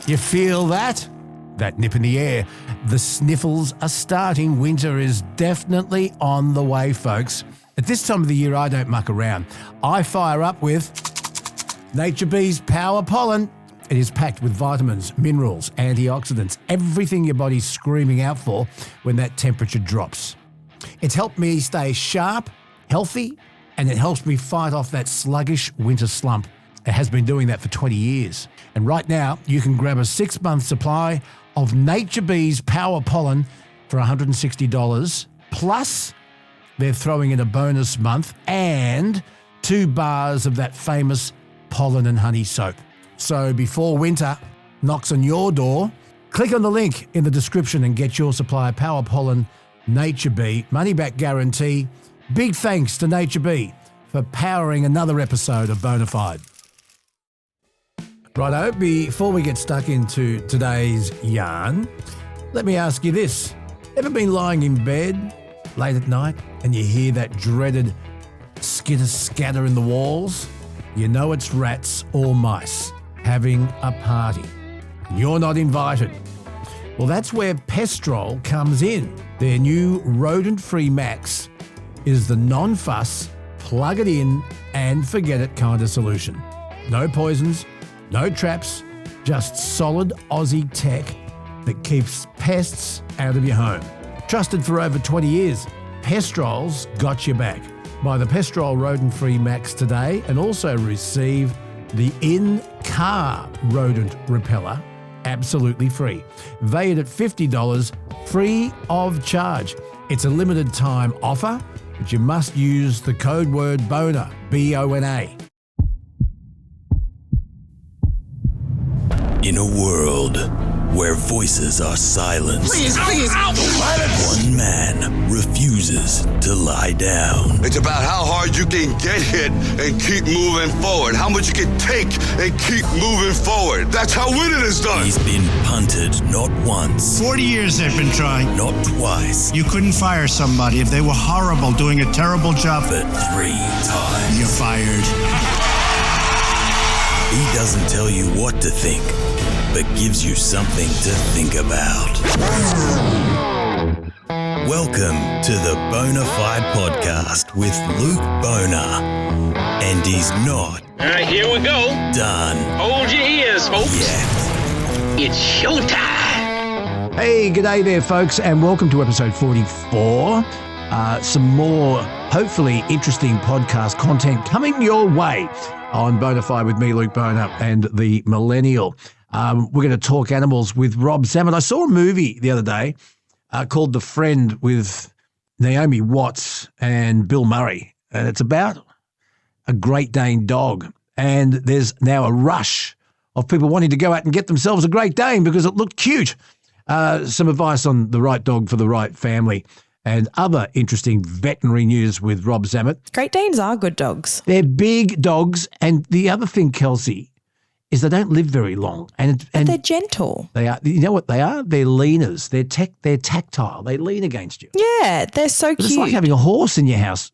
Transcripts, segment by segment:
You feel that? That nip in the air. The sniffles are starting. Winter is definitely on the way, folks. At this time of the year, I don't muck around. I fire up with Nature Bee's Power Pollen. It is packed with vitamins, minerals, antioxidants, everything your body's screaming out for when that temperature drops. It's helped me stay sharp, healthy, and it helps me fight off that sluggish winter slump. It has been doing that for 20 years. And right now, you can grab a 6-month supply of Nature Bee's Power Pollen for $160. Plus, they're throwing in a bonus month and 2 bars of that famous pollen and honey soap. So before winter knocks on your door, click on the link in the description and get your supply of Power Pollen Nature Bee. Money back guarantee. Big thanks to Nature Bee for powering another episode of Bonafide. Righto, before we get stuck into today's yarn, let me ask you this. Ever been lying in bed late at night and you hear that dreaded skitter-scatter in the walls? You know it's rats or mice having a party. And you're not invited. Well, that's where Pestrol comes in. Their new rodent-free Max is the non-fuss, plug it in and forget it kind of solution. No poisons, no traps, just solid Aussie tech that keeps pests out of your home. Trusted for over 20 years, Pestrol's got your back. Buy the Pestrol rodent-free Max today and also receive the in-car rodent repeller absolutely free. Valued at $50, free of charge. It's a limited time offer, but you must use the code word BONA, B-O-N-A. In a world where voices are silenced, Please. one man refuses to lie down. It's about how hard you can get hit and keep moving forward. How much you can take and keep moving forward. That's how winning is done. He's been punted not once, 40 years they've been trying. not twice, You couldn't fire somebody if they were horrible, doing a terrible job. but 3 times. You're fired. He doesn't tell you what to think, but gives you something to think about. Welcome to the Bonafide Podcast with Luke Boner. And he's not All right, here we go. done Hold your ears, folks. yet. It's showtime. Hey, g'day there, folks, and welcome to episode 44. Some more, hopefully, interesting podcast content coming your way on Bonafide with me, Luke Boner, and the Millennial. We're going to talk animals with Rob Zammit. I saw a movie the other day called The Friend with Naomi Watts and Bill Murray, and it's about a Great Dane dog. And there's now a rush of people wanting to go out and get themselves a Great Dane because it looked cute. Some advice on the right dog for the right family and other interesting veterinary news with Rob Zammit. Great Danes are good dogs. They're big dogs, and the other thing, Kelsey, is they don't live very long. And They're gentle. they are. You know what they are? They're leaners. They're tactile. They lean against you. Yeah, they're so But cute. it's like having a horse in your house.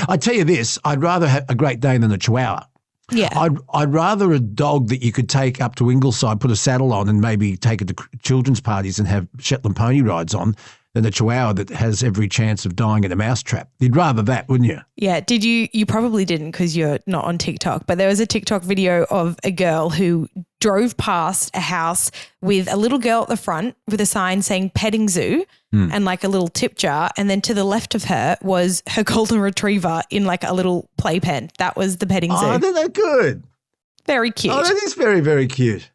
I tell you this, I'd rather have a Great Dane than a Chihuahua. yeah. I'd rather a dog that you could take up to Ingleside, put a saddle on, and maybe take it to children's parties and have Shetland pony rides on than a Chihuahua that has every chance of dying in a mousetrap. You'd rather that, wouldn't you? Yeah. Did you probably didn't because you're not on TikTok, but there was a TikTok video of a girl who drove past a house with a little girl at the front with a sign saying petting zoo and like a little tip jar. And then to the left of her was her golden retriever in like a little playpen. That was the petting zoo. Oh, they're that good. Very cute. Oh, that is very, very cute.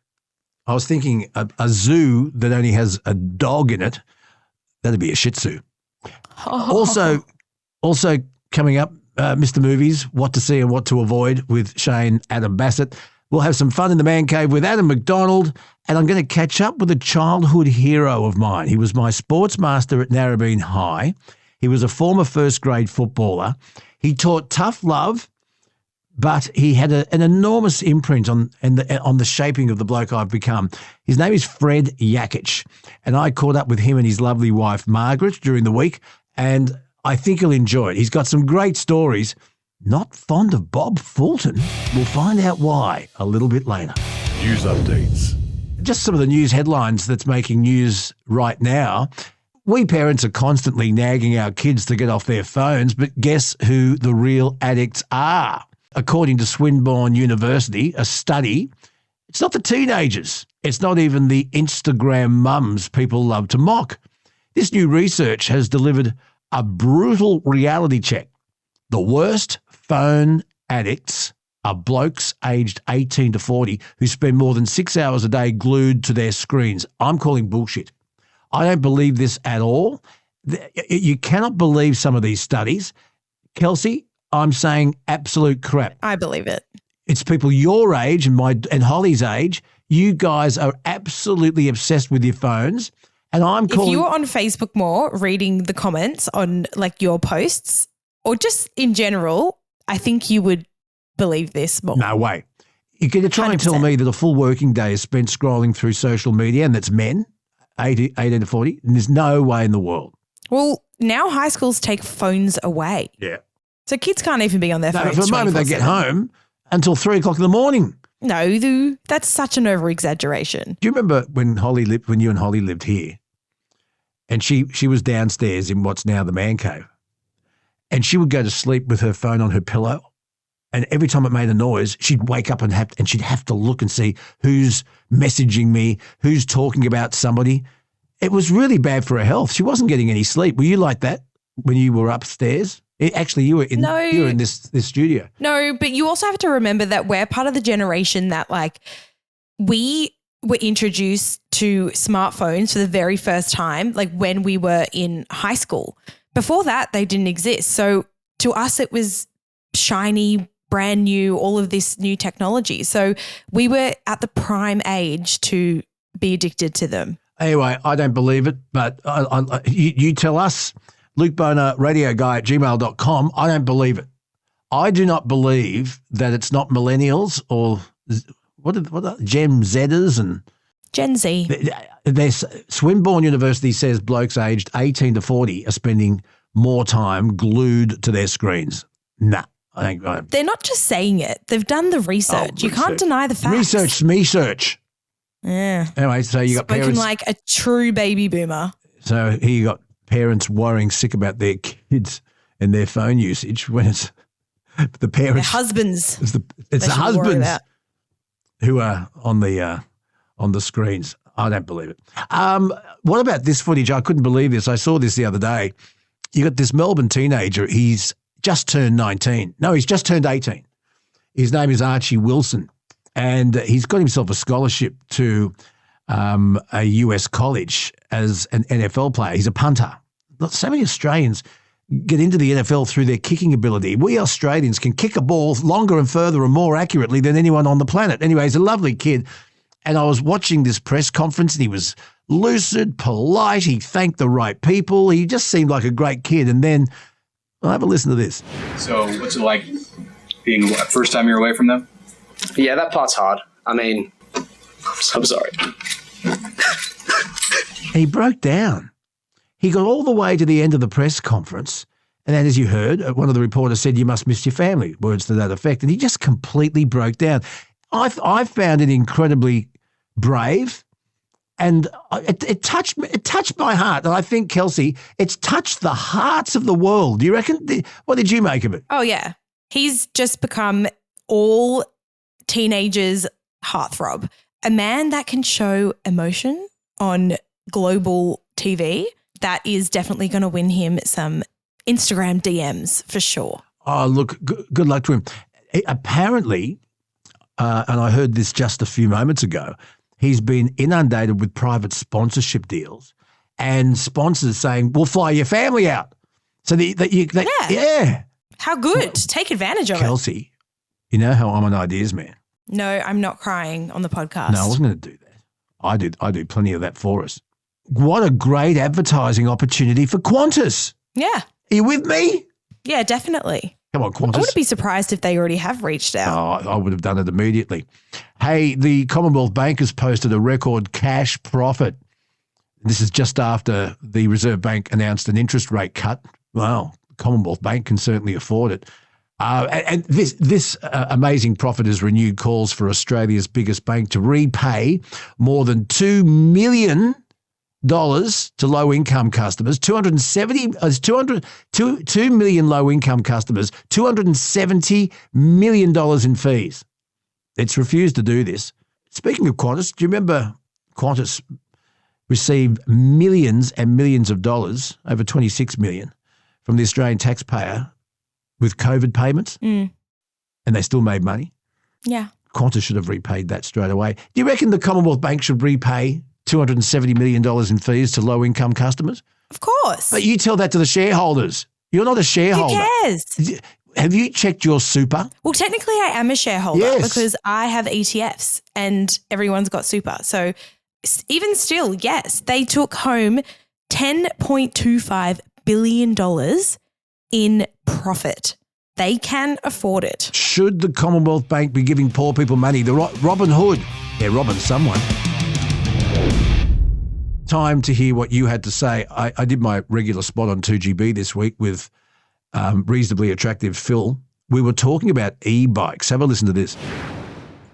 I was thinking a zoo that only has a dog in it, that'd be a Shih Tzu. Also coming up, Mr. Movies, what to see and what to avoid with Shane Adam Bassett. We'll have some fun in the man cave with Adam McDonald, and I'm going to catch up with a childhood hero of mine. He was my sports master at Narrabeen High. He was a former first grade footballer. He taught tough love, but he had an enormous imprint on the shaping of the bloke I've become. His name is Fred Yakic, and I caught up with him and his lovely wife, Margaret, during the week, and I think you'll enjoy it. He's got some great stories. Not fond of Bob Fulton. We'll find out why a little bit later. News updates, just some of the news headlines that's making news right now. We parents are constantly nagging our kids to get off their phones, but guess who the real addicts are? According to Swinburne University, a study, it's not the teenagers. It's not even the Instagram mums people love to mock. This new research has delivered a brutal reality check. The worst phone addicts are blokes aged 18 to 40 who spend more than 6 hours a day glued to their screens. I'm calling bullshit. I don't believe this at all. You cannot believe some of these studies. Kelsey, I'm saying absolute crap. I believe it. It's people your age and Holly's age. You guys are absolutely obsessed with your phones. And I'm calling. If you were on Facebook more reading the comments on like your posts or just in general, I think you would believe this more. No way. You're going to try 100%. And tell me that a full working day is spent scrolling through social media, and that's men, 18 to 40, and there's no way in the world. Well, now high schools take phones away. Yeah. So kids can't even be on their phones. For the moment they get home until 3 o'clock in the morning. No, that's such an over-exaggeration. Do you remember when you and Holly lived here, and she was downstairs in what's now the man cave, and she would go to sleep with her phone on her pillow, and every time it made a noise, she'd wake up and she'd have to look and see who's messaging me, who's talking about somebody. It was really bad for her health. She wasn't getting any sleep. Were you like that when you were upstairs? Actually, you were in this studio. No, but you also have to remember that we're part of the generation that like we were introduced to smartphones for the very first time, like when we were in high school. Before that, they didn't exist. So to us, it was shiny, brand new, all of this new technology. So we were at the prime age to be addicted to them. Anyway, I don't believe it, but you tell us. Luke Boner, radioguy@gmail.com. I don't believe it. I do not believe that it's not millennials or what are Gen Zers and Gen Z. Swinburne University says blokes aged 18 to 40 are spending more time glued to their screens. Nah, I think they're not just saying it. They've done the research. You can't deny the facts. Research. Yeah. Anyway, so you got spoken parents like a true baby boomer. So here you got parents worrying sick about their kids and their phone usage when it's the parents. Their husbands. It's the husbands who are on the screens. I don't believe it. What about this footage? I couldn't believe this. I saw this the other day. You got this Melbourne teenager. He's just turned 19. No, he's just turned 18. His name is Archie Wilson, and he's got himself a scholarship to a US college as an NFL player. He's a punter. So many Australians get into the NFL through their kicking ability. We Australians can kick a ball longer and further and more accurately than anyone on the planet. Anyway, he's a lovely kid. And I was watching this press conference and he was lucid, polite. He thanked the right people. He just seemed like a great kid. And then I'll have a listen to this. So what's it like being first time you're away from them? Yeah, that part's hard. I mean, I'm sorry. He broke down. He got all the way to the end of the press conference, and then, as you heard, one of the reporters said, "You must miss your family," words to that effect, and he just completely broke down. I found it incredibly brave, and it touched my heart. And I think, Kelsey, it's touched the hearts of the world. Do you reckon? What did you make of it? Oh, yeah. He's just become all teenagers' heartthrob. A man that can show emotion on global TV, that is definitely going to win him some Instagram DMs for sure. Oh, look, good luck to him. Apparently, and I heard this just a few moments ago, he's been inundated with private sponsorship deals and sponsors saying, "We'll fly your family out." So yeah. How good. Take advantage of Kelsey, you know how I'm an ideas man. No, I'm not crying on the podcast. No, I wasn't going to do that. I do plenty of that for us. What a great advertising opportunity for Qantas. Yeah. Are you with me? Yeah, definitely. Come on, Qantas. I wouldn't be surprised if they already have reached out. Oh, I would have done it immediately. Hey, the Commonwealth Bank has posted a record cash profit. This is just after the Reserve Bank announced an interest rate cut. Well, the Commonwealth Bank can certainly afford it. And this amazing profit has renewed calls for Australia's biggest bank to repay more than $2 million to low-income customers, 2 million low-income customers, $270 million in fees. It's refused to do this. Speaking of Qantas, do you remember Qantas received millions and millions of dollars, over 26 million, from the Australian taxpayer with COVID payments, and they still made money? Yeah. Qantas should have repaid that straight away. Do you reckon the Commonwealth Bank should repay $270 million in fees to low-income customers? Of course. But you tell that to the shareholders. You're not a shareholder. Who cares? Have you checked your super? Well, technically I am a shareholder because I have ETFs and everyone's got super. So even still, yes, they took home $10.25 billion in profit. They can afford it. Should the Commonwealth Bank be giving poor people money? The Robin Hood. They're robbing someone. Time to hear what you had to say. I did my regular spot on 2GB this week with reasonably attractive Phil. We were talking about e-bikes. Have a listen to this.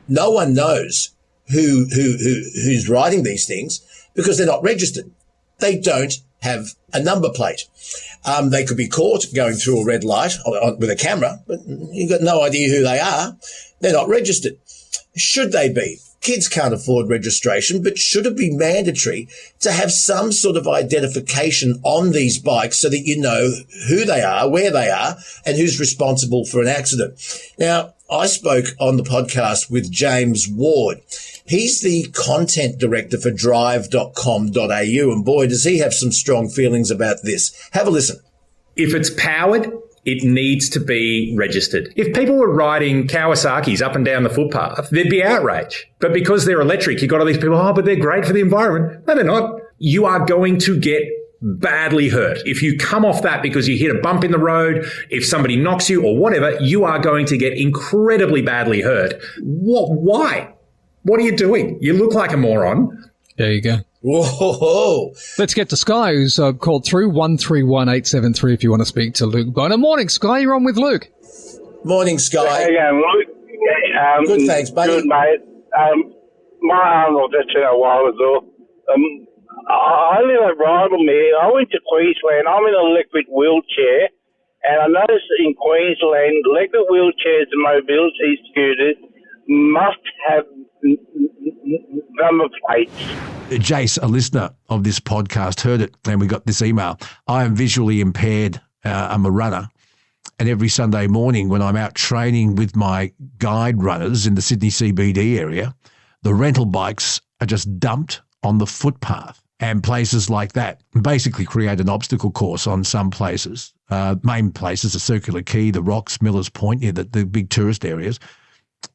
No one knows who's riding these things because they're not registered. They don't have a number plate. They could be caught going through a red light with a camera, but you've got no idea who they are. They're not registered. Should they be? Kids can't afford registration, but should it be mandatory to have some sort of identification on these bikes so that you know who they are, where they are, and who's responsible for an accident? Now, I spoke on the podcast with James Ward. He's the content director for drive.com.au, and boy, does he have some strong feelings about this. Have a listen. If it's powered, it needs to be registered. If people were riding Kawasaki's up and down the footpath, there'd be outrage. But because they're electric, you've got all these people, but they're great for the environment. No, they're not. You are going to get badly hurt. If you come off that because you hit a bump in the road, if somebody knocks you or whatever, you are going to get incredibly badly hurt. Why? What are you doing? You look like a moron. There you go. Whoa. Let's get to Sky, who's called through 131873 if you want to speak to Luke Boner. Morning, Sky. You're on with Luke. Morning, Sky. How you going, Luke? Good, thanks, buddy. Good, mate. My uncle just said a while ago, I live at Rydalmere. I went to Queensland. I'm in an electric wheelchair, and I noticed in Queensland, electric wheelchairs and mobility scooters must have number plates. Jace, a listener of this podcast, heard it and we got this email. I am visually impaired. I'm a runner. And every Sunday morning when I'm out training with my guide runners in the Sydney CBD area, the rental bikes are just dumped on the footpath and places like that. Basically create an obstacle course on some places. Main places, the Circular Quay, the Rocks, Millers Point, the big tourist areas.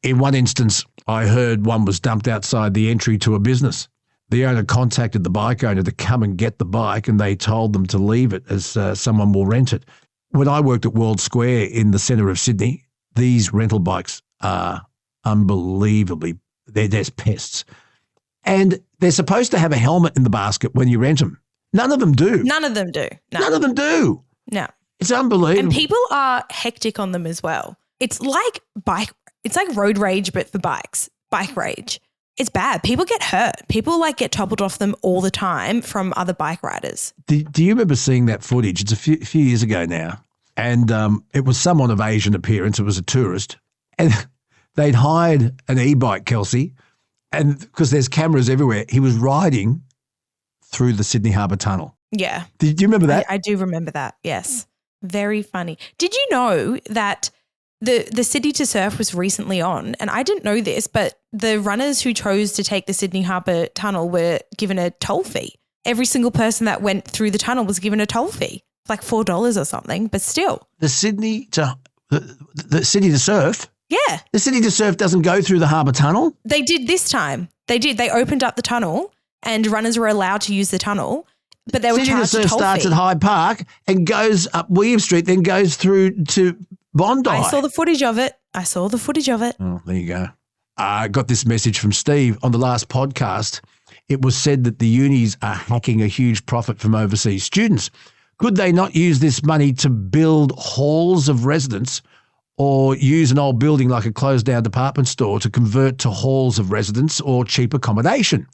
In one instance, I heard one was dumped outside the entry to a business. The owner contacted the bike owner to come and get the bike, and they told them to leave it as someone will rent it. When I worked at World Square in the centre of Sydney, these rental bikes are unbelievably, they're just pests. And they're supposed to have a helmet in the basket when you rent them. None of them do. None of them do. No. None of them do. No. It's unbelievable. And people are hectic on them as well. It's like road rage, but for bikes. Bike rage. It's bad. People get hurt. People get toppled off them all the time from other bike riders. Do you remember seeing that footage? It's a few years ago now. And it was someone of Asian appearance. It was a tourist. And they'd hired an e-bike, Kelsey. And because there's cameras everywhere, he was riding through the Sydney Harbour Tunnel. Yeah. Do you remember that? I do remember that, yes. Very funny. Did you know that the City to Surf was recently on, and I didn't know this, but the runners who chose to take the Sydney Harbour Tunnel were given a toll fee. Every single person that went through the tunnel was given a toll fee, like $4 or something, but still. The City to Surf? Yeah. The City to Surf doesn't go through the Harbour Tunnel? They did this time. They did. They opened up the tunnel and runners were allowed to use the tunnel, but they were charged a toll fee. City to Surf starts at Hyde Park and goes up William Street, then goes through to Bondi. I saw the footage of it. Oh, there you go. I got this message from Steve on the last podcast. It was said that the unis are hacking a huge profit from overseas students. Could they not use this money to build halls of residence or use an old building like a closed-down department store to convert to halls of residence or cheap accommodation.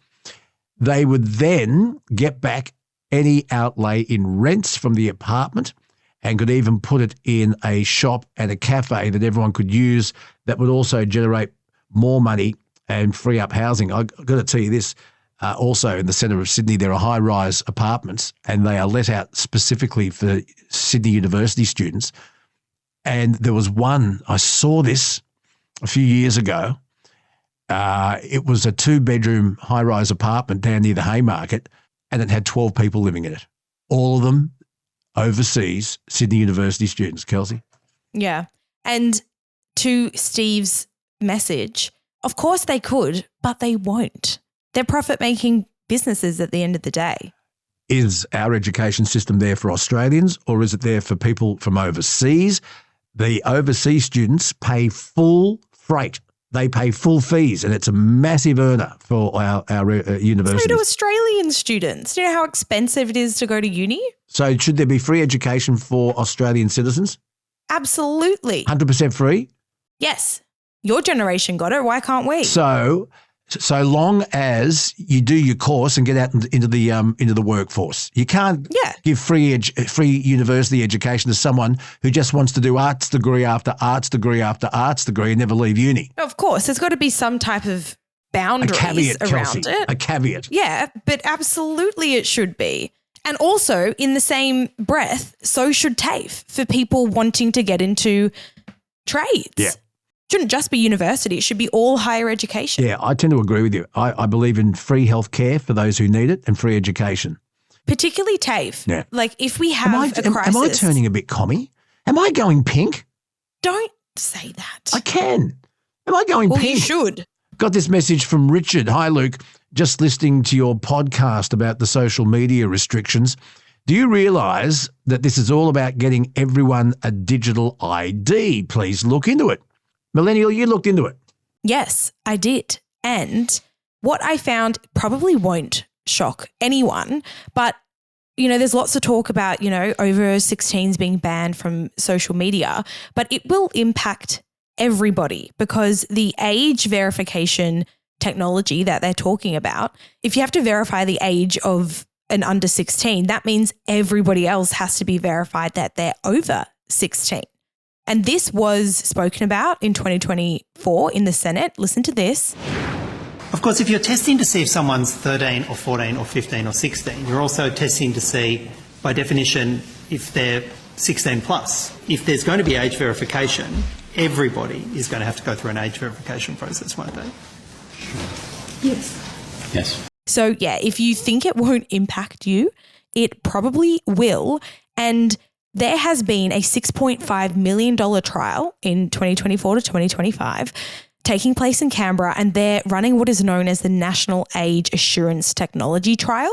They would then get back any outlay in rents from the apartment and could even put it in a shop and a cafe that everyone could use that would also generate more money and free up housing. I've got to tell you this, also in the centre of Sydney, there are high-rise apartments and they are let out specifically for Sydney University students. And there was one, I saw this a few years ago. It was a 2-bedroom high-rise apartment down near the Haymarket, and it had 12 people living in it. All of them overseas Sydney University students, Kelsey. Yeah. And to Steve's message, of course they could, but they won't. They're profit-making businesses at the end of the day. Is our education system there for Australians, or is it there for people from overseas? The overseas students pay full freight. They pay full fees, and it's a massive earner for our universities. So do Australian students. Do you know how expensive it is to go to uni? So should there be free education for Australian citizens? Absolutely. 100% free? Yes. Your generation got it. Why can't we? So long as you do your course and get out into the workforce. You can't give free university education to someone who just wants to do arts degree after arts degree after arts degree and never leave uni. Of course, there's got to be some type of boundaries around it. A caveat. Yeah, but absolutely it should be. And also, in the same breath, so should TAFE for people wanting to get into trades. Yeah. Shouldn't just be university. It should be all higher education. Yeah, I tend to agree with you. I believe in free healthcare for those who need it and free education. Particularly TAFE. Yeah. Like if we have a crisis. Am I turning a bit commie? Am I going pink? Don't say that. I can. Am I going pink? Well, you should. Got this message from Richard. Hi, Luke. Just listening to your podcast about the social media restrictions. Do you realise that this is all about getting everyone a digital ID? Please look into it. Millennial, you looked into it. Yes, I did. And what I found probably won't shock anyone, but, you know, there's lots of talk about, you know, over 16s being banned from social media, but it will impact everybody because the age verification technology that they're talking about, if you have to verify the age of an under 16, that means everybody else has to be verified that they're over 16. And this was spoken about in 2024 in the Senate. Listen to this. Of course, if you're testing to see if someone's 13 or 14 or 15 or 16, you're also testing to see, by definition, if they're 16 plus. If there's going to be age verification, everybody is going to have to go through an age verification process, won't they? Yes. Yes. So, yeah, if you think it won't impact you, it probably will. And there has been a $6.5 million trial in 2024 to 2025 taking place in Canberra, and they're running what is known as the National Age Assurance Technology Trial.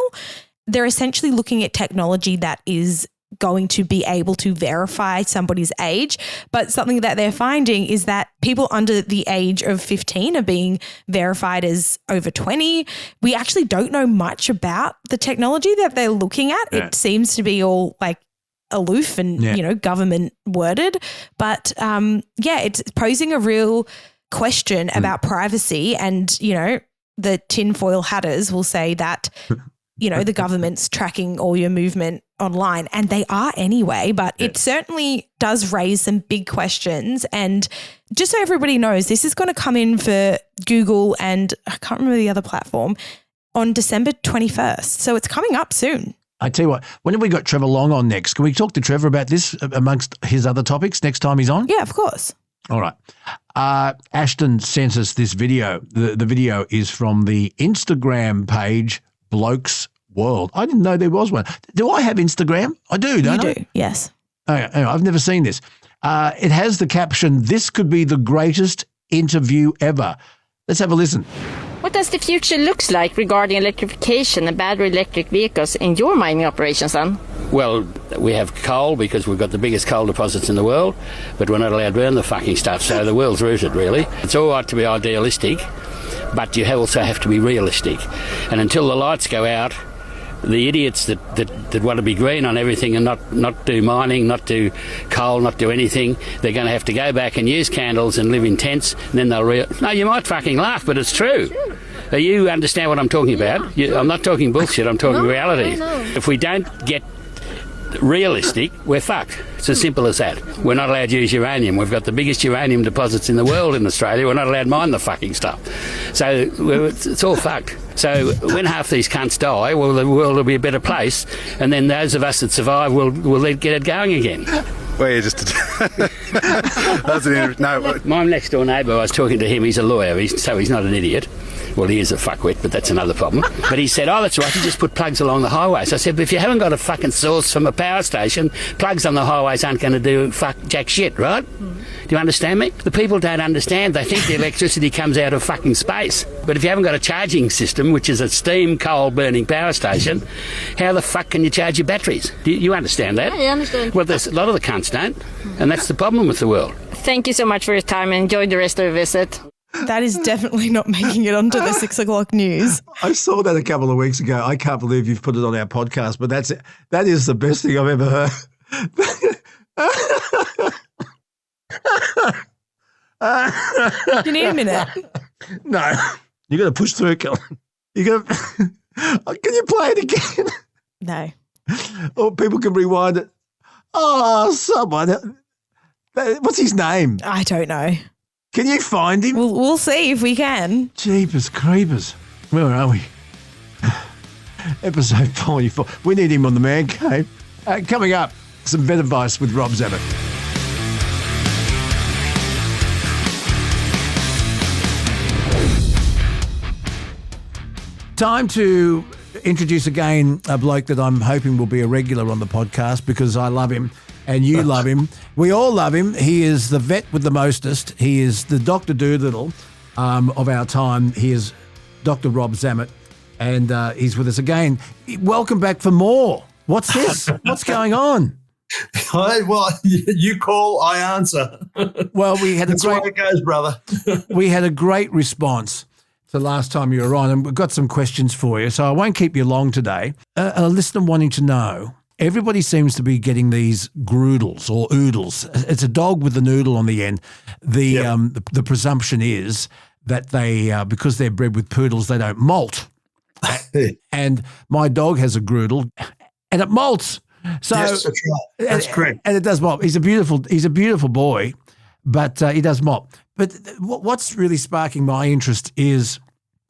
They're essentially looking at technology that is going to be able to verify somebody's age, but something that they're finding is that people under the age of 15 are being verified as over 20. We actually don't know much about the technology that they're looking at. Yeah. It seems to be all like aloof and, you know, government worded. But it's posing a real question about privacy. And, you know, the tinfoil hatters will say that, you know, the government's tracking all your movement online, and they are anyway, but it certainly does raise some big questions. And just so everybody knows, this is going to come in for Google and I can't remember the other platform on December 21st. So it's coming up soon. I tell you what, when have we got Trevor Long on next? Can we talk to Trevor about this amongst his other topics next time he's on? Yeah, of course. All right. Ashton sent us this video. The video is from the Instagram page, Bloke's World. I didn't know there was one. Do I have Instagram? I do, don't I? You do, yes. Okay, anyway, I've never seen this. It has the caption, "This could be the greatest interview ever." Let's have a listen. What does the future looks like regarding electrification and battery electric vehicles in your mining operations, then? Well, we have coal because we've got the biggest coal deposits in the world, but we're not allowed to burn the fucking stuff, so the world's rooted, really. It's all right to be idealistic, but you also have to be realistic. And until the lights go out, the idiots that want to be green on everything and not do mining, not do coal, not do anything, they're going to have to go back and use candles and live in tents, and then they'll no, you might fucking laugh, but it's true. You understand what I'm talking about? I'm not talking bullshit, I'm talking reality. If we don't get realistic, we're fucked. It's as simple as that. We're not allowed to use uranium. We've got the biggest uranium deposits in the world in Australia. We're not allowed to mine the fucking stuff. So it's all fucked. So when half these cunts die, well, the world will be a better place, and then those of us that survive will get it going again. Well, you just... My next door neighbour, I was talking to him, he's a lawyer, so he's not an idiot. Well, he is a fuckwit, but that's another problem. But he said, oh, that's right, you just put plugs along the highways. I said, but if you haven't got a fucking source from a power station, plugs on the highways aren't going to do jack shit, right? Do you understand me? The people don't understand. They think the electricity comes out of fucking space. But if you haven't got a charging system, which is a steam coal burning power station, how the fuck can you charge your batteries? Do you understand that? Yeah, I understand. Well, a lot of the cunts don't, and that's the problem with the world. Thank you so much for your time and enjoy the rest of your visit. That is definitely not making it onto the 6 o'clock news. I saw that a couple of weeks ago. I can't believe you've put it on our podcast, but that is the best thing I've ever heard. Do you need a minute? No. You got to push through, Colin. You got to... Can you play it again? No. Or people can rewind it. Oh, someone. What's his name? I don't know. Can you find him? We'll see if we can. Jeepers creepers. Where are we? Episode 44. We need him on the Man Cave. Coming up, some vet advice with Rob Zammit. Time to introduce again a bloke that I'm hoping will be a regular on the podcast because I love him and you love him. We all love him. He is the vet with the mostest. He is the Dr. Doolittle of our time. He is Dr. Rob Zammit, and he's with us again. Welcome back for more. What's this? What's going on? Well, you call, I answer. Well, we had That's the way it goes, brother. We had a great response to last time you were on, and we've got some questions for you, so I won't keep you long today. A listener wanting to know, everybody seems to be getting these groodles or oodles. It's a dog with a noodle on the end. The presumption is that they, because they're bred with poodles, they don't molt. And my dog has a groodle, and it molts. So yes, that's right. That's correct. And it does mop. He's a beautiful boy, but he does mop. But what's really sparking my interest is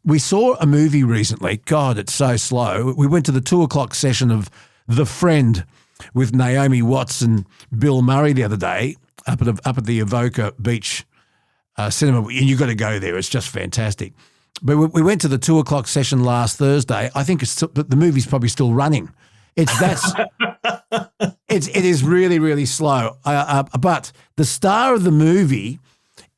we saw a movie recently. God, it's so slow. We went to the 2:00 session of The Friend with Naomi Watts and Bill Murray the other day up at the Evoca Beach cinema. And you've got to go there. It's just fantastic. But we went to the 2:00 session last Thursday. I think the movie's probably still running. It is really, really slow. But the star of the movie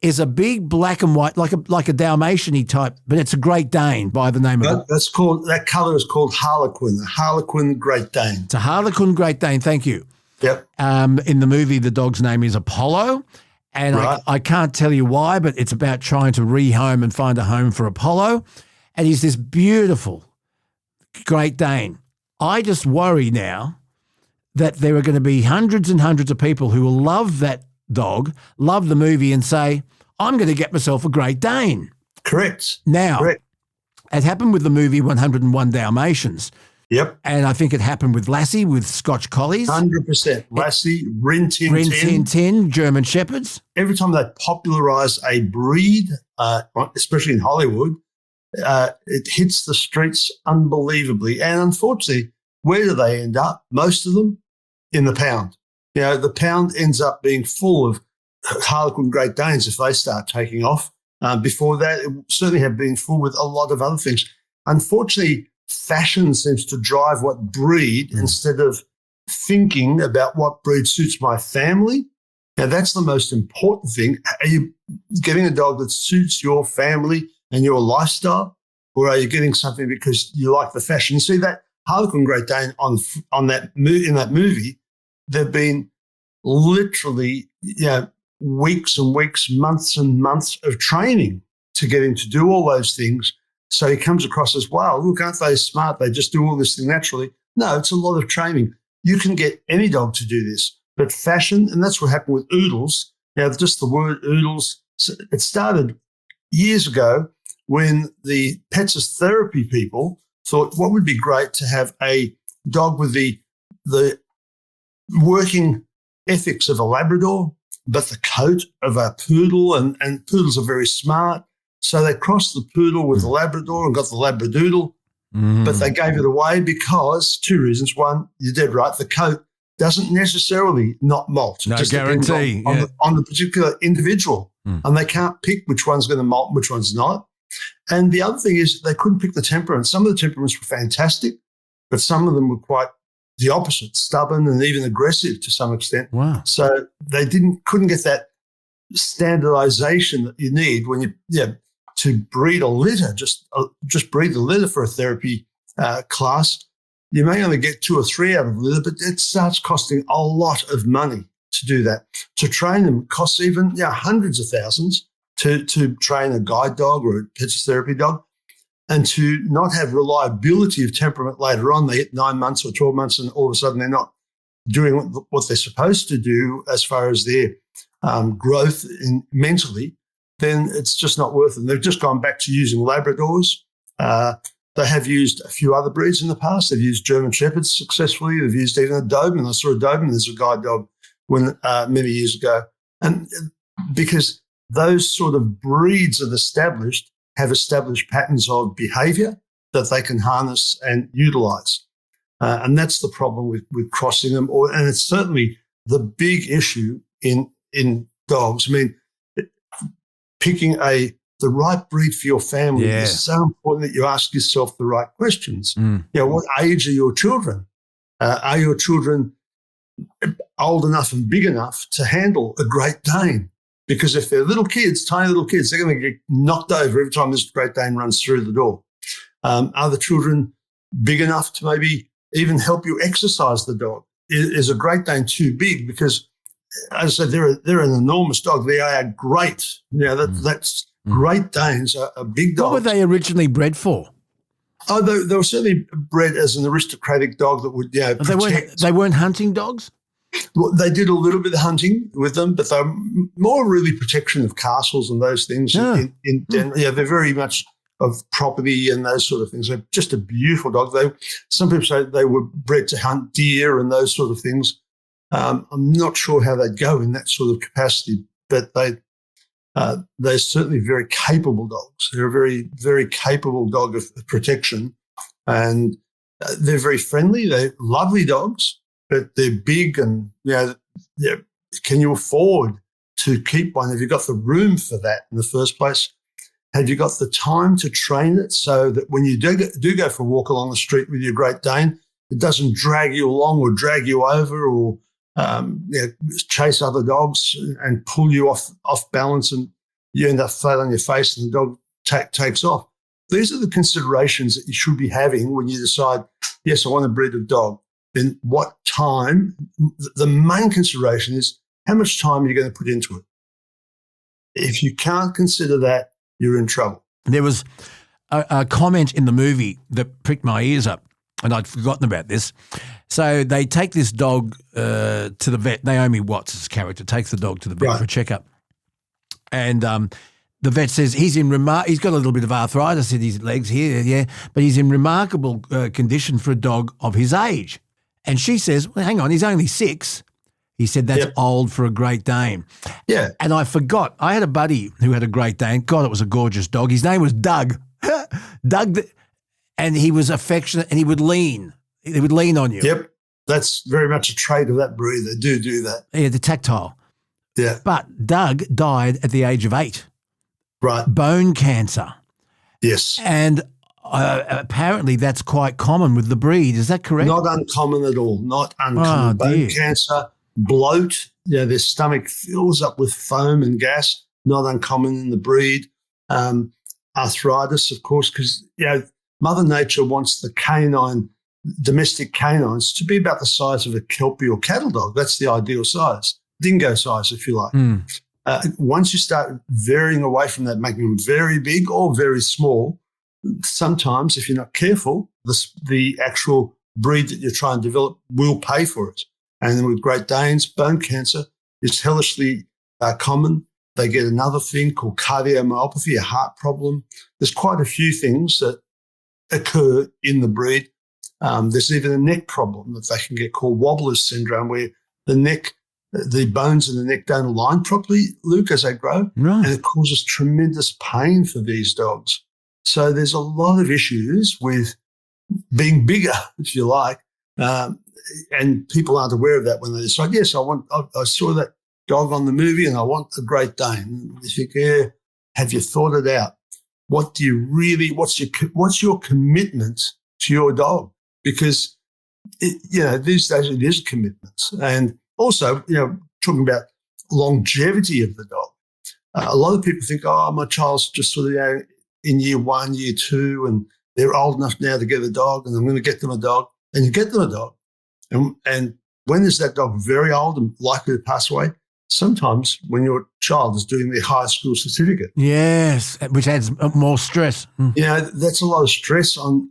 is a big black and white, like a Dalmatian-y type, but it's a Great Dane by the name of that colour is called Harlequin, the Harlequin Great Dane. It's a Harlequin Great Dane, thank you. Yep. In the movie, the dog's name is Apollo, and right. I can't tell you why, but it's about trying to rehome and find a home for Apollo, and he's this beautiful Great Dane. I just worry now that there are going to be hundreds and hundreds of people who will love that dog, love the movie, and say, I'm going to get myself a Great Dane. Correct. Now, it happened with the movie 101 Dalmatians. Yep. And I think it happened with Lassie, with Scotch Collies. 100%. Lassie, Rin Tin Tin, German Shepherds. Every time they popularise a breed, especially in Hollywood, it hits the streets unbelievably. And unfortunately, where do they end up? Most of them in the pound. You know, the pound ends up being full of Harlequin Great Danes if they start taking off. Before that, it certainly have been full with a lot of other things. Unfortunately, fashion seems to drive what breed instead of thinking about what breed suits my family. Now, that's the most important thing. Are you getting a dog that suits your family and your lifestyle, or are you getting something because you like the fashion? You see that Harlequin Great Dane in that movie, they've been literally weeks and weeks, months and months of training to get him to do all those things So he comes across as, wow, look, aren't they smart? They just do all this thing naturally. No, it's a lot of training. You can get any dog to do this, but fashion, and that's what happened with oodles. Now, just the word oodles, it started years ago when the pets as therapy people thought what would be great to have a dog with the working ethics of a Labrador, but the coat of a poodle, and poodles are very smart. So they crossed the poodle with the Labrador and got the Labradoodle, but they gave it away because two reasons. One, you're dead right, the coat doesn't necessarily not molt. No just guarantee. On the particular individual, and they can't pick which one's going to molt and which one's not. And the other thing is they couldn't pick the temperament. Some of the temperaments were fantastic, but some of them were quite the opposite, stubborn and even aggressive to some extent. Wow. So they couldn't get that standardization that you need when to breed a litter, just breed the litter for a therapy class. You may only get 2 or 3 out of the litter, but it starts costing a lot of money to do that. To train them costs even hundreds of thousands to train a guide dog or a pets therapy dog, and to not have reliability of temperament later on. They hit 9 months or 12 months and all of a sudden they're not doing what they're supposed to do as far as their growth mentally, then it's just not worth it. They've just gone back to using Labradors. They have used a few other breeds in the past. They've used German Shepherds successfully. They've used even a Doberman. I saw a Doberman as a guide dog many years ago. And because those sort of breeds have established patterns of behaviour that they can harness and utilise. And that's the problem with crossing them. And it's certainly the big issue in dogs. I mean, picking the right breed for your family is so important that you ask yourself the right questions. What age are your children? Are your children old enough and big enough to handle a Great Dane? Because if they're little kids, tiny little kids, they're going to get knocked over every time this Great Dane runs through the door. Are the children big enough to maybe even help you exercise the dog? Is a Great Dane too big? Because, as I said, they're an enormous dog. They are great. That's Great Danes are big dogs. What were they originally bred for? Oh, they were certainly bred as an aristocratic dog that would, protect. They weren't hunting dogs? Well, they did a little bit of hunting with them, but they're more really protection of castles and those things in Denver. Yeah, they're very much of property and those sort of things. They're just a beautiful dog. Some people say they were bred to hunt deer and those sort of things. I'm not sure how they'd go in that sort of capacity, but they're certainly very capable dogs. They're a very, very capable dog of protection, and they're very friendly. They're lovely dogs, but they're big and, can you afford to keep one? Have you got the room for that in the first place? Have you got the time to train it so that when you do go for a walk along the street with your Great Dane, it doesn't drag you along or drag you over or chase other dogs and pull you off balance and you end up flat on your face and the dog takes off? These are the considerations that you should be having when you decide, yes, I want to breed a dog. Then what time? The main consideration is how much time are you going to put into it? If you can't consider that, you're in trouble. There was a comment in the movie that pricked my ears up, and I'd forgotten about this. So they take this dog to the vet. Naomi Watts' character takes the dog to the vet for a checkup. And the vet says he's got a little bit of arthritis in his legs here, but he's in remarkable condition for a dog of his age. And she says, well, hang on, he's only 6. He said, that's old for a Great Dane. Yeah. And I forgot. I had a buddy who had a Great Dane. God, it was a gorgeous dog. His name was Doug. And he was affectionate and he would lean. He would lean on you. Yep. That's very much a trait of that breed. They do that. Yeah, the tactile. Yeah. But Doug died at the age of 8. Right. Bone cancer. Yes. And apparently that's quite common with the breed. Is that correct? Not uncommon at all. Not uncommon. Bone cancer, bloat, their stomach fills up with foam and gas, not uncommon in the breed. Arthritis, of course, because, Mother Nature wants the domestic canines to be about the size of a Kelpie or cattle dog. That's the ideal size, dingo size, if you like. Once you start varying away from that, making them very big or very small, sometimes, if you're not careful, the actual breed that you're trying to develop will pay for it. And with Great Danes, bone cancer is hellishly common. They get another thing called cardiomyopathy, a heart problem. There's quite a few things that occur in the breed. There's even a neck problem that they can get called wobbler's syndrome, where the bones in the neck don't align properly, Luke, as they grow. Right. And it causes tremendous pain for these dogs. So there's a lot of issues with being bigger, if you like, and people aren't aware of that when they decide, yes, I saw that dog on the movie and I want a Great Dane. You think, yeah, have you thought it out? What do you really, what's your commitment to your dog? Because, these days it is commitments. And also, talking about longevity of the dog. A lot of people think, my child's just sort of in year 1, year 2, and they're old enough now to get a dog, and I'm going to get them a dog. And you get them a dog. And when is that dog very old and likely to pass away? Sometimes when your child is doing their high school certificate. Yes, which adds more stress. That's a lot of stress on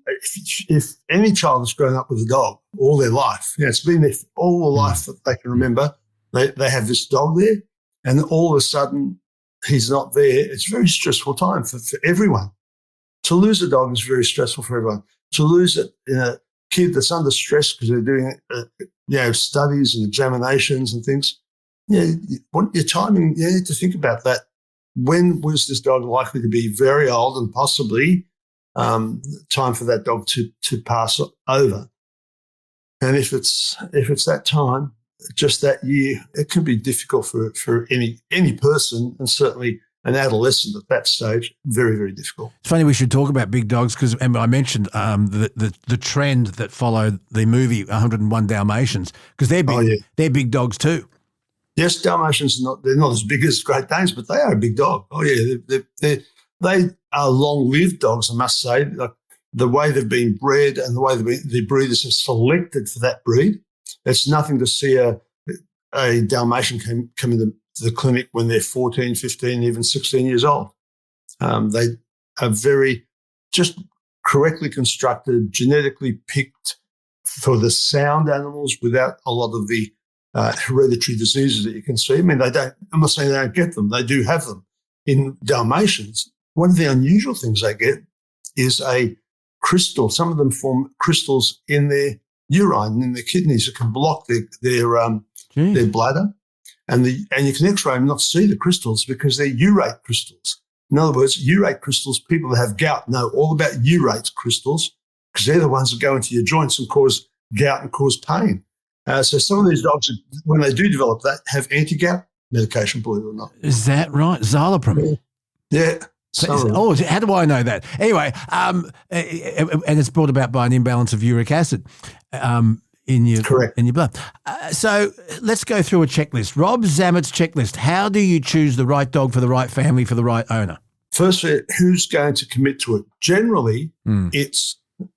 if any child has grown up with a dog all their life. It's been there all the life that they can remember. They have this dog there, and all of a sudden he's not there. It's a very stressful time for everyone. To lose a dog is very stressful for everyone. To lose a kid that's under stress because they're doing studies and examinations and things. Your timing, you need to think about that. When was this dog likely to be very old and possibly time for that dog to pass over? And if it's that time, just that year, it can be difficult for any person, and certainly an adolescent at that stage, very, very difficult. It's funny we should talk about big dogs because I mentioned the trend that followed the movie 101 Dalmatians, because they're big, they're big dogs too. Yes, Dalmatians they're not as big as Great Danes, but they are a big dog. Oh yeah, they are long-lived dogs, I must say. Like the way they've been bred and the way the breeders have selected for that breed, it's nothing to see a Dalmatian come into the clinic when they're 14, 15, even 16 years old. They are very just correctly constructed, genetically picked for the sound animals without a lot of the hereditary diseases that you can see. I mean, I'm not saying they don't get them. They do have them. In Dalmatians, one of the unusual things they get is a crystal. Some of them form crystals in their urine and in their kidneys that can block their bladder. And you can X-ray and not see the crystals because they're urate crystals. In other words, urate crystals, people that have gout know all about urate crystals because they're the ones that go into your joints and cause gout and cause pain. So some of these dogs, when they do develop that, have anti-gout medication, believe it or not. Is that right? Zolapram? Yeah. How do I know that? Anyway, and it's brought about by an imbalance of uric acid in your blood. So let's go through a checklist. Rob Zamet's checklist. How do you choose the right dog for the right family for the right owner? Firstly, who's going to commit to it? Generally, it's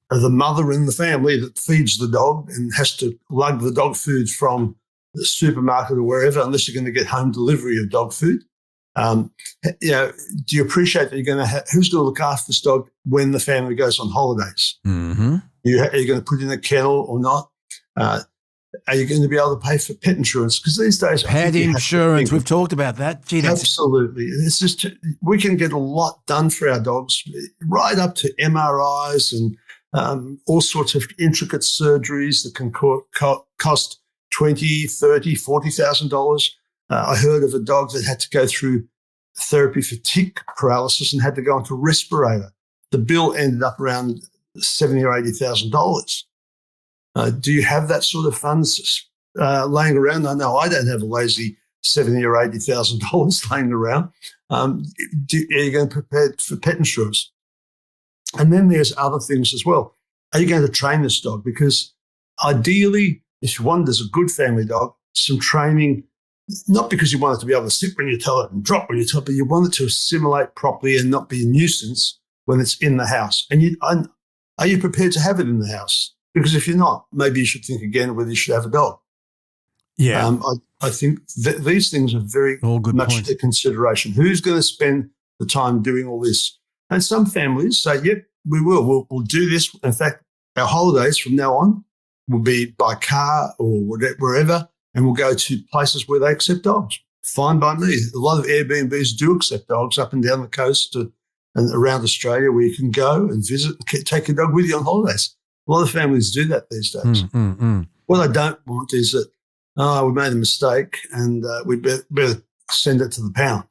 the mother in the family that feeds the dog and has to lug the dog food from the supermarket or wherever, unless you're going to get home delivery of dog food. Do you appreciate that you're going to who's going to look after this dog when the family goes on holidays? Mm-hmm. Are you going to put it in a kennel or not? Are you going to be able to pay for pet insurance? Because these days, pet insurance, we've talked about that. Gee, absolutely. It's just we can get a lot done for our dogs, right up to MRIs and all sorts of intricate surgeries that can cost $20,000, $30,000, $40,000. I heard of a dog that had to go through therapy for tick paralysis and had to go onto a respirator. The bill ended up around $70,000 or $80,000. Do you have that sort of funds laying around? No, I don't have a lazy $70,000 or $80,000 laying around. Are you going to prepare for pet insurance? And then there's other things as well. Are you going to train this dog? Because ideally, if you want it as a good family dog, some training, not because you want it to be able to sit when you tell it and drop when you tell it, but you want it to assimilate properly and not be a nuisance when it's in the house. And are you prepared to have it in the house? Because if you're not, maybe you should think again whether you should have a dog. Yeah. I think these things are very much a consideration. Who's going to spend the time doing all this? And some families say, yep, we will. We'll do this. In fact, our holidays from now on will be by car or wherever, and we'll go to places where they accept dogs. Fine by me. A lot of Airbnbs do accept dogs up and down the coast and around Australia, where you can go and visit and take your dog with you on holidays. A lot of families do that these days. What I don't want is that, we made a mistake and we better send it to the pound.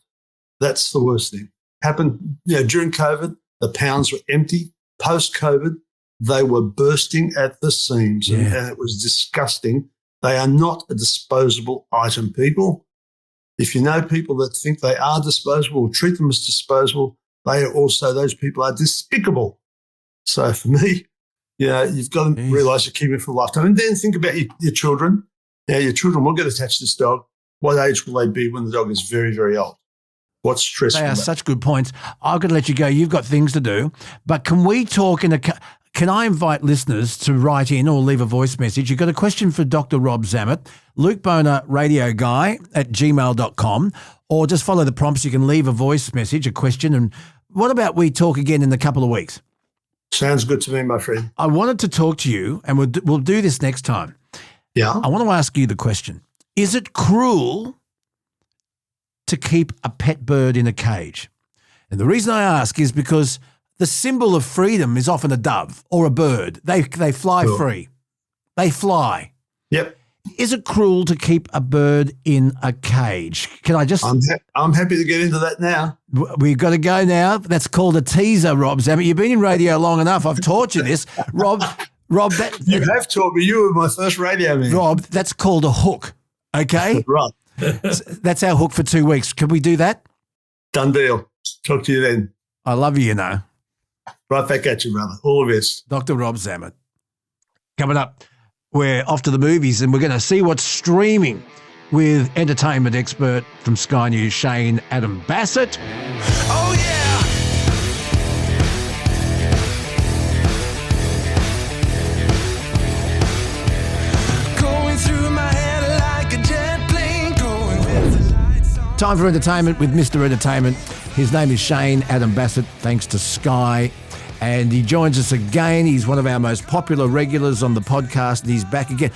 That's the worst thing. Happened during COVID, the pounds were empty. Post-COVID, they were bursting at the seams and it was disgusting. They are not a disposable item, people. If you know people that think they are disposable or treat them as disposable, those people are despicable. So for me, you've got to realise you're keeping it for a lifetime. And then think about your children. Your children will get attached to this dog. What age will they be when the dog is very, very old? What's stressful? They are such good points. I've got to let you go. You've got things to do. But can we talk can I invite listeners to write in or leave a voice message? You've got a question for Dr. Rob Zammit, Luke Boner Radio Guy at gmail.com, or just follow the prompts. You can leave a voice message, a question. And what about we talk again in a couple of weeks? Sounds good to me, my friend. I wanted to talk to you, and we'll do this next time. Yeah. I want to ask you the question. Is it cruel to keep a pet bird in a cage? And the reason I ask is because the symbol of freedom is often a dove or a bird. They fly free. They fly. Yep. Is it cruel to keep a bird in a cage? Can I just... I'm happy to get into that now. We've got to go now. That's called a teaser, Rob Zammit. You've been in radio long enough. I've taught you this. Rob, you have taught me. You were my first radio man. Rob, that's called a hook, okay? Right. That's our hook for 2 weeks. Can we do that? Done deal. Talk to you then. I love you, Right back at you, brother. All of this. Dr. Rob Zammit. Coming up, we're off to the movies and we're going to see what's streaming with entertainment expert from Sky News, Shane Adam Bassett. Oh, yeah. Going through my head like a jet plane going with the lights on. Time for entertainment with Mr. Entertainment. His name is Shane Adam Bassett, thanks to Sky. And he joins us again. He's one of our most popular regulars on the podcast, and he's back again.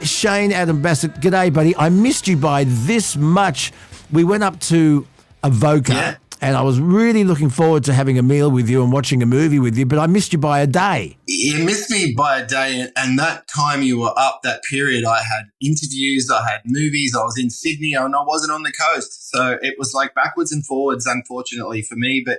Shane Adam Bassett, g'day, buddy. I missed you by this much. We went up to Avoca, and I was really looking forward to having a meal with you and watching a movie with you, but I missed you by a day. You missed me by a day, and that time you were up, that period, I had interviews, I had movies, I was in Sydney, and I wasn't on the coast. So it was like backwards and forwards, unfortunately for me, but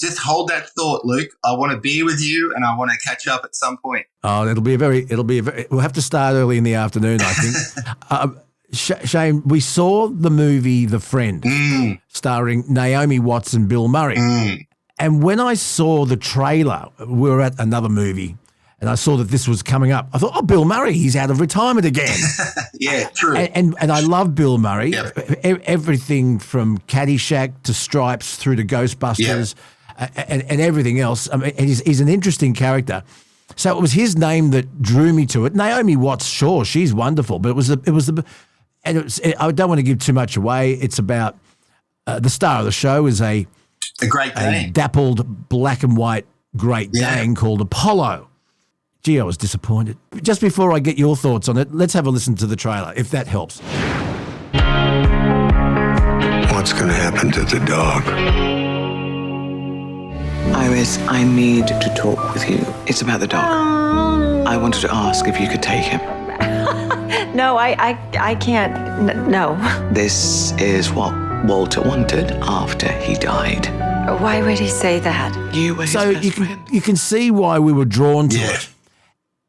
just hold that thought, Luke. I want to be with you and I want to catch up at some point. Oh, we'll have to start early in the afternoon, I think. Shane, we saw the movie The Friend starring Naomi Watts and Bill Murray. And when I saw the trailer, we were at another movie and I saw that this was coming up. I thought, Bill Murray, he's out of retirement again. Yeah, true. And I love Bill Murray. Yep. Everything from Caddyshack to Stripes through to Ghostbusters. Yep. And everything else. I mean, he's an interesting character. So it was his name that drew me to it. Naomi Watts, sure, she's wonderful, but I don't want to give too much away. It's about the star of the show is a Great Dane, a dappled black and white Great Dane called Apollo. Gee, I was disappointed. Just before I get your thoughts on it, let's have a listen to the trailer, if that helps. What's going to happen to the dog? Iris, I need to talk with you. It's about the dog. I wanted to ask if you could take him. No, I can't. No. This is what Walter wanted after he died. Why would he say that? You were his best friend. You can see why we were drawn to it.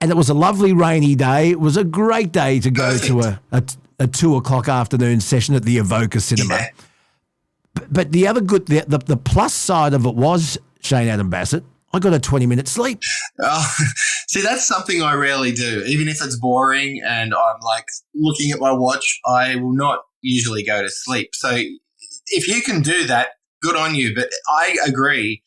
And it was a lovely rainy day. It was a great day to go to a 2 o'clock afternoon session at the Avoca Cinema. Yeah. But the other the plus side of it was, Shane Adam Bassett, I got a 20-minute sleep. See, that's something I rarely do. Even if it's boring and I'm like looking at my watch, I will not usually go to sleep. So if you can do that, good on you. But I agree.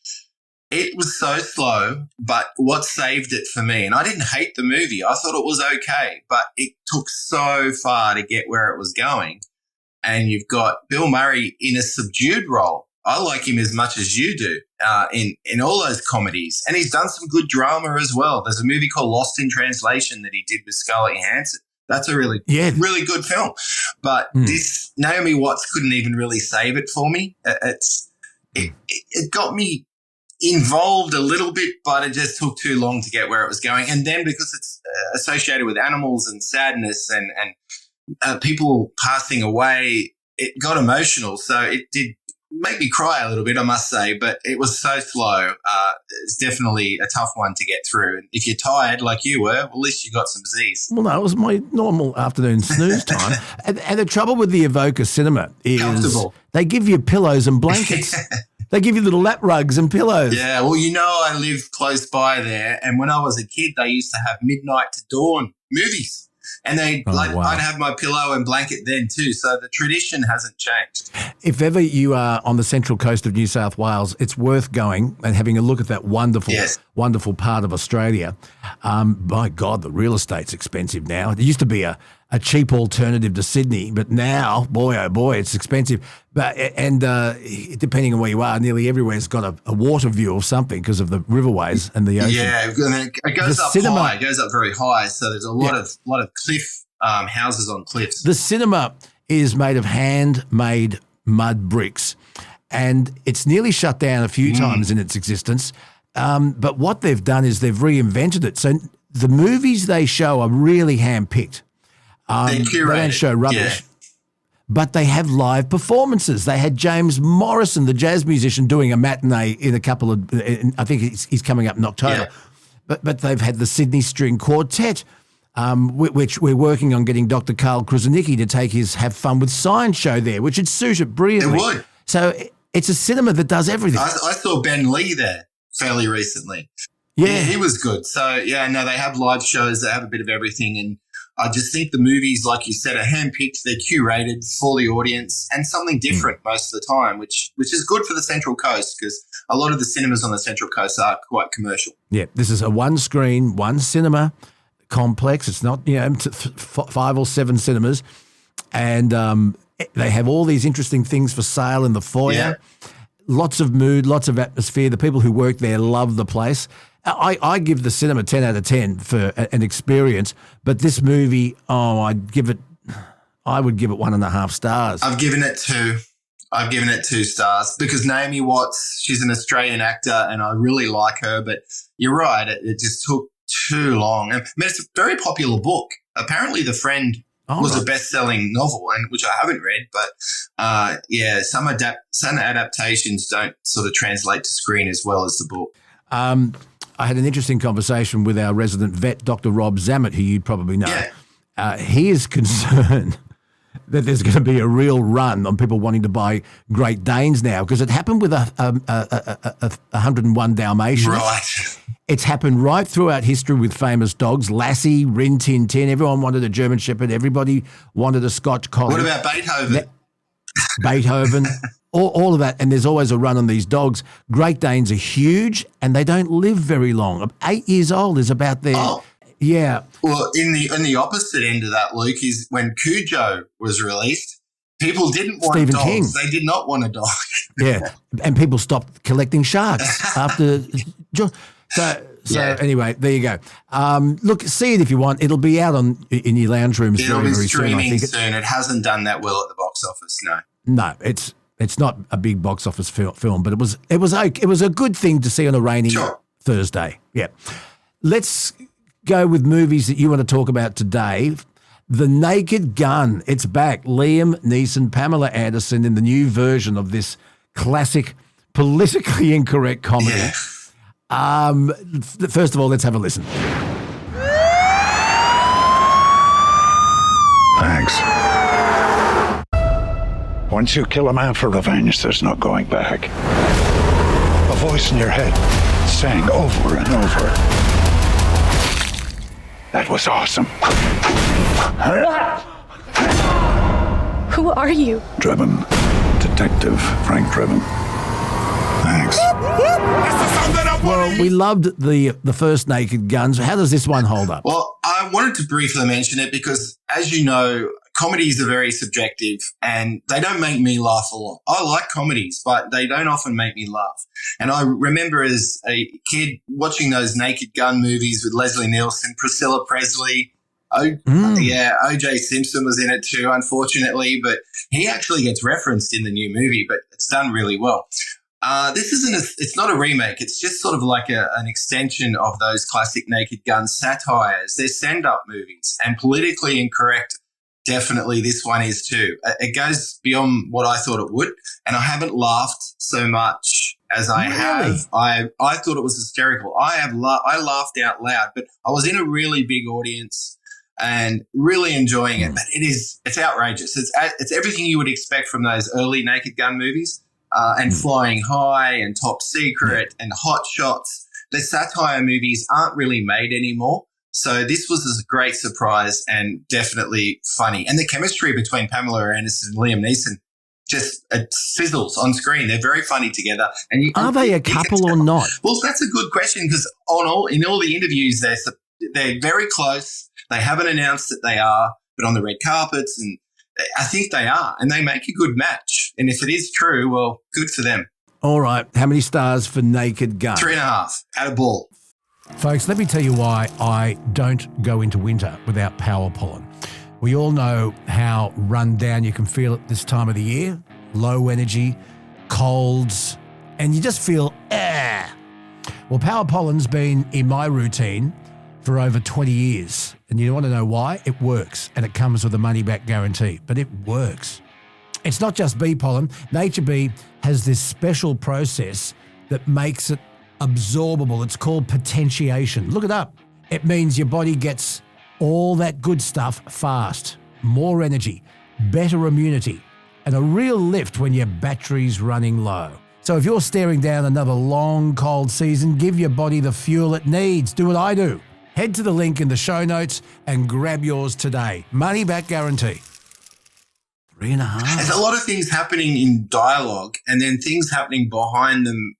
It was so slow, but what saved it for me, and I didn't hate the movie. I thought it was okay, but it took so far to get where it was going. And you've got Bill Murray in a subdued role. I like him as much as you do in all those comedies. And he's done some good drama as well. There's a movie called Lost in Translation that he did with Scarlett Johansson. That's a really good film. But this Naomi Watts couldn't even really save it for me. It got me involved a little bit, but it just took too long to get where it was going. And then because it's associated with animals and sadness and people passing away, it got emotional. So it did make me cry a little bit, I must say, but it was so slow. It's definitely a tough one to get through. And if you're tired like you were, well, at least you got some Z's. Well, no, it was my normal afternoon snooze time. and the trouble with the Evoca Cinema is they give you pillows and blankets. They give you little lap rugs and pillows. Yeah, well, I live close by there, and when I was a kid, they used to have midnight to dawn movies. And I'd have my pillow and blanket then too. So the tradition hasn't changed. If ever you are on the central coast of New South Wales, it's worth going and having a look at that wonderful part of Australia. My God, the real estate's expensive now. It used to be a cheap alternative to Sydney, but now, boy, oh boy, it's expensive. But depending on where you are, nearly everywhere's got a water view of something because of the riverways and the ocean. Yeah, it goes up high. It goes up very high. So there's a lot of cliff houses on cliffs. The cinema is made of handmade mud bricks, and it's nearly shut down a few times in its existence. But what they've done is they've reinvented it. So the movies they show are really handpicked. They don't show rubbish. But they have live performances. They had James Morrison, the jazz musician, doing a matinee in a couple of, I think he's coming up in October. Yeah. But they've had the Sydney String Quartet, which we're working on getting Dr. Carl Krusnicki to take his Have Fun with Science show there, which would suit it brilliantly. It would. So it's a cinema that does everything. I saw Ben Lee there fairly recently. Yeah. He was good. So, they have live shows that have a bit of everything, and I just think the movies, like you said, are handpicked. They're curated for the audience and something different most of the time, which is good for the Central Coast because a lot of the cinemas on the Central Coast are quite commercial. Yeah, this is a one-screen, one cinema complex. It's not 5 or 7 cinemas, and they have all these interesting things for sale in the foyer. Yeah. Lots of mood, lots of atmosphere. The people who work there love the place. I give the cinema 10 out of 10 for an experience, but this movie, I would give it 1.5 stars. I've given it 2. I've given it 2 stars because Naomi Watts, she's an Australian actor and I really like her, but you're right, it just took too long. I mean, it's a very popular book. Apparently The Friend was a best-selling novel, and which I haven't read, but some adaptations don't sort of translate to screen as well as the book. I had an interesting conversation with our resident vet, Dr. Rob Zammett, who you probably know. Yeah. He is concerned that there's going to be a real run on people wanting to buy Great Danes now because it happened with a 101 Dalmatians. Right. It's happened right throughout history with famous dogs. Lassie, Rin Tin Tin, everyone wanted a German Shepherd. Everybody wanted a Scotch Collie. What about Beethoven? Beethoven. All of that, and there's always a run on these dogs. Great Danes are huge, and they don't live very long. 8 years old is about their yeah. Well, in the opposite end of that, Luke, is when Cujo was released, people didn't want Stephen dogs. King. They did not want a dog. Yeah, and people stopped collecting sharks after. So anyway, there you go. Look, see it if you want. It'll be out in your lounge rooms It'll very, be very soon. streaming soon. It hasn't done that well at the box office. No, it's not a big box office film, but it was a good thing to see on a rainy Thursday. Yeah. Let's go with movies that you want to talk about today. The Naked Gun. It's back. Liam Neeson, Pamela Anderson in the new version of this classic politically incorrect comedy. Yeah. First of all, let's have a listen. Thanks. Once you kill a man for revenge, there's no going back. A voice in your head saying over and over, "That was awesome." Who are you? Drebin. Detective Frank Drebin. Thanks. Well, we loved the first Naked Guns. How does this one hold up? Well, I wanted to briefly mention it because, as you know, comedies are very subjective and they don't make me laugh a lot. I like comedies, but they don't often make me laugh. And I remember as a kid watching those Naked Gun movies with Leslie Nielsen, Priscilla Presley. O.J. Simpson was in it too, unfortunately, but he actually gets referenced in the new movie, but it's done really well. This it's not a remake. It's just sort of like an extension of those classic Naked Gun satires. They're stand-up movies and politically incorrect. Definitely this one is too. It goes beyond what I thought it would, and I haven't laughed so much as I have. I thought it was hysterical. I laughed out loud, but I was in a really big audience and really enjoying it. But it's outrageous. It's everything you would expect from those early Naked Gun movies. And Flying High and Top Secret and Hot Shots. The satire movies aren't really made anymore. So this was a great surprise and definitely funny. And the chemistry between Pamela Anderson and Liam Neeson just sizzles on screen. They're very funny together. And are they a couple or not? Well, that's a good question because in all the interviews, they're very close. They haven't announced that they are, but on the red carpets and I think they are, and they make a good match. And if it is true, well, good for them. All right. How many stars for Naked Gun? 3.5. At a ball. Folks, let me tell you why I don't go into winter without power pollen. We all know how run down you can feel at this time of the year. Low energy, colds, and you just feel, Well, power pollen's been in my routine for over 20 years. And you want to know why? It works, and it comes with a money-back guarantee, but it works. It's not just bee pollen. Nature Bee has this special process that makes it absorbable. It's called potentiation. Look it up. It means your body gets all that good stuff fast, more energy, better immunity, and a real lift when your battery's running low. So if you're staring down another long, cold season, give your body the fuel it needs. Do what I do. Head to the link in the show notes and grab yours today. Money back guarantee. 3.5. There's a lot of things happening in dialogue and then things happening behind them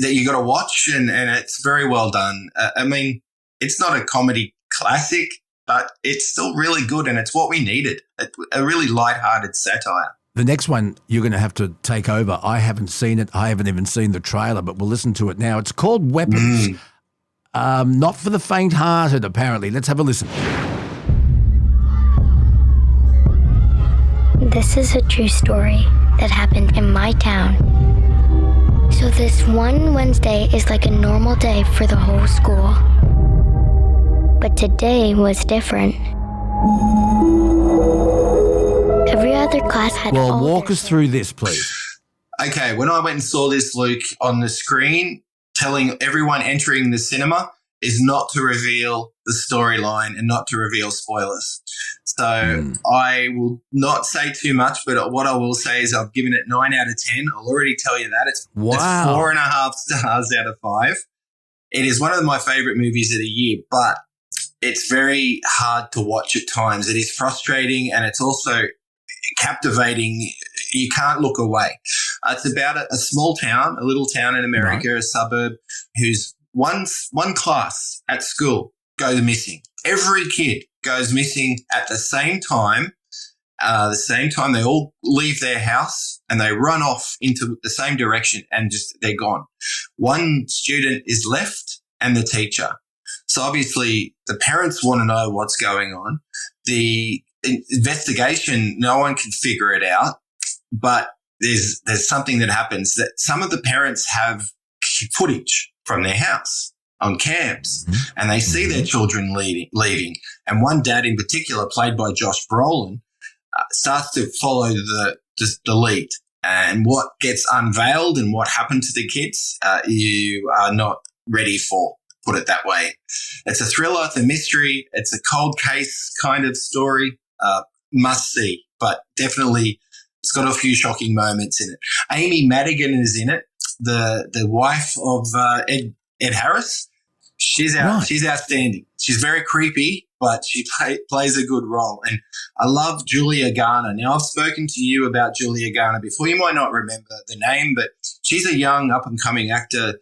that you got to watch, and it's very well done. I mean, it's not a comedy classic, but it's still really good, and it's what we needed. A really lighthearted satire. The next one you're going to have to take over. I haven't seen it. I haven't even seen the trailer, but we'll listen to it now. It's called Weapons. Not for the faint-hearted, apparently. Let's have a listen. This is a true story that happened in my town. So this one Wednesday is like a normal day for the whole school. But today was different. Every other class had Well, walk us through this, please. Okay, when I went and saw this, Luke, on the screen, telling everyone entering the cinema is not to reveal the storyline and not to reveal spoilers. So I will not say too much, but what I will say is I've given it 9 out of 10. I'll already tell you that. It's 4.5 stars out of 5. It is one of my favourite movies of the year, but it's very hard to watch at times. It is frustrating and it's also captivating. You can't look away. It's about a small town, a little town in America, a suburb, whose one class at school goes missing. Every kid goes missing at the same time. They all leave their house and they run off into the same direction and just they're gone. One student is left and the teacher. So obviously the parents want to know what's going on. The investigation, no one can figure it out, but there's something that happens that some of the parents have footage from their house on cams and they see their children leaving. And one dad in particular, played by Josh Brolin, starts to follow the lead. And what gets unveiled and what happened to the kids, you are not ready for, put it that way. It's a thriller, it's a mystery, it's a cold case kind of story. Must see, but definitely it's got a few shocking moments in it. Amy Madigan is in it, the wife of Ed Harris. She's outstanding. She's very creepy, but she plays a good role. And I love Julia Garner. Now, I've spoken to you about Julia Garner before. You might not remember the name, but she's a young up-and-coming actor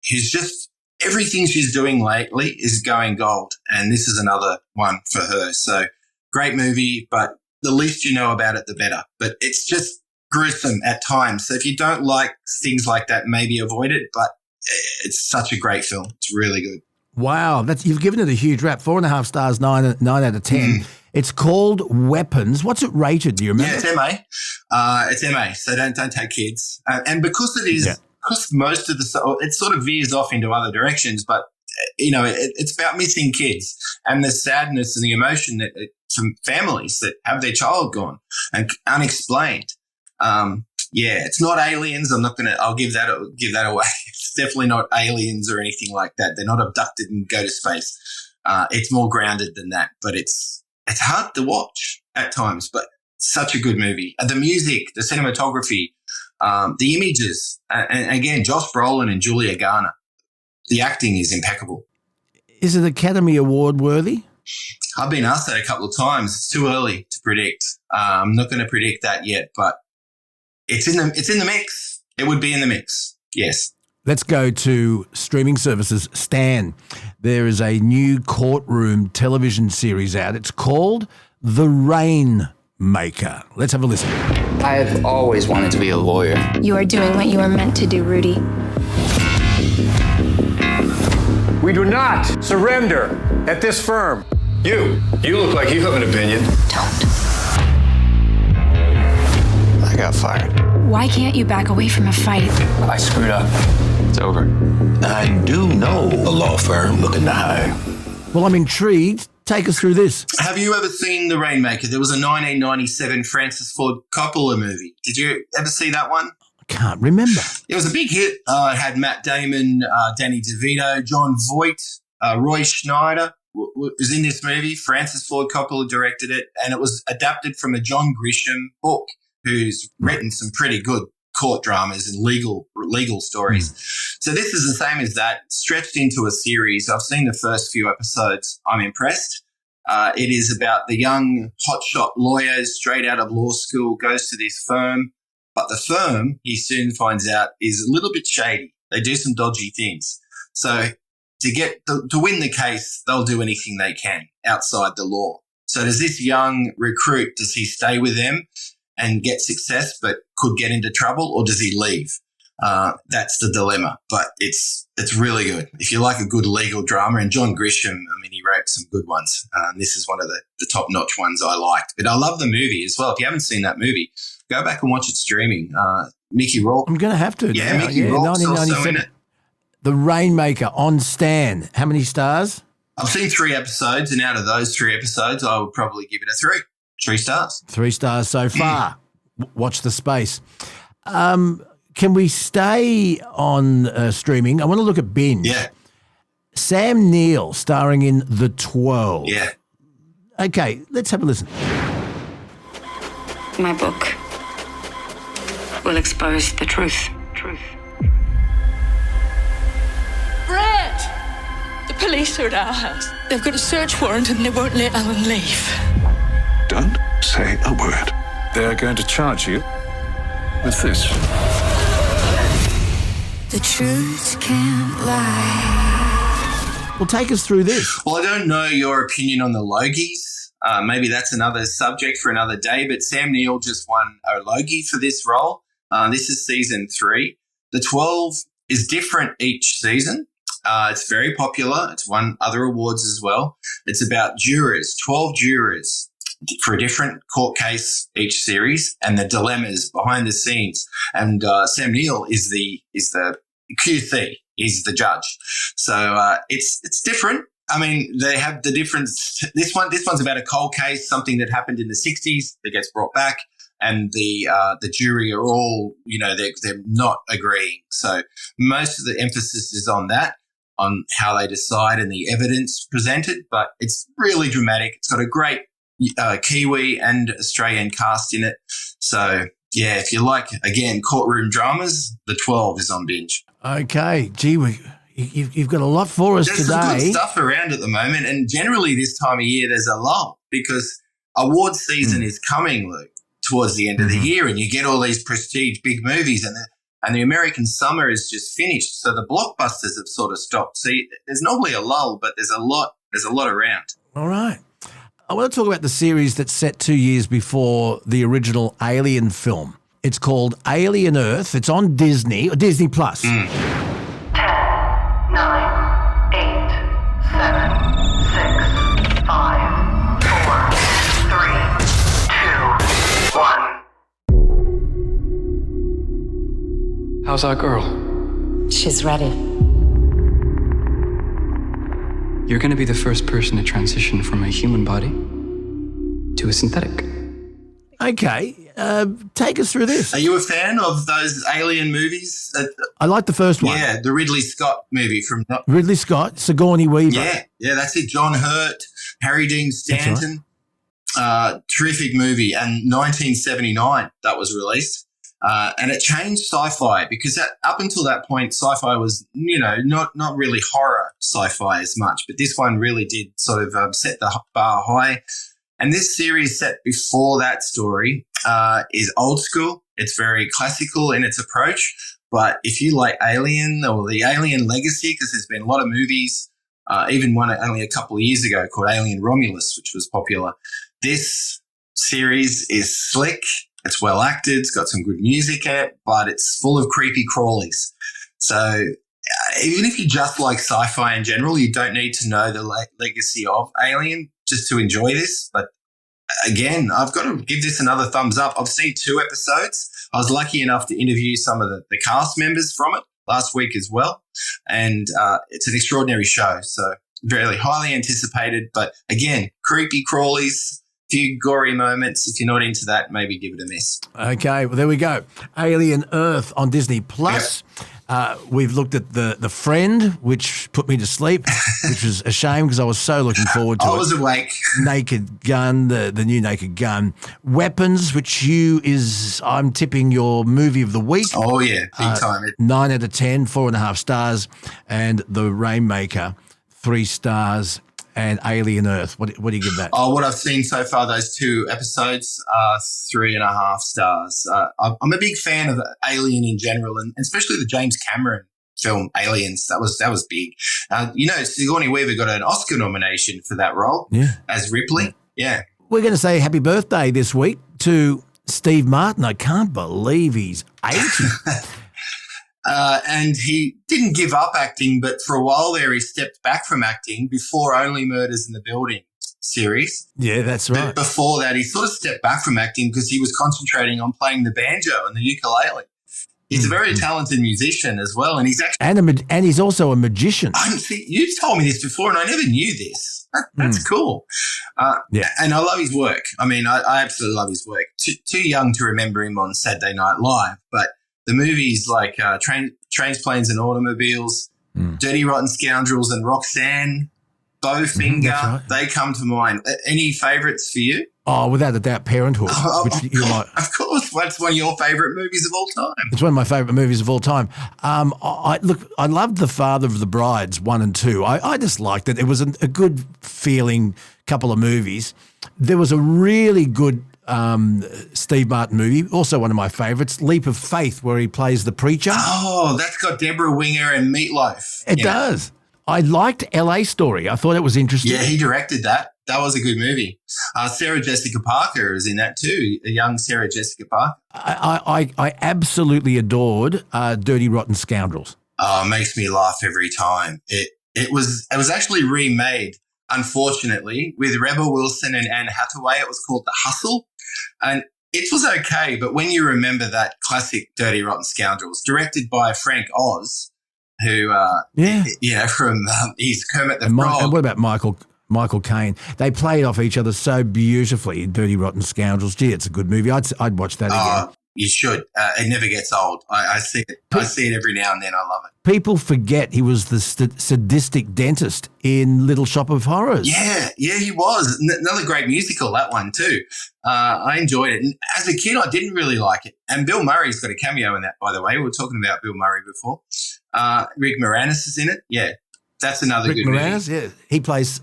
who's just everything she's doing lately is going gold. And this is another one for her. So great movie, but the least you know about it, the better. But it's just gruesome at times. So if you don't like things like that, maybe avoid it. But it's such a great film. It's really good. Wow, you've given it a huge rap. 4.5 stars, 9 out of 10. It's called Weapons. What's it rated? Do you remember? Yeah, it's MA. It's MA, so don't take kids. And because it is, because most of it sort of veers off into other directions, but it's about missing kids and the sadness and the emotion that from families that have their child gone and unexplained. It's not aliens. I'll give that away. It's definitely not aliens or anything like that. They're not abducted and go to space. It's more grounded than that, but it's hard to watch at times, but such a good movie. The music, the cinematography, the images, and again, Josh Brolin and Julia Garner. The acting is impeccable. Is it Academy Award worthy? I've been asked that a couple of times. It's too early to predict. I'm not going to predict that yet, but it's in the mix. It would be in the mix. Yes. Let's go to streaming services. Stan, there is a new courtroom television series out. It's called The Rainmaker. Let's have a listen. I've always wanted to be a lawyer. You are doing what you were meant to do, Rudy. We do not surrender at this firm. You look like you have an opinion. Don't. I got fired. Why can't you back away from a fight? I screwed up. It's over. I do know a law firm looking to hire. Well, I'm intrigued. Take us through this. Have you ever seen The Rainmaker? There was a 1997 Francis Ford Coppola movie. Did you ever see that one? I can't remember. It was a big hit. It had Matt Damon, Danny DeVito, John Voight, Roy Schneider was in this movie. Francis Ford Coppola directed it, and it was adapted from a John Grisham book, who's written some pretty good court dramas and legal stories. So this is the same as that, stretched into a series. I've seen the first few episodes. I'm impressed. It is about the young hotshot lawyer straight out of law school, goes to this firm. But the firm, he soon finds out, is a little bit shady. They do some dodgy things. So to win the case, they'll do anything they can outside the law. So does this young recruit, does he stay with them and get success but could get into trouble, or does he leave? That's the dilemma. But it's really good. If you like a good legal drama, and John Grisham, he wrote some good ones. This is one of the top-notch ones I liked. But I love the movie as well. If you haven't seen that movie, go back and watch it streaming. Mickey Rourke. I'm going to have to. Yeah, Mickey Rourke's also in it. The Rainmaker on Stan. How many stars? I've seen 3 episodes, and out of those 3 episodes, I would probably give it a 3. 3 stars. 3 stars so far. Watch the space. Can we stay on streaming? I want to look at Binge. Yeah. Sam Neill starring in The 12. Yeah. Okay, let's have a listen. My book will expose the truth. Brett! The police are at our house. They've got a search warrant and they won't let Alan leave. Don't say a word. They're going to charge you with this. The truth can't lie. Well, take us through this. Well, I don't know your opinion on the Logies. Maybe that's another subject for another day, but Sam Neill just won a Logie for this role. This is season 3. The 12 is different each season. It's very popular. It's won other awards as well. It's about jurors, 12 jurors for a different court case each series, and the dilemmas behind the scenes. And Sam Neill is the QC. He's the judge. So it's different. They have the difference. This one's about a cold case, something that happened in the 60s that gets brought back, and the jury are all, they're not agreeing. So most of the emphasis is on that, on how they decide and the evidence presented. But it's really dramatic. It's got a great Kiwi and Australian cast in it. So yeah, if you like, again, courtroom dramas, The 12 is on Binge. Okay, gee, you've got a lot for us There's today. There's some good stuff around at the moment, and generally this time of year there's a lull because award season is coming, Luke, towards the end of the year, and you get all these prestige big movies, and the American summer is just finished, so the blockbusters have sort of stopped. So there's normally a lull, but there's a lot around. All right. I want to talk about the series that's set 2 years before the original Alien film. It's called Alien Earth. It's on Disney Plus. 10, 9, 8, 7, 6, 5, 4, 3, 2, 1. How's our girl? She's ready. You're going to be the first person to transition from a human body to a synthetic. Okay, take us through this. Are you a fan of those Alien movies? I like the first one. Yeah, the Ridley Scott movie from Ridley Scott, Sigourney Weaver. Yeah, that's it. John Hurt, Harry Dean Stanton. Terrific movie. And 1979 that was released. And it changed sci-fi because up until that point, sci-fi was, not really horror sci-fi as much. But this one really did sort of set the bar high. And this series set before that story is old school. It's very classical in its approach. But if you like Alien or the Alien Legacy, because there's been a lot of movies, even one only a couple of years ago called Alien Romulus, which was popular. This series is slick. It's well acted. It's got some good music in it, but it's full of creepy crawlies. So even if you just like sci-fi in general, you don't need to know the legacy of Alien just to enjoy this. But again, I've got to give this another thumbs up. I've seen 2 episodes. I was lucky enough to interview some of the cast members from it last week as well. And it's an extraordinary show. So very highly anticipated. But again, creepy crawlies, few gory moments. If you're not into that, maybe give it a miss. Okay, well, there we go. Alien Earth on Disney Plus. We've looked at the Friend, which put me to sleep, which was a shame because I was so looking forward to it. I was awake. Naked Gun, the new Naked Gun. Weapons, which I'm tipping your movie of the week. Oh, yeah, big time. 9 out of 10, 4.5 stars. And The Rainmaker, 3 stars. And Alien Earth. What do you give that? Oh, what I've seen so far, those 2 episodes, 3.5 stars. I'm a big fan of Alien in general, and especially the James Cameron film Aliens. That was big. Sigourney Weaver got an Oscar nomination for that role as Ripley. Yeah. We're going to say happy birthday this week to Steve Martin. I can't believe he's 80. And he didn't give up acting, but for a while there he stepped back from acting before Only Murders in the Building series. Yeah, that's right. But before that, he sort of stepped back from acting because he was concentrating on playing the banjo and the ukulele. He's a very talented musician as well, and he's actually and he's also a magician. You've told me this before, and I never knew this. That's cool. And I love his work. I mean, I absolutely love his work. Too young to remember him on Saturday Night Live, but the movies like Trains, Planes and Automobiles, Dirty Rotten Scoundrels and Roxanne, Bowfinger, they come to mind. Any favourites for you? Oh, without a doubt, Parenthood. Of course, that's one of your favourite movies of all time. It's one of my favourite movies of all time. I loved The Father of the Brides 1 and 2. I just liked it. It was a good feeling couple of movies. There was a really good Steve Martin movie, also one of my favourites, Leap of Faith, where he plays the preacher. Oh, that's got Deborah Winger and Meatloaf. It does. I liked LA Story. I thought it was interesting. Yeah, he directed that. That was a good movie. Sarah Jessica Parker is in that too, a young Sarah Jessica Parker. I absolutely adored Dirty Rotten Scoundrels. Oh, it makes me laugh every time. It was actually remade, unfortunately, with Rebel Wilson and Anne Hathaway. It was called The Hustle. And it was okay, but when you remember that classic Dirty Rotten Scoundrels, directed by Frank Oz, who, from he's Kermit the Frog. And what about Michael Caine? They played off each other so beautifully in Dirty Rotten Scoundrels. Gee, it's a good movie. I'd watch that again. You should. It never gets old. I see it. I see it every now and then. I love it. People forget he was the sadistic dentist in Little Shop of Horrors. Yeah, he was. Another great musical, that one too. I enjoyed it. And as a kid, I didn't really like it. And Bill Murray's got a cameo in that, by the way. We were talking about Bill Murray before. Rick Moranis is in it. Yeah, that's another good movie. Rick Moranis, yeah. He plays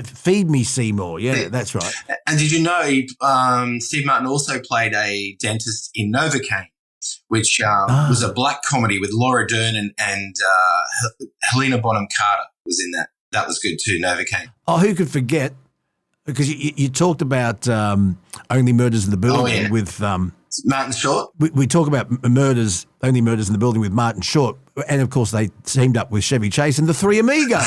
Feed Me Seymour. Yeah, that's right. And did you know Steve Martin also played a dentist in Novocaine, which was a black comedy with Laura Dern and Helena Bonham Carter was in that. That was good too, Novocaine. Oh, who could forget Because you talked about Only Murders in the Building with Martin Short. We talk about Only Murders in the Building with Martin Short, and of course they teamed up with Chevy Chase and the Three Amigos.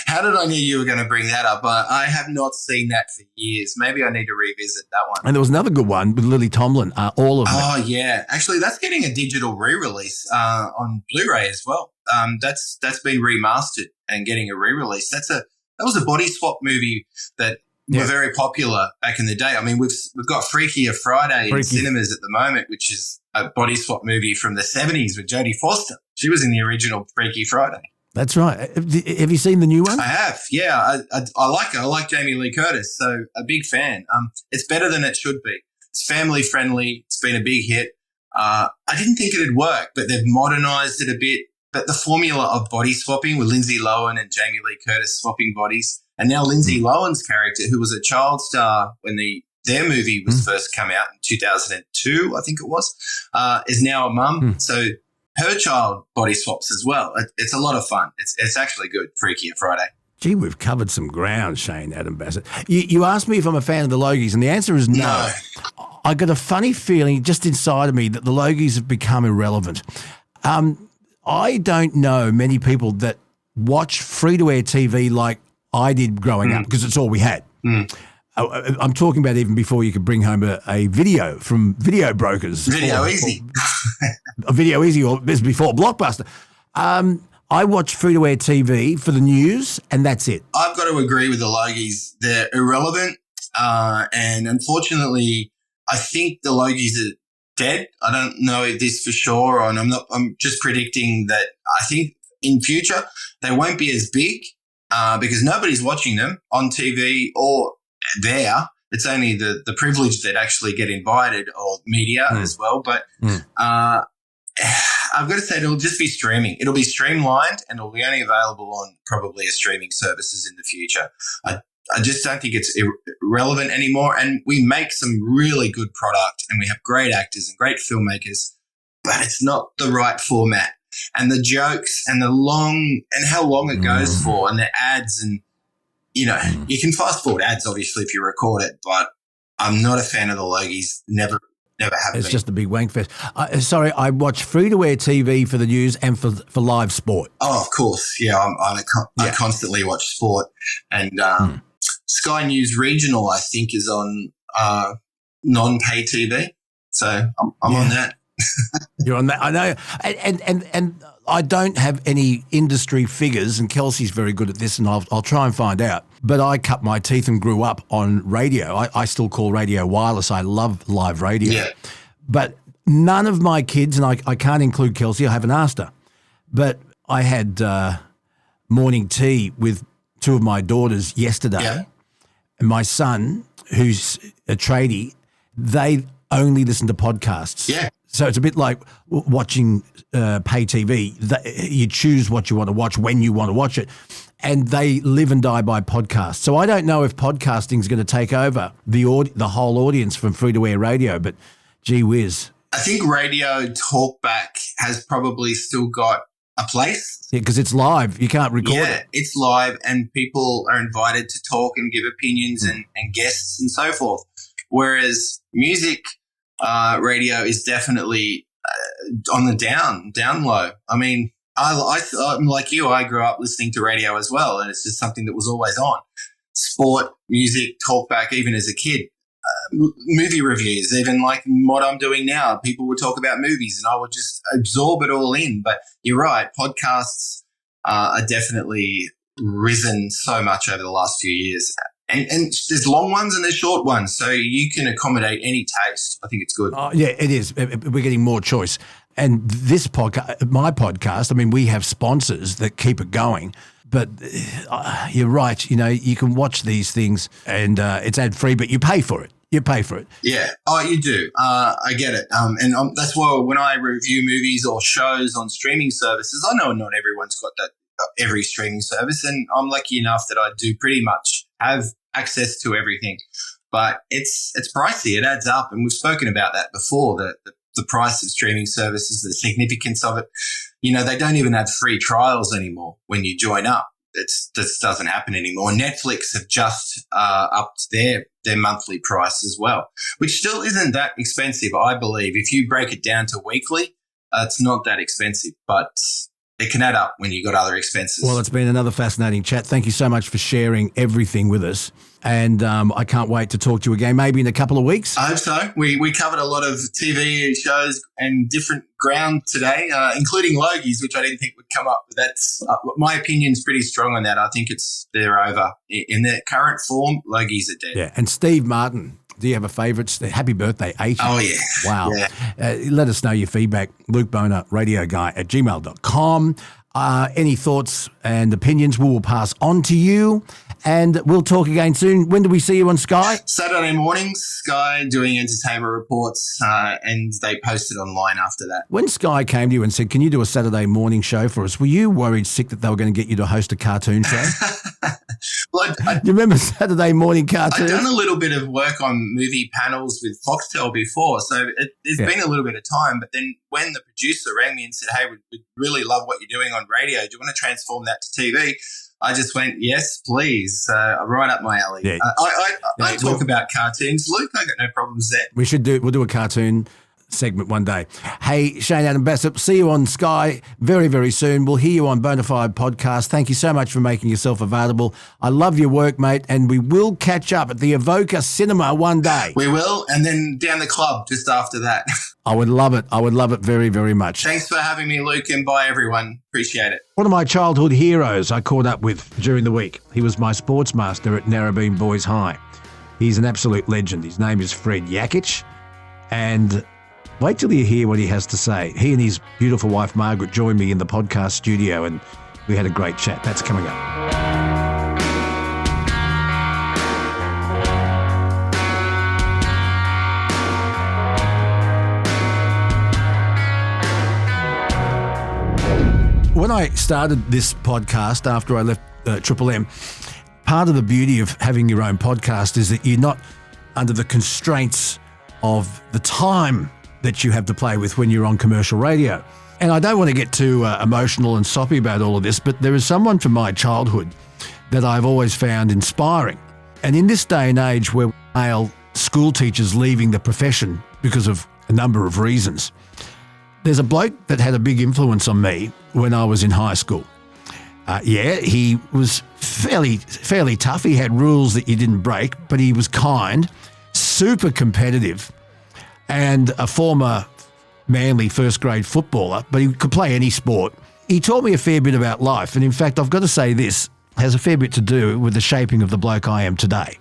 How did I know you were going to bring that up? I have not seen that for years. Maybe I need to revisit that one. And there was another good one with Lily Tomlin, All of Them. Oh, yeah. Actually, that's getting a digital re-release on Blu-ray as well. That's been remastered and getting a re-release. That was a body swap movie that were very popular back in the day. I mean, we've got Freakier Friday in cinemas at the moment, which is a body swap movie from the 70s with Jodie Foster. She was in the original Freaky Friday. That's right. Have you seen the new one? I have, yeah. I like it. I like Jamie Lee Curtis, so a big fan. It's better than it should be. It's family friendly. It's been a big hit. I didn't think it'd work, but they've modernized it a bit. But the formula of body swapping with Lindsay Lohan and Jamie Lee Curtis swapping bodies, and now Lindsay Lohan's character, who was a child star when their movie was first come out in 2002, I think it was, is now a mum. So her child body swaps as well. It's a lot of fun. It's actually good, Freakier Friday. Gee, we've covered some ground, Shane Adam Bassett. You asked me if I'm a fan of the Logies, and the answer is no. I got a funny feeling just inside of me that the Logies have become irrelevant. I don't know many people that watch free-to-air TV like I did growing up, because it's all we had. I'm talking about even before you could bring home a video from video brokers. Video Easy. A Video Easy, or this before Blockbuster. I watch free-to-air TV for the news, and that's it. I've got to agree with the Logies. They're irrelevant, and unfortunately, I think the Logies are dead. I don't know this for sure, and I'm just predicting that I think in future they won't be as big because nobody's watching them on TV or there. It's only the privilege that actually get invited, or media as well. But I've got to say, it'll just be streaming. It'll be streamlined, and it'll be only available on probably a streaming services in the future. I just don't think it's relevant anymore. And we make some really good product, and we have great actors and great filmmakers, but it's not the right format. And the jokes and how long it goes for, and the ads, and you can fast forward ads obviously if you record it, but I'm not a fan of the Logies. Never have been. It's just a big wank fest. Sorry, I watch free-to-air TV for the news and for live sport. Oh, of course, yeah. I constantly watch sport, and Sky News Regional, I think, is on non-pay TV. So I'm on that. You're on that. I know. And I don't have any industry figures, and Kelsey's very good at this, and I'll try and find out. But I cut my teeth and grew up on radio. I still call radio wireless. I love live radio. Yeah. But none of my kids, and I can't include Kelsey, I haven't asked her, but I had morning tea with two of my daughters yesterday. Yeah. And my son, who's a tradie, they only listen to podcasts. Yeah. So it's a bit like watching pay TV. You choose what you want to watch when you want to watch it, and they live and die by podcasts. So I don't know if podcasting is going to take over the whole audience from free-to-air radio, but gee whiz. I think radio talkback has probably still got a place. Yeah, because it's live. You can't record it. Yeah, it's live, and people are invited to talk and give opinions and guests and so forth. Whereas music radio is definitely on the down low. I mean, I'm like you. I grew up listening to radio as well, and it's just something that was always on. Sport, music, talkback, even as a kid. Movie reviews, even like what I'm doing now. People would talk about movies, and I would just absorb it all in. But you're right, podcasts are definitely risen so much over the last few years. And there's long ones and there's short ones, so you can accommodate any taste. I think it's good. Yeah, it is. We're getting more choice. And this podcast, my podcast, I mean, we have sponsors that keep it going. But you're right. You can watch these things, and it's ad-free, but you pay for it. You pay for it. Yeah. Oh, you do. I get it. And that's why when I review movies or shows on streaming services, I know not everyone's got that every streaming service, and I'm lucky enough that I do pretty much have access to everything. But it's pricey. It adds up, and we've spoken about that before. The price of streaming services, the significance of it. They don't even have free trials anymore when you join up. this doesn't happen anymore. Netflix have just upped their monthly price as well, which still isn't that expensive, I believe. If you break it down to weekly, it's not that expensive, but it can add up when you've got other expenses. Well, it's been another fascinating chat. Thank you so much for sharing everything with us. And I can't wait to talk to you again, maybe in a couple of weeks. I hope so. We covered a lot of TV shows and different ground today, including Logies, which I didn't think would come up. But that's my opinion's pretty strong on that. I think they're over. In their current form, Logies are dead. Yeah. And Steve Martin, do you have a favourite? Happy birthday, 80. Oh, yeah. Wow. Yeah. Let us know your feedback. Luke Boner, radioguy@gmail.com. Any thoughts and opinions we will pass on to you. And we'll talk again soon. When do we see you on Sky? Saturday mornings, Sky doing entertainment reports, and they post it online after that. When Sky came to you and said, can you do a Saturday morning show for us, were you worried sick that they were going to get you to host a cartoon show? Well, you remember Saturday morning cartoons? I've done a little bit of work on movie panels with Foxtel before, so it's been a little bit of time. But then when the producer rang me and said, hey, we'd really love what you're doing on radio. Do you want to transform that to TV? I just went, yes, please. Right up my alley. Yeah. I talk about cartoons, Luke. I got no problems there. We'll do a cartoon segment one day. Hey, Shane Adam Bassett, see you on Sky very, very soon. We'll hear you on Bonafide Podcast. Thank you so much for making yourself available. I love your work, mate, and we will catch up at the Evoca Cinema one day. We will, and then down the club just after that. I would love it. I would love it very, very much. Thanks for having me, Luke, and bye, everyone. Appreciate it. One of my childhood heroes I caught up with during the week. He was my sports master at Narrabeen Boys High. He's an absolute legend. His name is Fred Yakic, and wait till you hear what he has to say. He and his beautiful wife, Margaret, joined me in the podcast studio, and we had a great chat. That's coming up. When I started this podcast after I left Triple M, part of the beauty of having your own podcast is that you're not under the constraints of the time that you have to play with when you're on commercial radio. And I don't want to get too emotional and soppy about all of this, but there is someone from my childhood that I've always found inspiring. And in this day and age where male school teachers leaving the profession because of a number of reasons, there's a bloke that had a big influence on me when I was in high school. He was fairly tough. He had rules that you didn't break, but he was kind, super competitive, and a former Manly first grade footballer, but he could play any sport. He taught me a fair bit about life, and in fact, I've got to say this has a fair bit to do with the shaping of the bloke I am today.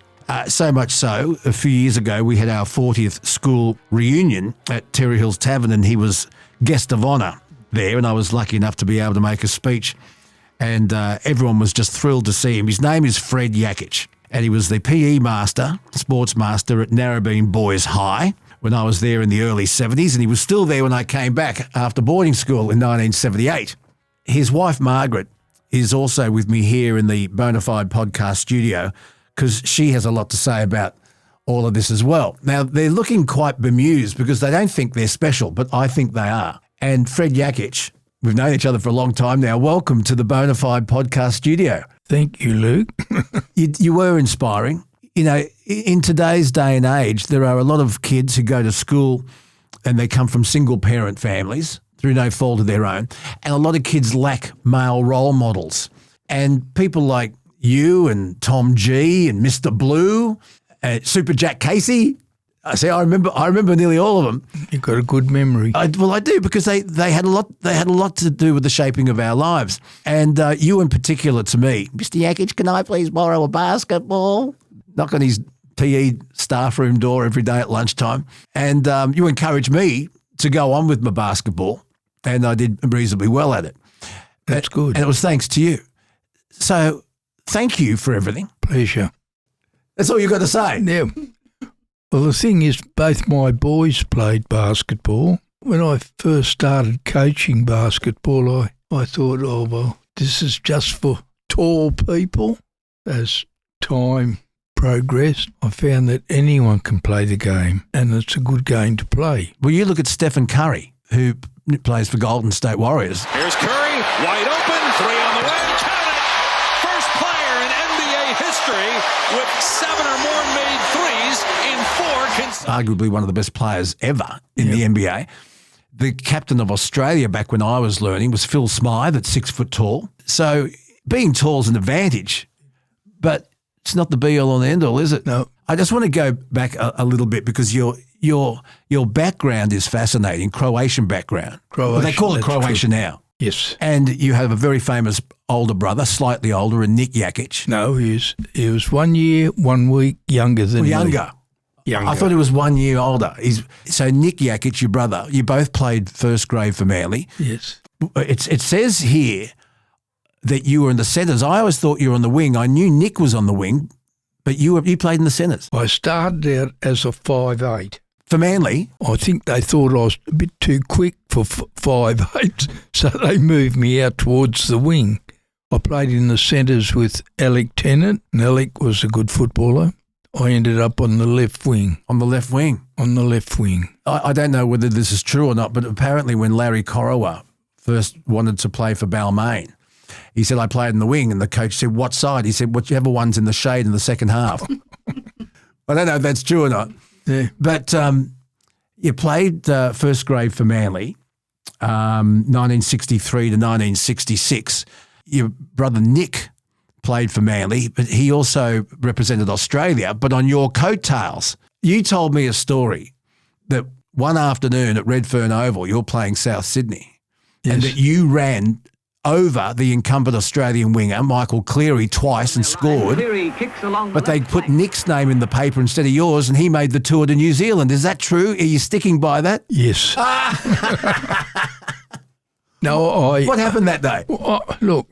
So much so, a few years ago, we had our 40th school reunion at Terry Hills Tavern, and he was guest of honour there, and I was lucky enough to be able to make a speech, and everyone was just thrilled to see him. His name is Fred Yakic, and he was the PE master, sports master at Narrabeen Boys High when I was there in the early 70s, and he was still there when I came back after boarding school in 1978. His wife, Margaret, is also with me here in the Bonafide Podcast studio because she has a lot to say about all of this as well. Now, they're looking quite bemused because they don't think they're special, but I think they are. And Fred Yakic, we've known each other for a long time now. Welcome to the Bonafide Podcast studio. Thank you, Luke. You were inspiring. You know, in today's day and age, there are a lot of kids who go to school and they come from single-parent families through no fault of their own, and a lot of kids lack male role models. And people like you and Tom G and Mr. Blue, Super Jack Casey. I remember nearly all of them. You've got a good memory. I do, because they had a lot to do with the shaping of our lives. And you in particular to me, Mr. Yakic, can I please borrow a basketball? Knock on his PE staff room door every day at lunchtime. And you encouraged me to go on with my basketball, and I did reasonably well at it. That's good. And it was thanks to you. So thank you for everything. Pleasure. That's all you got to say. Yeah. Well, the thing is, both my boys played basketball. When I first started coaching basketball, I thought, oh, well, this is just for tall people. As time progressed, I found that anyone can play the game, and it's a good game to play. Well, you look at Stephen Curry, who plays for Golden State Warriors. Here's Curry, wide open, three on the way, count it, history with 7 or more made threes in 4 consecutive. Arguably one of the best players ever in the NBA. The captain of Australia back when I was learning was Phil Smythe at 6 foot tall. So being tall is an advantage, but it's not the be all and end all, is it? No. I just want to go back a little bit because your background is fascinating, Croatian background. Well, they call it Croatia now. Yes. And you have a very famous older brother, slightly older, and Nick Jakic. No, he was 1 year, 1 week younger than me. Younger. Younger. I thought he was 1 year older. So Nick Jakic, your brother, you both played first grade for Manly. Yes. It says here that you were in the centres. I always thought you were on the wing. I knew Nick was on the wing, but you played in the centres. I started out as a 5'8". For Manly? I think they thought I was a bit too quick for 5'8", so they moved me out towards the wing. I played in the centres with Alec Tennant, and Alec was a good footballer. I ended up on the left wing. On the left wing? On the left wing. I don't know whether this is true or not, but apparently when Larry Corowa first wanted to play for Balmain, he said, I played in the wing, and the coach said, what side? He said, whichever one's in the shade in the second half. I don't know if that's true or not. Yeah. But you played first grade for Manly, 1963 to 1966. Your brother Nick played for Manly, but he also represented Australia, but on your coattails. You told me a story that one afternoon at Redfern Oval, you're playing South Sydney, and that you ran over the incumbent Australian winger, Michael Cleary, twice and scored, but they put Nick's name in the paper instead of yours, and he made the tour to New Zealand. Is that true? Are you sticking by that? Yes. No, What happened that day? Look,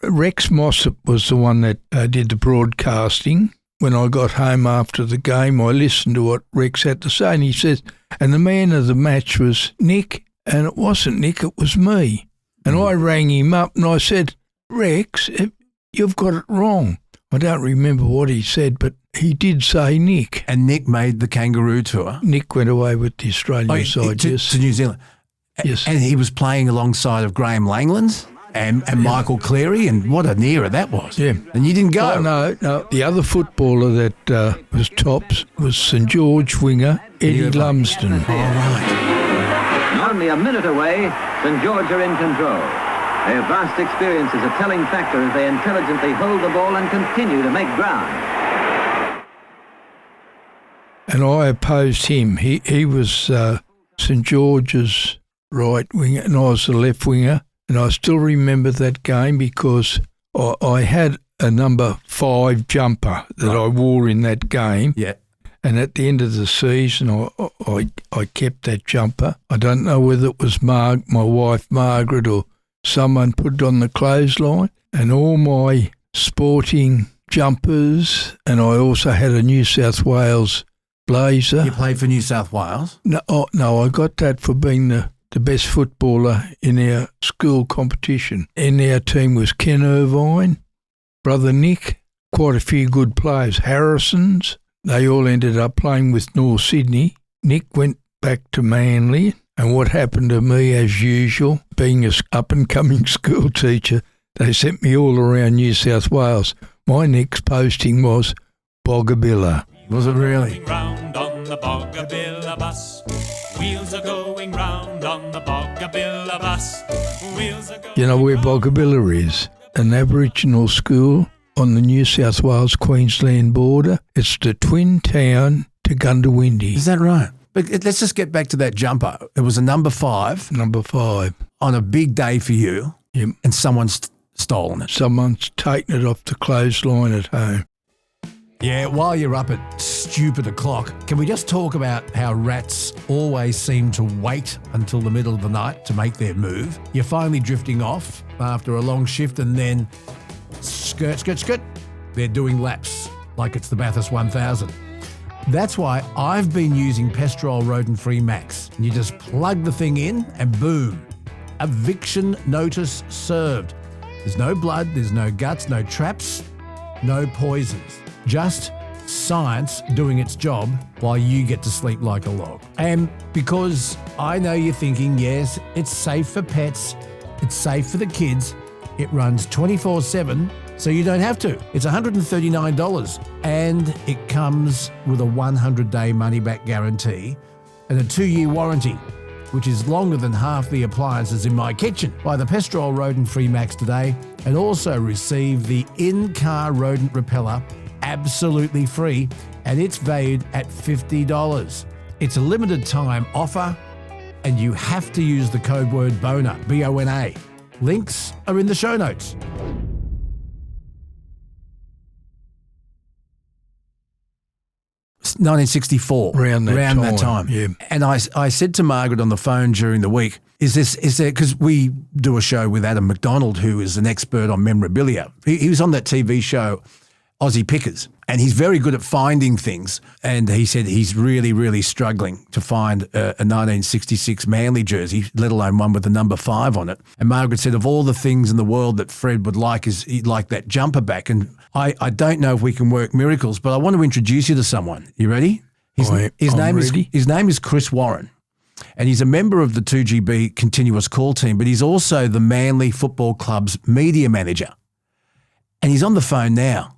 Rex Mossop was the one that did the broadcasting. When I got home after the game, I listened to what Rex had to say, and he says, and the man of the match was Nick, and it wasn't Nick, it was me. And I rang him up and I said, Rex, you've got it wrong. I don't remember what he said, but he did say Nick. And Nick made the Kangaroo Tour? Nick went away with the Australian side, yes. To New Zealand? Yes. And he was playing alongside of Graham Langlands and Michael Cleary, and what an era that was. Yeah. And you didn't go? Oh, no. The other footballer that was tops was St George winger Eddie Lumsden. All right. Only a minute away, St George are in control. Their vast experience is a telling factor as they intelligently hold the ball and continue to make ground. And I opposed him. He was St George's right winger and I was the left winger. And I still remember that game because I had a number 5 jumper that I wore in that game. Yeah. And at the end of the season, I kept that jumper. I don't know whether it was my wife Margaret or someone put it on the clothesline. And all my sporting jumpers, and I also had a New South Wales blazer. You played for New South Wales? No, I got that for being the best footballer in our school competition. In our team was Ken Irvine, brother Nick, quite a few good players, Harrisons. They all ended up playing with North Sydney. Nick went back to Manly, and what happened to me, as usual, being an up-and-coming school teacher, they sent me all around New South Wales. My next posting was Boggabilla. Was it really? Round on the Boggabilla bus. Wheels are going round on the Boggabilla bus. Wheels are going. You know where Boggabilla is? An Aboriginal school on the New South Wales-Queensland border. It's the twin town to Gundawindi. Is that right? But let's just get back to that jumper. It was a number 5. Number 5. On a big day for you. Yep. And someone's stolen it. Someone's taken it off the clothesline at home. Yeah, while you're up at stupid o'clock, can we just talk about how rats always seem to wait until the middle of the night to make their move? You're finally drifting off after a long shift and then skirt, they're doing laps like it's the Bathurst 1000. That's why I've been using Pestrol Rodent-Free Max. You just plug the thing in and boom, eviction notice served. There's no blood, there's no guts, no traps, no poisons. Just science doing its job while you get to sleep like a log. And because I know you're thinking, yes, it's safe for pets, it's safe for the kids, it runs 24/7 so you don't have to. It's $139 and it comes with a 100-day money-back guarantee and a 2-year warranty, which is longer than half the appliances in my kitchen. Buy the Pestrol Rodent-Free Max today and also receive the in-car rodent repeller absolutely free, and it's valued at $50. It's a limited time offer and you have to use the code word BONA, B-O-N-A. Links are in the show notes. It's 1964. Around that time. Yeah. And I said to Margaret on the phone during the week, is there, because we do a show with Adam McDonald, who is an expert on memorabilia. He was on that TV show, Aussie Pickers, and he's very good at finding things. And he said he's really, really struggling to find a 1966 Manly jersey, let alone one with the number 5 on it. And Margaret said of all the things in the world that Fred would like is he'd like that jumper back. And I don't know if we can work miracles, but I want to introduce you to someone. You ready? His name is Chris Warren. And he's a member of the 2GB continuous call team, but he's also the Manly Football Club's media manager. And he's on the phone now.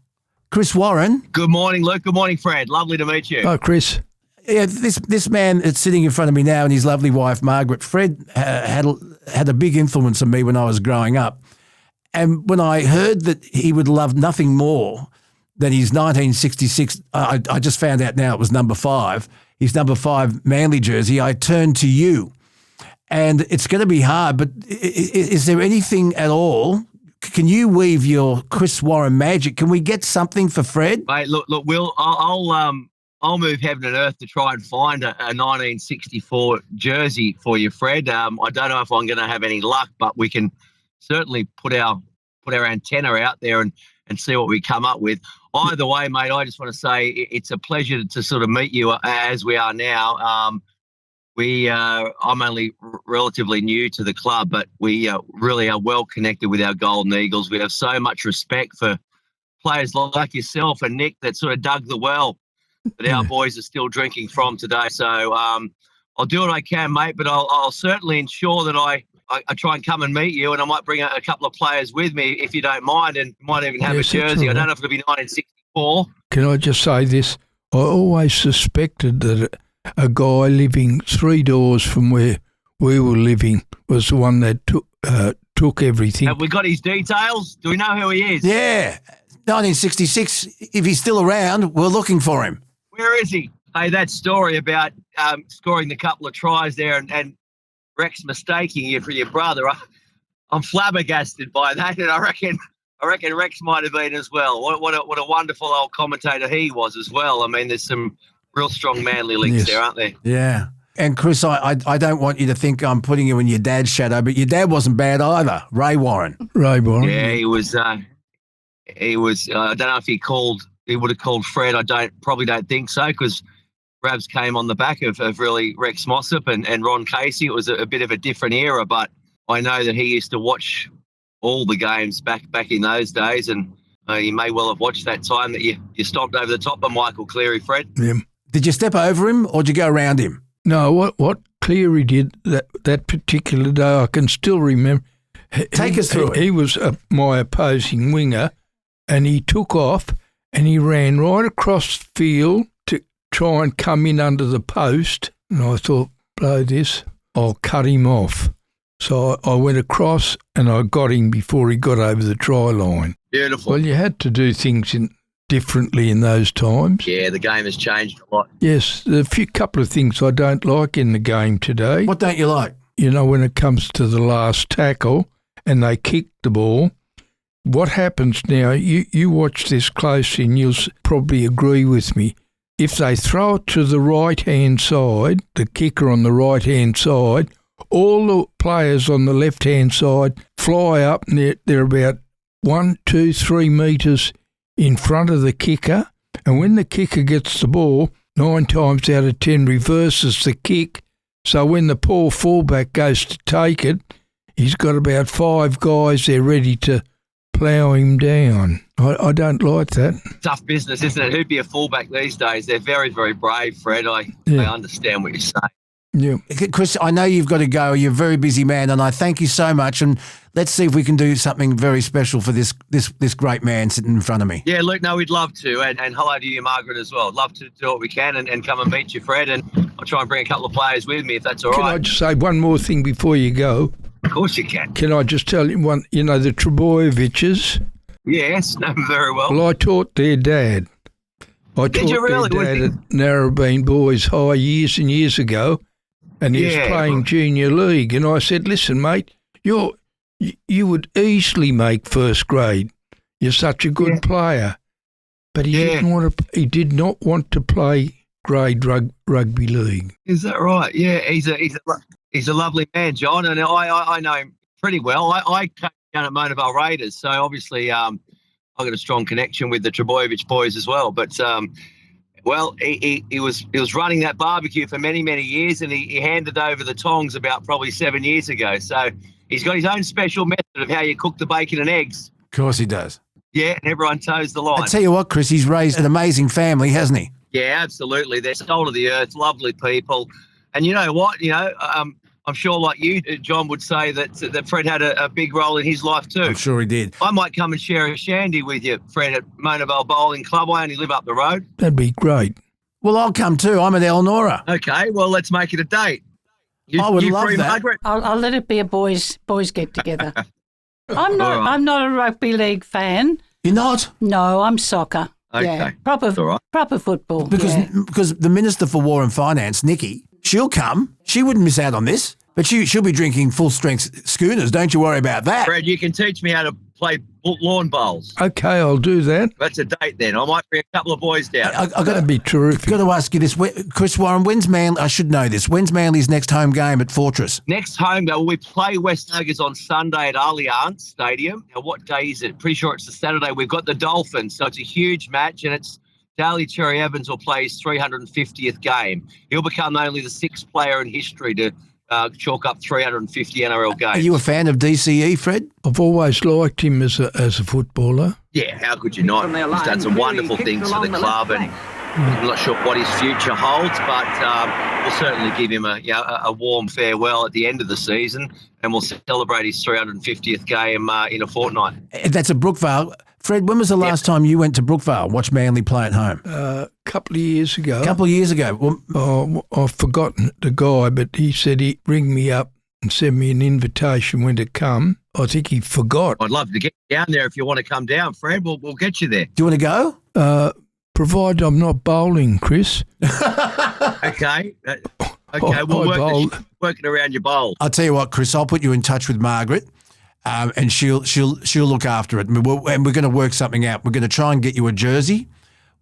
Chris Warren. Good morning, Luke. Good morning, Fred. Lovely to meet you. Oh, Chris. Yeah, this man is sitting in front of me now and his lovely wife, Margaret. Fred had a big influence on me when I was growing up. And when I heard that he would love nothing more than his 1966, I just found out now it was number 5, his number 5 Manly jersey, I turned to you. And it's going to be hard, but is there anything at all? Can you weave your Chris Warren magic? Can we get something for Fred? Mate, look, Will, I'll move heaven and earth to try and find a 1964 jersey for you, Fred. I don't know if I'm going to have any luck, but we can certainly put our antenna out there and see what we come up with. Either way, mate, I just want to say it's a pleasure to sort of meet you as we are now. I'm only relatively new to the club, but we really are well connected with our Golden Eagles. We have so much respect for players like yourself and Nick that sort of dug the well that our boys are still drinking from today. So I'll do what I can, mate, but I'll certainly ensure that I try and come and meet you, and I might bring a couple of players with me if you don't mind, and might even have a jersey. I don't know if it'll be 1964. Can I just say this? I always suspected that a guy living 3 doors from where we were living was the one that took everything. Have we got his details? Do we know who he is? Yeah, 1966. If he's still around, we're looking for him. Where is he? Hey, that story about scoring the couple of tries there and Rex mistaking you for your brother, I'm flabbergasted by that, and I reckon Rex might have been as well. What a wonderful old commentator he was as well. I mean, there's some real strong Manly links there, aren't there? Yeah. And Chris, I don't want you to think I'm putting you in your dad's shadow, but your dad wasn't bad either, Ray Warren. Yeah, he was. I don't know if he would have called Fred. Probably don't think so, because Rabs came on the back of really Rex Mossop and Ron Casey. It was a bit of a different era, but I know that he used to watch all the games back in those days, and you may well have watched that time that you stomped over the top of Michael Cleary, Fred. Yeah. Did you step over him or did you go around him? No, what Cleary did that particular day, I can still remember. Take us through it. He was my opposing winger, and he took off and he ran right across the field to try and come in under the post. And I thought, blow this, I'll cut him off. So I went across and I got him before he got over the try line. Beautiful. Well, you had to do things differently in those times. Yeah, the game has changed a lot. Yes, a couple of things I don't like in the game today. What don't you like? You know, when it comes to the last tackle and they kick the ball, what happens now, you watch this closely and you'll probably agree with me. If they throw it to the right-hand side, the kicker on the right-hand side, all the players on the left-hand side fly up and they're about 1, 2, 3 metres in front of the kicker, and when the kicker gets the ball, 9 times out of 10 reverses the kick, so when the poor fullback goes to take it, he's got about 5 guys there ready to plough him down. I don't like that. Tough business, isn't it? Who'd be a fullback these days? They're very, very brave, Fred. I understand what you're saying. Yeah. Chris, I know you've got to go. You're a very busy man, and I thank you so much. And let's see if we can do something very special for this great man sitting in front of me. Yeah, Luke, no, we'd love to. And hello to you, Margaret, as well. I'd love to do what we can and come and meet you, Fred. And I'll try and bring a couple of players with me if that's all right. Can I just say one more thing before you go? Of course you can. Can I just tell you one, the Trebojeviches? Yes, know them very well. Well, I taught their dad. Did you really? Their dad at Narrabeen Boys High years and years ago, and he was playing junior league. And I said, listen, mate, you would easily make first grade. You're such a good player. But he did not want to play grade rugby league. Is that right? Yeah, he's a lovely man, John, and I know him pretty well. I came down at Mona Vale Raiders, so obviously I've got a strong connection with the Trebojevic boys as well. But he was running that barbecue for many, many years, and he handed over the tongs about probably 7 years ago. So he's got his own special method of how you cook the bacon and eggs. Of course he does. Yeah, and everyone toes the line. I tell you what, Chris, he's raised an amazing family, hasn't he? Yeah, absolutely. They're salt of the earth, lovely people. And you know what? I'm sure like you, John, would say that Fred had a big role in his life too. I'm sure he did. I might come and share a shandy with you, Fred, at Mona Vale Bowling Club. I only live up the road. That'd be great. Well, I'll come too. I'm at Elnora. Okay, well, let's make it a date. I would love free, that. Margaret? I'll let it be a boys get together. I'm not a rugby league fan. You're not? No, I'm soccer. Okay. Yeah, proper football. Because the Minister for War and Finance, Nikki, she'll come. She wouldn't miss out on this. But she'll be drinking full-strength schooners. Don't you worry about that. Fred, you can teach me how to play lawn bowls. Okay, I'll do that. That's a date then. I might bring a couple of boys down. I've got to be terrific. Got to ask you this, Chris Warren. When's Manly? I should know this. When's Manly's next home game at Fortress? Next home game, we play West Tigers on Sunday at Allianz Stadium. Now, what day is it? Pretty sure it's the Saturday. We've got the Dolphins, so it's a huge match, and it's Daly Cherry Evans will play his 350th game. He'll become only the sixth player in history to chalk up 350 NRL games. Are you a fan of DCE, Fred? I've always liked him as a footballer. Yeah, how could you not? He's done some wonderful things for the club, and I'm not sure what his future holds, but we'll certainly give him a warm farewell at the end of the season, and we'll celebrate his 350th game in a fortnight. That's at Brookvale. Fred, when was the last time you went to Brookvale, watch Manly play at home? A couple of years ago. A couple of years ago. Well, I've forgotten the guy, but he said he'd ring me up and send me an invitation when to come. I think he forgot. I'd love to get you down there if you want to come down, Fred. We'll get you there. Do you want to go? Provided I'm not bowling, Chris. Okay. Okay, we'll work it around your bowl. I'll tell you what, Chris, I'll put you in touch with Margaret. And she'll look after it, and we're going to work something out. We're going to try and get you a jersey.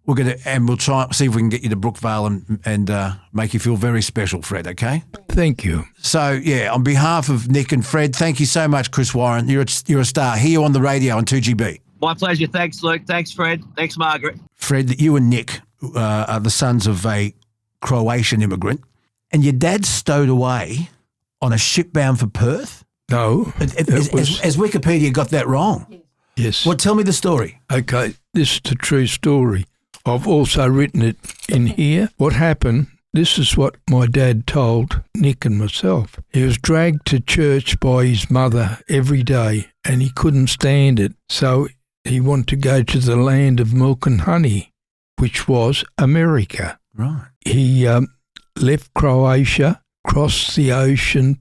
We'll try see if we can get you to Brookvale and make you feel very special, Fred. Okay? Thank you. So yeah, on behalf of Nick and Fred, thank you so much, Chris Warren. You're a star. Hear you on the radio on 2GB. My pleasure. Thanks, Luke. Thanks, Fred. Thanks, Margaret. Fred, you and Nick are the sons of a Croatian immigrant, and your dad stowed away on a ship bound for Perth. No. As Wikipedia got that wrong. Yes. Well, tell me the story. Okay, this is the true story. I've also written it in here. What happened, this is what my dad told Nick and myself. He was dragged to church by his mother every day, and he couldn't stand it. So he wanted to go to the land of milk and honey, which was America. Right. He left Croatia, crossed the ocean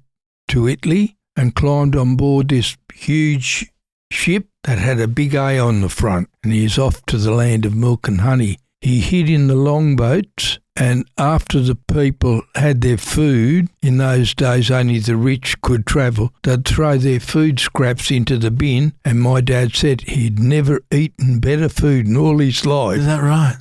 to Italy, and climbed on board this huge ship that had a big A on the front, and he is off to the land of milk and honey. He hid in the longboats, and after the people had their food, in those days only the rich could travel, they'd throw their food scraps into the bin, and my dad said he'd never eaten better food in all his life. Is that right?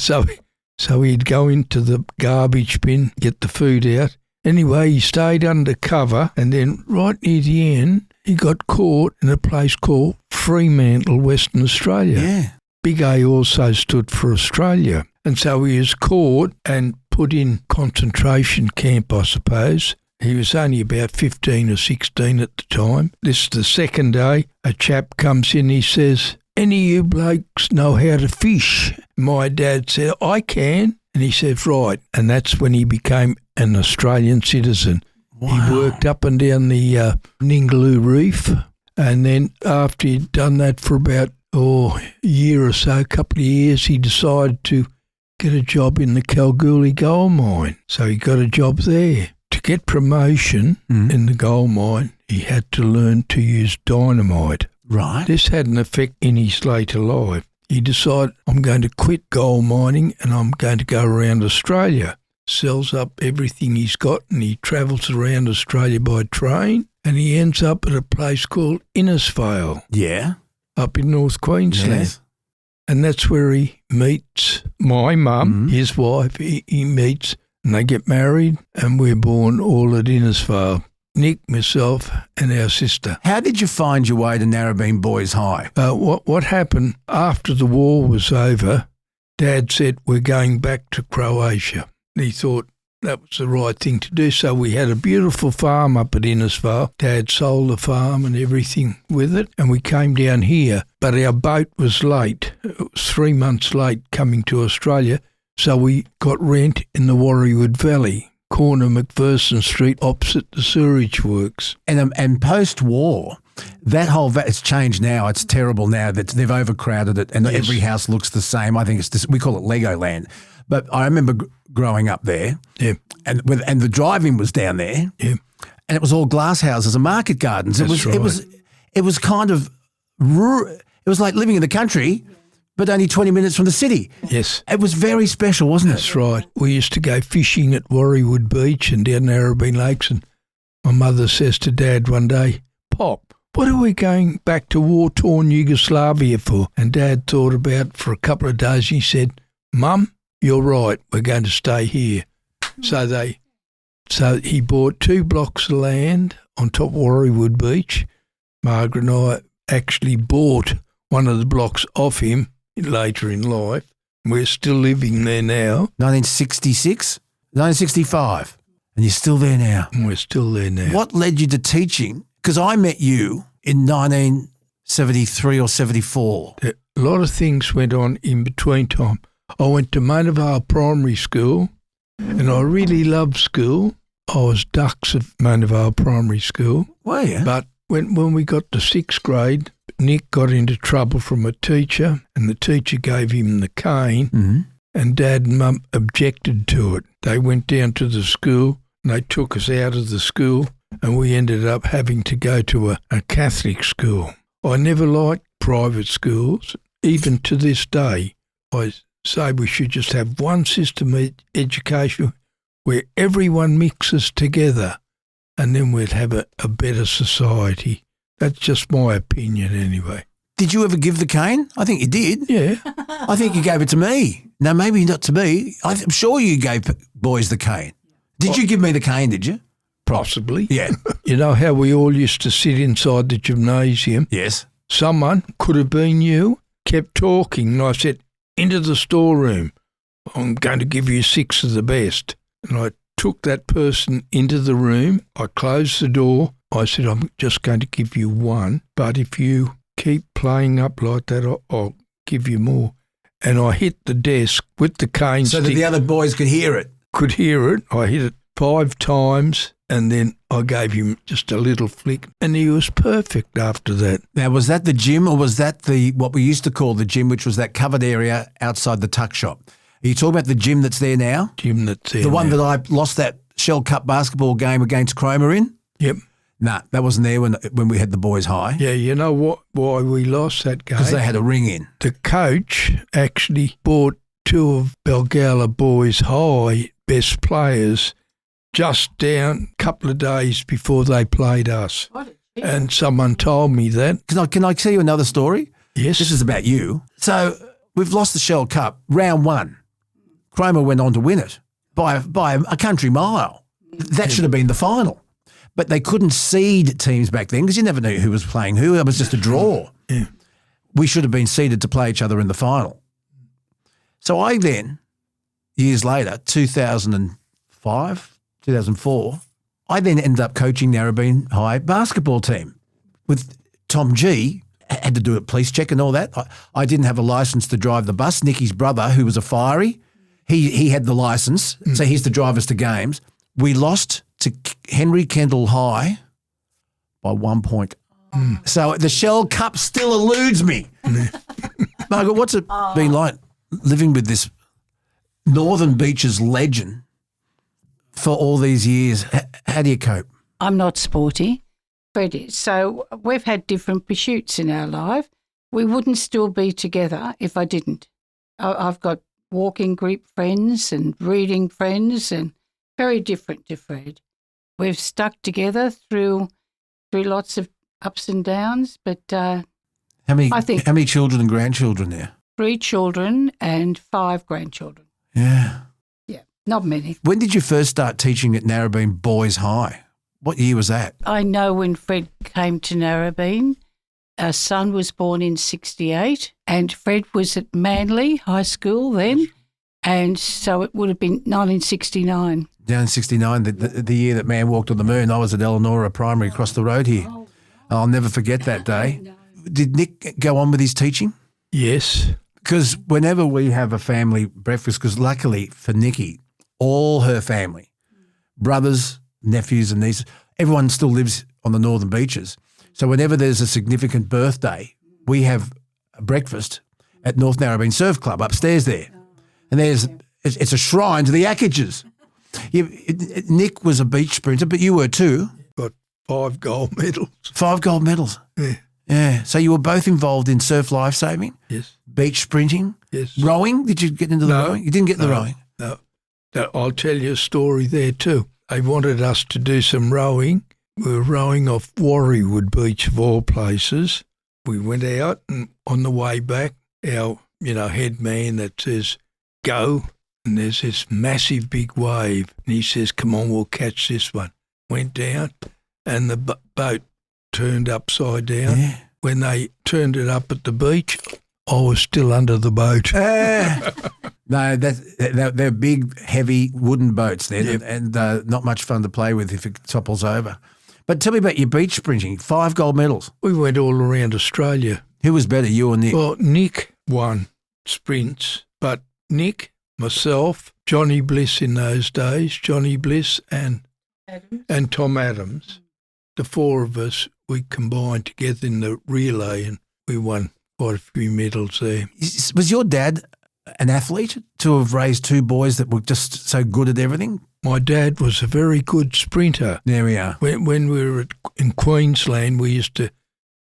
So he'd go into the garbage bin, get the food out. Anyway, he stayed undercover, and then right near the end, he got caught in a place called Fremantle, Western Australia. Yeah. Big A also stood for Australia. And so he was caught and put in concentration camp, I suppose. He was only about 15 or 16 at the time. This is the second day. A chap comes in, he says, "Any of you blokes know how to fish?" My dad said, "I can." And he says, right. And that's when he became an Australian citizen. Wow. He worked up and down the Ningaloo Reef. And then after he'd done that for about a year or so, a couple of years, he decided to get a job in the Kalgoorlie gold mine. So he got a job there. To get promotion in the gold mine, he had to learn to use dynamite. Right. This had an effect in his later life. He decided, I'm going to quit gold mining and I'm going to go around Australia. Sells up everything he's got and he travels around Australia by train and he ends up at a place called Innisfail. Yeah. Up in North Queensland. Yes. And that's where he meets my mum, his wife. He meets and they get married and we're born all at Innisfail. Nick, myself and our sister. How did you find your way to Narrabeen Boys High? What happened after the war was over, Dad said, we're going back to Croatia. And he thought that was the right thing to do. So we had a beautiful farm up at Innisfail. Dad sold the farm and everything with it. And we came down here. But our boat was late. It was 3 months late coming to Australia. So we got rent in the Warriewood Valley, corner McPherson Street, opposite the sewerage works. And post-war, that whole it's changed now. It's terrible now that they've overcrowded it and every house looks the same. I think we call it Legoland. But I remember growing up there, and the drive-in was down there, and it was all glass houses and market gardens. It was kind of it was like living in the country, but only 20 minutes from the city. Yes. It was very special, wasn't it? That's right. We used to go fishing at Warriewood Beach and down Narrabeen Lakes, and my mother says to Dad one day, Pop, what are we going back to war-torn Yugoslavia for? And Dad thought about it for a couple of days and he said, Mum, you're right, we're going to stay here. So he bought 2 blocks of land on top of Warriewood Beach. Margaret and I actually bought one of the blocks off him later in life. We're still living there now. 1966? 1965? And you're still there now? And we're still there now. What led you to teaching? Because I met you in 1973 or 74. A lot of things went on in between time. I went to Monavale Primary School and I really loved school. I was dux at Monavale Primary School. Were you? But when we got to 6th grade, Nick got into trouble from a teacher and the teacher gave him the cane and Dad and Mum objected to it. They went down to the school and they took us out of the school and we ended up having to go to a Catholic school. I never liked private schools. Even to this day, I say we should just have one system of education where everyone mixes together and then we'd have a better society. That's just my opinion anyway. Did you ever give the cane? I think you did. Yeah. I think you gave it to me. No, maybe not to me. I'm sure you gave boys the cane. Did you give me the cane, did you? Possibly. Yeah. You know how we all used to sit inside the gymnasium? Yes. Someone, could have been you, kept talking and I said, into the storeroom. I'm going to give you 6 of the best. And I took that person into the room. I closed the door. I said, I'm just going to give you 1, but if you keep playing up like that, I'll give you more. And I hit the desk with the cane so stick. that the other boys could hear it? Could hear it. I hit it 5 times and then I gave him just a little flick and he was perfect after that. Now, was that the gym or was that what we used to call the gym, which was that covered area outside the tuck shop? Are you talking about the gym that's there now? Gym that's there The one now. that I lost that Shell Cup basketball game against Cromer in? Yep. Nah, that wasn't there when we had the boys high. Yeah, you know why we lost that game? Because they had a ring in. The coach actually bought 2 of Balgowlah Boys High best players just down a couple of days before they played us. And someone told me that. Can I tell you another story? Yes. This is about you. So we've lost the Shell Cup, round 1. Cromer went on to win it by a country mile. That should have been the final. But they couldn't seed teams back then because you never knew who was playing who. It was just a draw. Yeah. We should have been seeded to play each other in the final. So I then, years later, 2005, 2004, I then ended up coaching Narrabeen High basketball team with Tom G. Had to do a police check and all that. I didn't have a license to drive the bus. Nicky's brother, who was a fiery, He had the license, so he used to drive us to games. We lost to Henry Kendall High by 1 point. So the Shell Cup still eludes me. Margaret, what's it been like living with this Northern Beaches legend for all these years? How do you cope? I'm not sporty. Fred is. So we've had different pursuits in our life. We wouldn't still be together if I didn't. I've got walking group friends and reading friends and very different to Fred. We've stuck together through lots of ups and downs, but how many children and grandchildren there? 3 children and 5 grandchildren. Yeah. Yeah, not many. When did you first start teaching at Narrabeen Boys High? What year was that? I know when Fred came to Narrabeen, our son was born in 1968 and Fred was at Manly High School then, and so it would have been 1969. Down in 1969, the year that man walked on the moon. I was at Eleanora Primary across the road here. I'll never forget that day. Did Nick go on with his teaching? Yes. Because whenever we have a family breakfast, because luckily for Nikki, all her family, brothers, nephews and nieces, everyone still lives on the Northern Beaches. So whenever there's a significant birthday, we have a breakfast at North Narrabeen Surf Club upstairs there. And it's a shrine to the Ackages. Nick was a beach sprinter, but you were too. Got 5 gold medals. 5 gold medals? Yeah. Yeah. So you were both involved in surf lifesaving? Yes. Beach sprinting? Yes. Rowing? Did you get into the rowing? You didn't get the rowing? No. I'll tell you a story there too. They wanted us to do some rowing. We were rowing off Warriewood Beach of all places. We went out and on the way back, our head man that says, go, and there's this massive big wave. And he says, come on, we'll catch this one. Went down and the boat turned upside down. Yeah. When they turned it up at the beach, I was still under the boat. No, they're big, heavy wooden boats then, and not much fun to play with if it topples over. But tell me about your beach sprinting, 5 gold medals. We went all around Australia. Who was better, you or Nick? Well, Nick won sprints, but Nick, myself, Johnny Bliss in those days, Johnny Bliss and Tom Adams, the 4 of us, we combined together in the relay and we won quite a few medals there. Was your dad an athlete to have raised 2 boys that were just so good at everything? My dad was a very good sprinter. There we are. When we were in Queensland, we used to,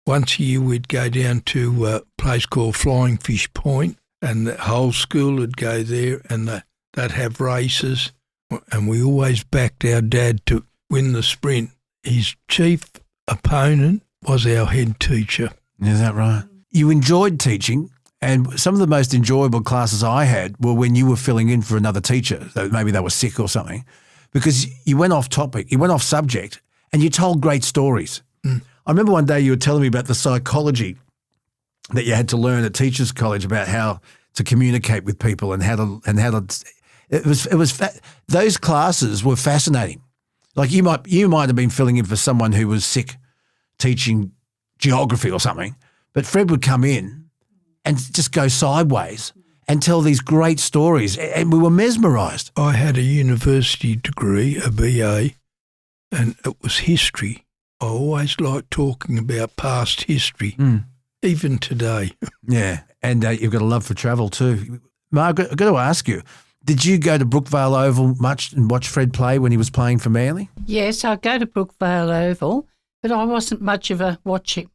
once a year we'd go down to a place called Flying Fish Point and the whole school would go there and they'd have races and we always backed our dad to win the sprint. His chief opponent was our head teacher. Is that right? You enjoyed teaching, and some of the most enjoyable classes I had were when you were filling in for another teacher. Maybe they were sick or something, because you went off topic, you went off subject, and you told great stories. I remember one day you were telling me about the psychology that you had to learn at teachers' college about how to communicate with people and how to. Those classes were fascinating. Like you might have been filling in for someone who was sick, teaching geography or something, but Fred would come in and just go sideways and tell these great stories, and we were mesmerised. I had a university degree, a BA, and it was history. I always liked talking about past history, even today. Yeah, and you've got a love for travel too. Margaret, I've got to ask you, did you go to Brookvale Oval much and watch Fred play when he was playing for Manly? Yes, I go to Brookvale Oval, but I wasn't much of a watching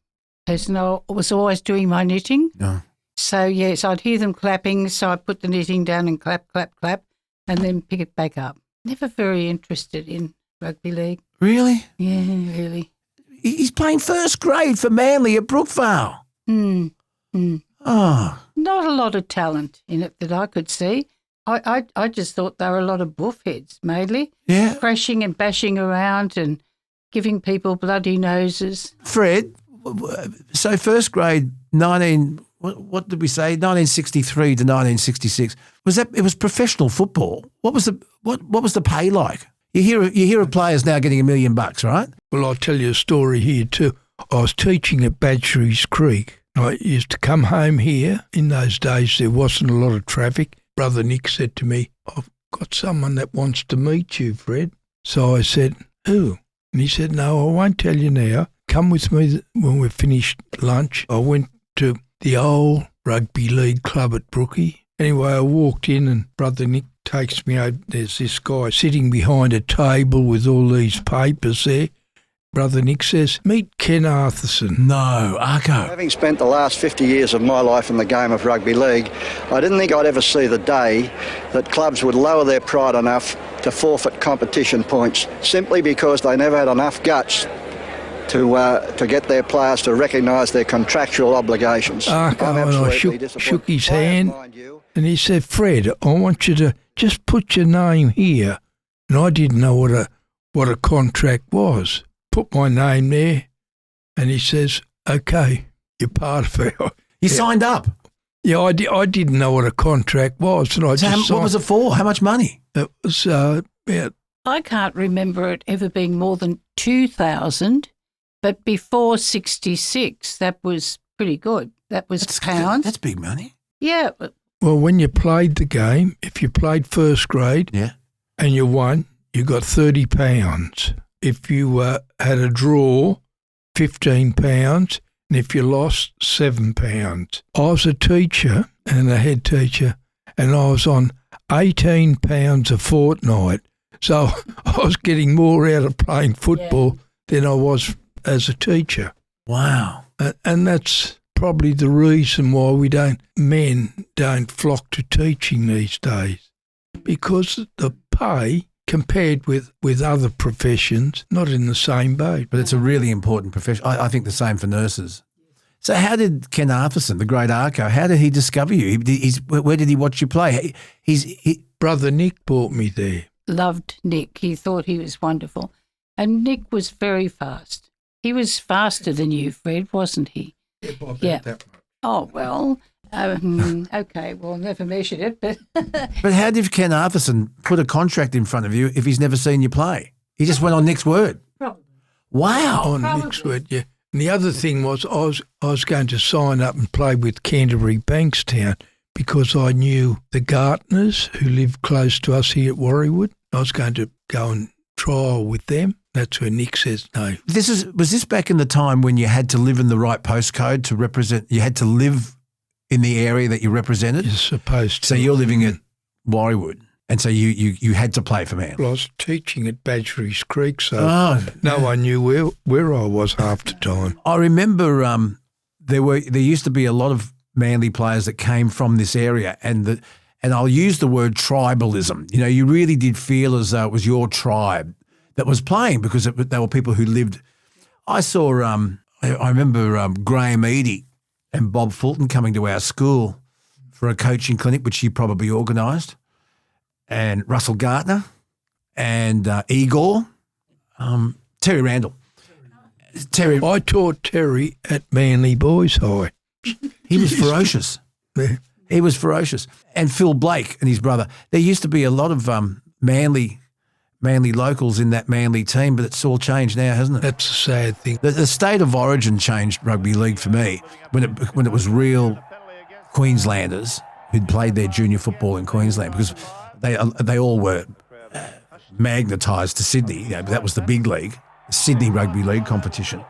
person. I was always doing my knitting. No. So, yes, I'd hear them clapping, so I'd put the knitting down and clap, clap, clap, and then pick it back up. Never very interested in rugby league. Really? Yeah, really. He's playing first grade for Manly at Brookvale. Oh. Not a lot of talent in it that I could see. I just thought they were a lot of buffheads, mainly. Yeah. Crashing and bashing around and giving people bloody noses. Fred, so first grade, what did we say? 1963 to 1966. It was professional football. What was the pay like? You hear of players now getting $1 million, right? Well, I'll tell you a story here too. I was teaching at Badgerys Creek. I used to come home here. In those days, there wasn't a lot of traffic. Brother Nick said to me, I've got someone that wants to meet you, Fred. So I said, who? And he said, no, I won't tell you now. Come with me when we've finished lunch. I went to the old rugby league club at Brookie. Anyway, I walked in and Brother Nick takes me over. There's this guy sitting behind a table with all these papers there. Brother Nick says, meet Ken Arthurson. No, Arco. Having spent the last 50 years of my life in the game of rugby league, I didn't think I'd ever see the day that clubs would lower their pride enough to forfeit competition points simply because they never had enough guts to get their players to recognise their contractual obligations. Arco, and I shook his hand and he said, Fred, I want you to just put your name here. And I didn't know what a contract was. Put my name there, and he says, okay, you're part of it. You signed up? Yeah, I didn't know what a contract was. And what was it for? How much money? It was about... I can't remember it ever being more than 2,000, but before 66, that was pretty good. That was pounds. That's big money. Yeah. Well, when you played the game, if you played first grade and you won, you got £30. If you had a draw, £15, and if you lost, £7. I was a teacher and a head teacher, and I was on £18 a fortnight. So I was getting more out of playing football than I was as a teacher. Wow. And that's probably the reason why men don't flock to teaching these days, because the pay compared with other professions, not in the same boat. But it's a really important profession. I think the same for nurses. So how did Ken Arthurson, the great Arco, how did he discover you? Where did he watch you play? Brother Nick brought me there. Loved Nick. He thought he was wonderful. And Nick was very fast. He was faster than you, Fred, wasn't he? Yeah. Oh, well... okay, well, never measured it, but... But how did Ken Arthurson put a contract in front of you if he's never seen you play? He just went on Nick's word? Probably. Wow. On Nick's word, yeah. And the other thing was I was going to sign up and play with Canterbury Bankstown because I knew the gardeners who lived close to us here at Warriewood. I was going to go and trial with them. That's where Nick says no. Was this back in the time when you had to live in the right postcode to represent, you had to live in the area that you represented? You're supposed to. So you're living at Warriewood, and so you had to play for Man. Well, I was teaching at Badgerys Creek, so no one knew where I was half the time. I remember there used to be a lot of Manly players that came from this area, and I'll use the word tribalism. You know, you really did feel as though it was your tribe that was playing because they were people who lived. I saw, I remember Graham Eadie and Bob Fulton coming to our school for a coaching clinic, which you probably organised, and Russell Gartner and Igor, Terry Randall. I taught Terry at Manly Boys High. He was ferocious. Yeah. He was ferocious. And Phil Blake and his brother. There used to be a lot of Manly locals in that Manly team, but it's all changed now, hasn't it? That's a sad thing. The state of origin changed rugby league for me when it was real Queenslanders who'd played their junior football in Queensland, because they all were magnetised to Sydney. You know, that was the big league, the Sydney Rugby League competition.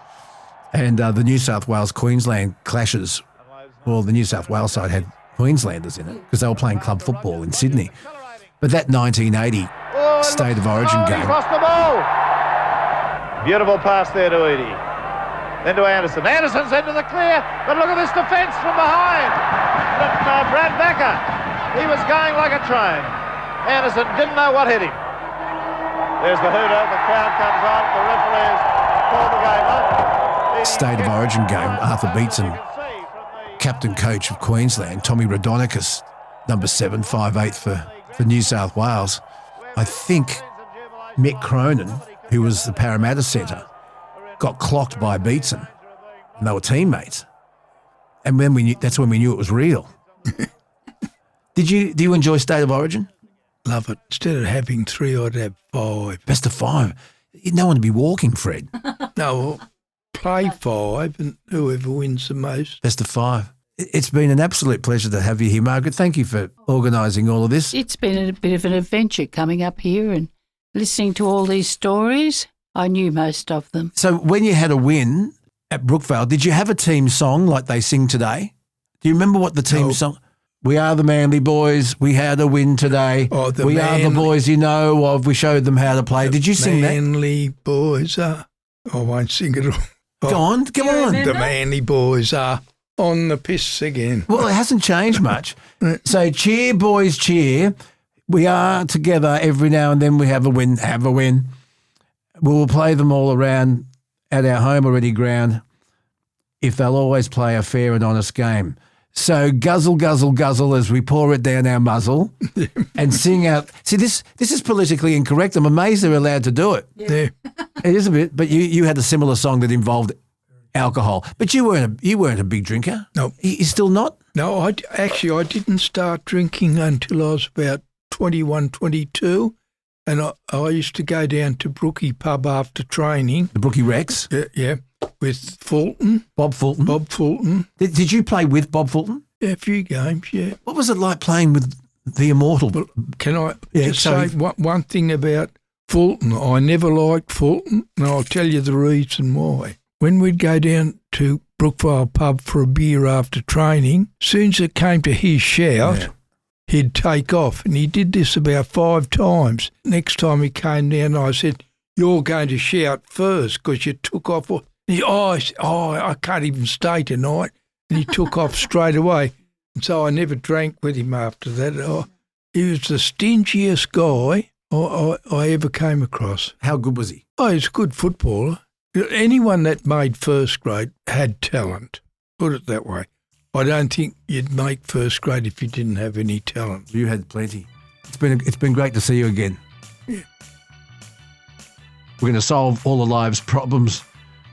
And the New South Wales-Queensland clashes, well, the New South Wales side had Queenslanders in it because they were playing club football in Sydney. But that 1980 State of Origin game. He's lost the ball. Beautiful pass there to Eadie. Then to Anderson. Anderson's into the clear, but look at this defence from behind. Brad Becker, he was going like a train. Anderson didn't know what hit him. There's the hooter, the crowd comes on, the referees call the game on. State of Origin game, Arthur Beetson, captain coach of Queensland, Tommy Radonicus, number 7, 5'8" for New South Wales. I think Mick Cronin, who was the Parramatta centre, got clocked by Beetson, and they were teammates. And then that's when we knew it was real. Do you enjoy State of Origin? Love it. Instead of having 3, I'd have 5. Best of 5. No one to be walking, Fred. No, play 5 and whoever wins the most. Best of 5. It's been an absolute pleasure to have you here, Margaret. Thank you for organising all of this. It's been a bit of an adventure coming up here and listening to all these stories. I knew most of them. So when you had a win at Brookvale, did you have a team song like they sing today? Do you remember what the team song? We are the Manly boys. We had a win today. Oh, we are the boys you know of. We showed them how to play. Did you sing that? Manly boys are. I won't sing it all. Go on. Come on. The Manly boys are on the piss again. Well, it hasn't changed much. So cheer, boys, cheer. We are together every now and then. We have a win. Have a win. We will play them all around at our home already ground if they'll always play a fair and honest game. So guzzle, guzzle, guzzle as we pour it down our muzzle and sing out. See, this is politically incorrect. I'm amazed they're allowed to do it. Yeah. It is a bit, but you had a similar song that involved alcohol. But you weren't a big drinker. No. You still not? No, I didn't start drinking until I was about 21, 22. And I used to go down to Brookie pub after training. The Brookie Rex? Yeah, with Fulton. Bob Fulton. Did you play with Bob Fulton? Yeah, a few games, yeah. What was it like playing with the immortal? Well, can I just say one thing about Fulton? I never liked Fulton, and I'll tell you the reason why. When we'd go down to Brookvale pub for a beer after training, as soon as it came to his shout, he'd take off, and he did this about 5 times. Next time he came down, I said, "You're going to shout first because you took off." I can't even stay tonight. And he took off straight away. And so I never drank with him after that. He was the stingiest guy I ever came across. How good was he? Oh, he's a good footballer. Anyone that made first grade had talent, put it that way. I don't think you'd make first grade if you didn't have any talent. You had plenty. It's been great to see you again. Yeah. We're going to solve all the lives' problems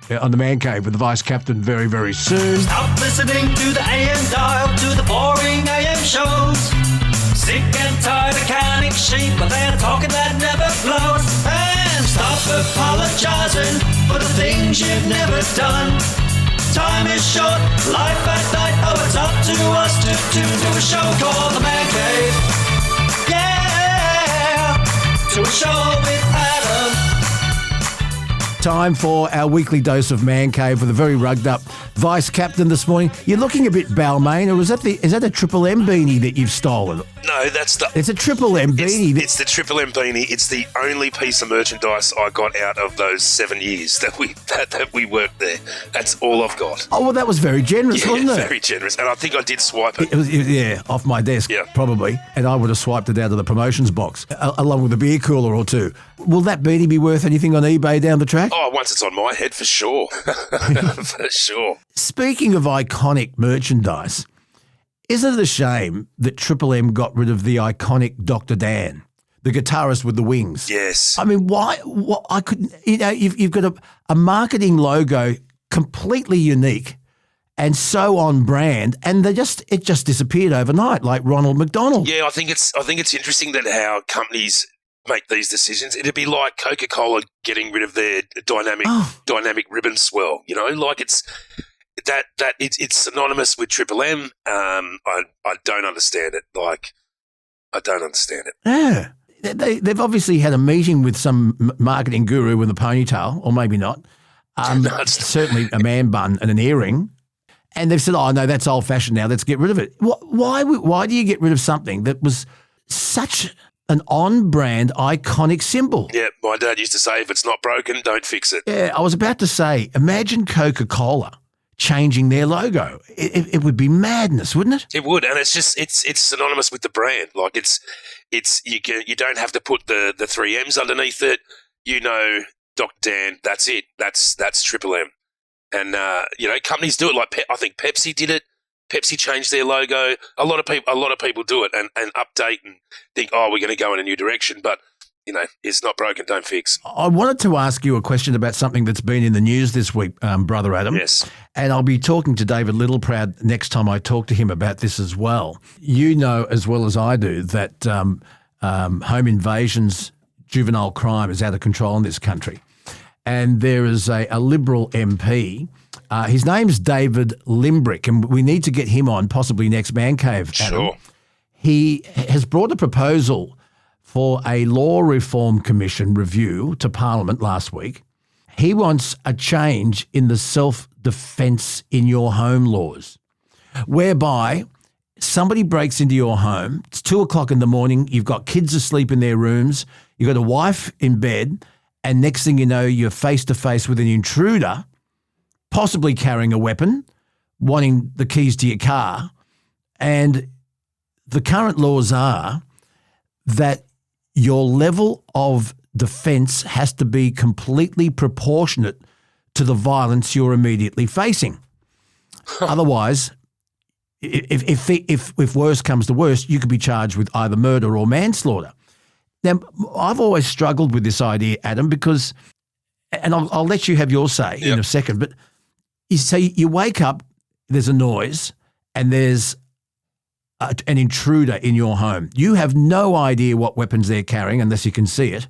on the Man Cave with the Vice Captain very, very soon. Stop listening to the AM dial, to the boring AM shows. Sick and tired of counting sheep, but they're talking that never flows. And stop apologising for the things you've never done. Time is short, life at night. Oh, it's up to us to tune to a show called The Man Cave. Yeah, to a show with Adam. Time for our weekly dose of Man Cave with a very rugged up Vice Captain this morning. You're looking a bit Balmain, or is that a Triple M beanie that you've stolen? No, that's the... It's a Triple M beanie. It's the Triple M beanie. It's the only piece of merchandise I got out of those 7 years that we worked there. That's all I've got. Oh, well, that was very generous, wasn't it? Very generous. And I think I did swipe it. It was off my desk, probably. And I would have swiped it out of the promotions box, along with a beer cooler or two. Will that beanie be worth anything on eBay down the track? Oh, once it's on my head, for sure. For sure. Speaking of iconic merchandise, isn't it a shame that Triple M got rid of the iconic Dr. Dan, the guitarist with the wings? Yes. I mean, why? I couldn't. You've got a marketing logo completely unique and so on brand, and it just disappeared overnight, like Ronald McDonald. Yeah, I think it's interesting that how companies make these decisions. It'd be like Coca-Cola getting rid of their dynamic ribbon swirl. You know, like it's synonymous with Triple M. I don't understand it. Like, I don't understand it. Yeah. They've obviously had a meeting with some marketing guru with a ponytail, or maybe not. Certainly a man bun and an earring. And they've said, oh, no, that's old-fashioned now. Let's get rid of it. Why do you get rid of something that was such an on-brand, iconic symbol? Yeah, my dad used to say, if it's not broken, don't fix it. Yeah, I was about to say, imagine Coca-Cola changing their logo. It would be madness, wouldn't it? It would, and it's synonymous with the brand. Like you don't have to put the 3 M's underneath it. You know, Dr. Dan, that's it. That's Triple M. And companies do it. Like I think Pepsi did it. Pepsi changed their logo. A lot of people do it and update and think, oh, we're going to go in a new direction. But it's not broken, don't fix. I wanted to ask you a question about something that's been in the news this week, Brother Adam. Yes. And I'll be talking to David Littleproud next time I talk to him about this as well. You know as well as I do that home invasions, juvenile crime is out of control in this country. And there is a Liberal MP His name's David Limbrick, and we need to get him on, possibly next Man Cave, Adam. Sure. He has brought a proposal for a law reform commission review to Parliament last week. He wants a change in the self-defence in your home laws, whereby somebody breaks into your home, it's 2:00 in the morning, you've got kids asleep in their rooms, you've got a wife in bed, and next thing you know, you're face-to-face with an intruder, possibly carrying a weapon, wanting the keys to your car. And the current laws are that your level of defence has to be completely proportionate to the violence you're immediately facing. Otherwise, if worse comes to worse, you could be charged with either murder or manslaughter. Now, I've always struggled with this idea, Adam, because, and I'll let you have your say in a second, but you say you wake up, there's a noise, and there's an intruder in your home. You have no idea what weapons they're carrying unless you can see it,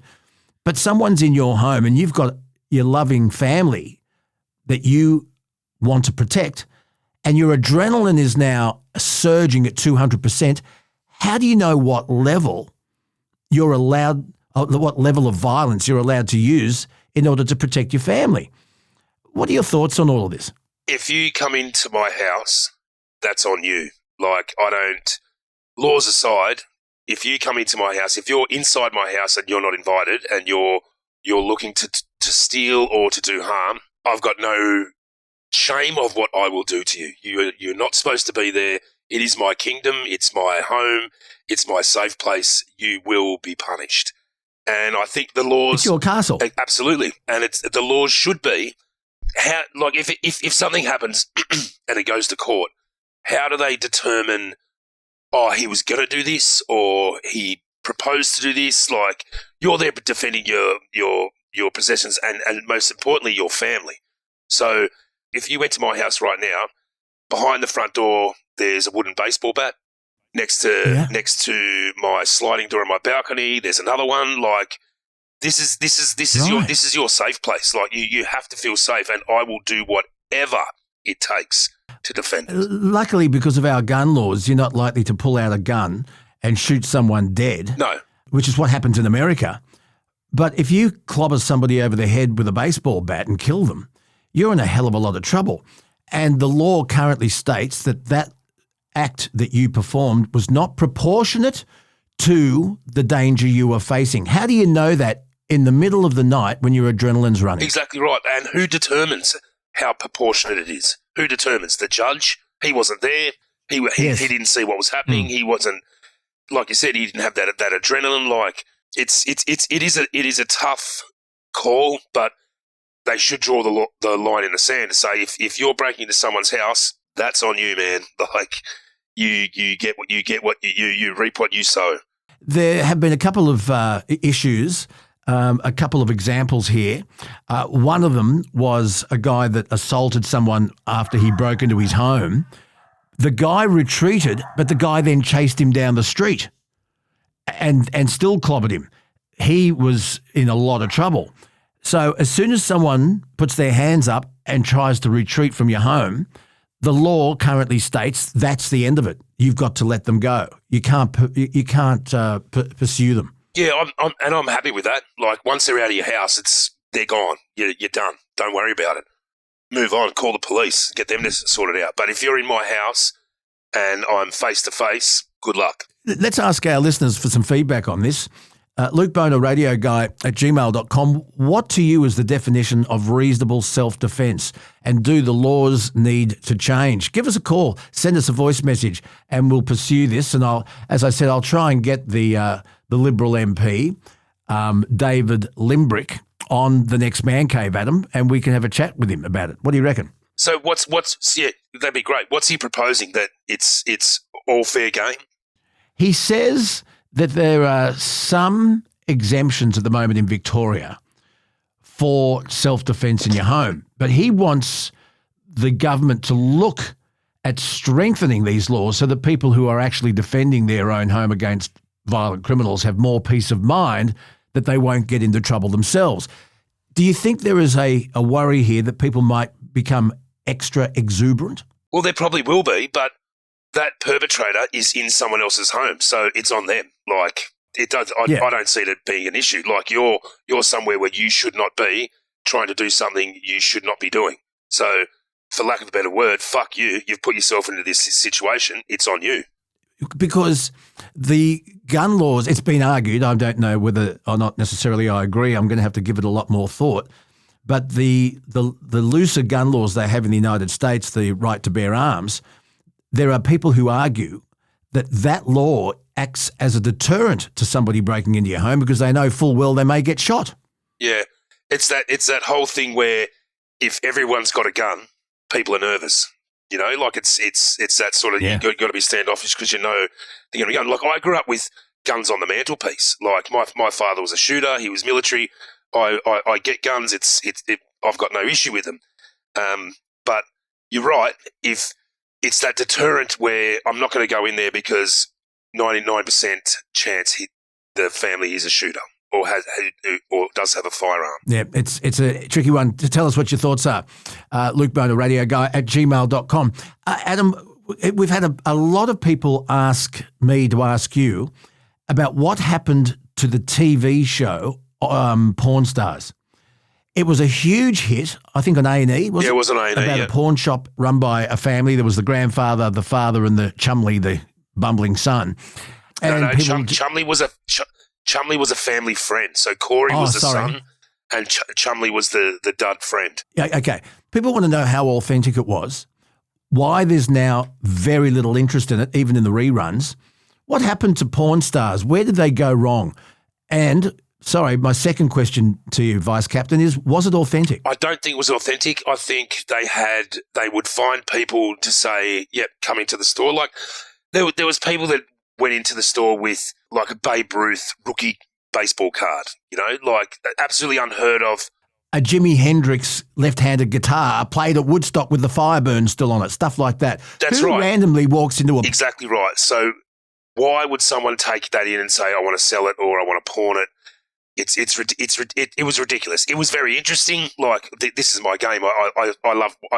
but someone's in your home and you've got your loving family that you want to protect, and your adrenaline is now surging at 200%. How do you know what level you're allowed, what level of violence you're allowed to use in order to protect your family? What are your thoughts on all of this? If you come into my house, that's on you. Like, laws aside, if you come into my house, if you're inside my house and you're not invited and you're looking to steal or to do harm, I've got no shame of what I will do to you. You're not supposed to be there. It is my kingdom. It's my home. It's my safe place. You will be punished. And I think the laws... It's your castle. Absolutely. And the laws should be, how, like if something happens and it goes to court, how do they determine, he was going to do this or he proposed to do this? Like, you're there defending your possessions and most importantly, your family. So if you went to my house right now, behind the front door, there's a wooden baseball bat. Next to my sliding door on my balcony, there's another one. Like, this is your safe place. Like, you have to feel safe, and I will do whatever it takes to defend it. Luckily, because of our gun laws, you're not likely to pull out a gun and shoot someone dead. No. Which is what happens in America. But if you clobber somebody over the head with a baseball bat and kill them, you're in a hell of a lot of trouble. And the law currently states that act that you performed was not proportionate to the danger you were facing. How do you know that in the middle of the night when your adrenaline's running? Exactly right. And who determines how proportionate it is? Who determines? The judge? He wasn't there. He didn't see what was happening. He wasn't, like you said, he didn't have that adrenaline. Like, it is a tough call, but they should draw the line in the sand to say if you're breaking into someone's house, that's on you, man. Like, you reap what you sow. There have been a couple of issues, a couple of examples here. One of them was a guy that assaulted someone after he broke into his home. The guy retreated, but the guy then chased him down the street and still clobbered him. He was in a lot of trouble. So as soon as someone puts their hands up and tries to retreat from your home, the law currently states that's the end of it. You've got to let them go. You can't pursue them. Yeah, I'm happy with that. Like, once they're out of your house, they're gone. You're done. Don't worry about it. Move on. Call the police. Get them to sort it out. But if you're in my house and I'm face to face, good luck. Let's ask our listeners for some feedback on this. Luke Boner, radio guy at gmail.com. What to you is the definition of reasonable self-defence, and do the laws need to change? Give us a call, send us a voice message, and we'll pursue this. And I'll try and get the Liberal MP, David Limbrick, on the next Man Cave, Adam, and we can have a chat with him about it. What do you reckon? So that'd be great. What's he proposing? That it's all fair game? He says that there are some exemptions at the moment in Victoria for self-defence in your home, but he wants the government to look at strengthening these laws so that people who are actually defending their own home against violent criminals have more peace of mind that they won't get into trouble themselves. Do you think there is a worry here that people might become extra exuberant? Well, there probably will be, but that perpetrator is in someone else's home, so it's on them. Like, it does. I don't see it being an issue. Like, you're somewhere where you should not be trying to do something you should not be doing. So, for lack of a better word, fuck you. You've put yourself into this situation. It's on you. Because the gun laws, it's been argued, I don't know whether or not necessarily I agree, I'm going to have to give it a lot more thought, but the looser gun laws they have in the United States, the right to bear arms, there are people who argue that law acts as a deterrent to somebody breaking into your home because they know full well they may get shot. Yeah, it's that whole thing where if everyone's got a gun, people are nervous. You know, like it's that sort of, you've got to be standoffish because you know they're going to be gun. Like, I grew up with guns on the mantelpiece. Like, my father was a shooter. He was military. I get guns. I've got no issue with them. But you're right. If it's that deterrent where I'm not going to go in there because 99% chance the family is a shooter or does have a firearm. Yeah, it's a tricky one. To tell us what your thoughts are, Luke Boner, radioguy@gmail.com. Adam, we've had a lot of people ask me to ask you about what happened to the TV show Porn Stars. It was a huge hit, I think, on A&E, wasn't it? Yeah, it was on A&E, About a pawn shop run by a family. There was the grandfather, the father, and the Chumley, the bumbling son. And Chumley was a family friend. So Corey was the son and Chumley was the dud friend. Yeah, okay. People want to know how authentic it was, why there's now very little interest in it, even in the reruns. What happened to Porn Stars? Where did they go wrong? And, sorry, my second question to you, Vice Captain, is, was it authentic? I don't think it was authentic. I think they would find people to say, yep, come into the store. Like, there was people that went into the store with like a Babe Ruth rookie baseball card, you know, like absolutely unheard of. A Jimi Hendrix left-handed guitar played at Woodstock with the Fireburn still on it, stuff like that. That's Who right. randomly walks into a... Exactly right. So why would someone take that in and say, I want to sell it or I want to pawn it? It was ridiculous. It was very interesting. Like, this is my game. I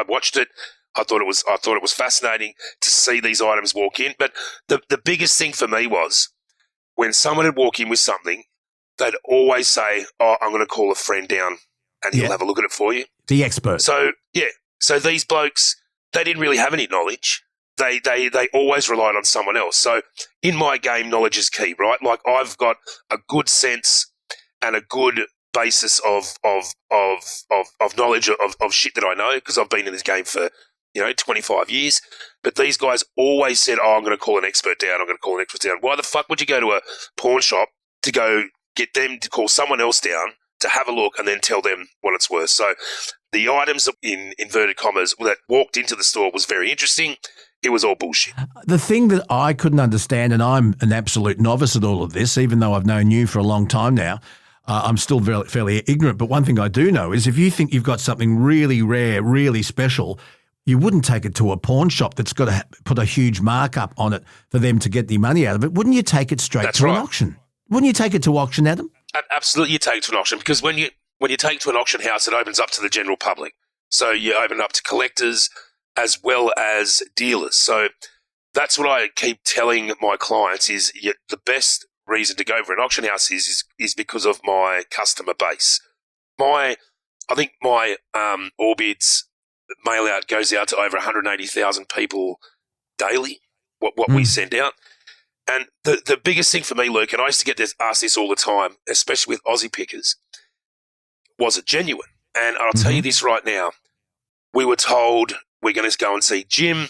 watched it. I thought it was fascinating to see these items walk in. But the biggest thing for me was when someone would walk in with something, they'd always say, "Oh, I'm going to call a friend down, and he'll have a look at it for you." The expert. So these blokes, they didn't really have any knowledge. They always relied on someone else. So in my game, knowledge is key, right? Like, I've got a good sense and a good basis of knowledge of shit that I know because I've been in this game for 25 years. But these guys always said, "Oh, I'm going to call an expert down. I'm going to call an expert down." Why the fuck would you go to a pawn shop to go get them to call someone else down to have a look and then tell them what it's worth? So the items in inverted commas that walked into the store was very interesting. It was all bullshit. The thing that I couldn't understand, and I'm an absolute novice at all of this, even though I've known you for a long time now, I'm still fairly ignorant. But one thing I do know is if you think you've got something really rare, really special, you wouldn't take it to a pawn shop that's got to put a huge markup on it for them to get the money out of it. Wouldn't you take it straight to an auction? Wouldn't you take it to auction, Adam? Absolutely, you take it to an auction because when you take it to an auction house, it opens up to the general public. So you open up to collectors as well as dealers. So that's what I keep telling my clients is the best reason to go for an auction house is because of my customer base. I think my Orbid's mail out goes out to over 180,000 people daily, what we send out. And the biggest thing for me, Luke, and I used to get asked this all the time, especially with Aussie pickers, was it genuine? And I'll tell you this right now. We were told we're going to go and see Jim.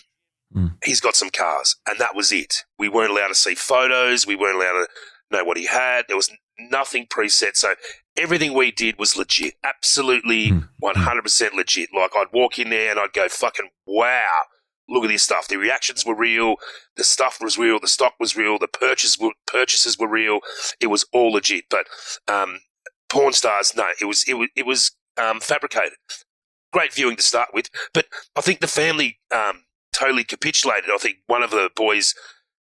He's got some cars, and that was it. We weren't allowed to see photos. We weren't allowed to know what he had. There was nothing preset. So everything we did was legit, absolutely 100% legit. Like, I'd walk in there and I'd go, fucking wow, look at this stuff. The reactions were real. The stuff was real. The stock was real. The purchases were real. It was all legit. But Porn Stars, no, it was fabricated. Great viewing to start with. But I think the family totally capitulated. I think one of the boys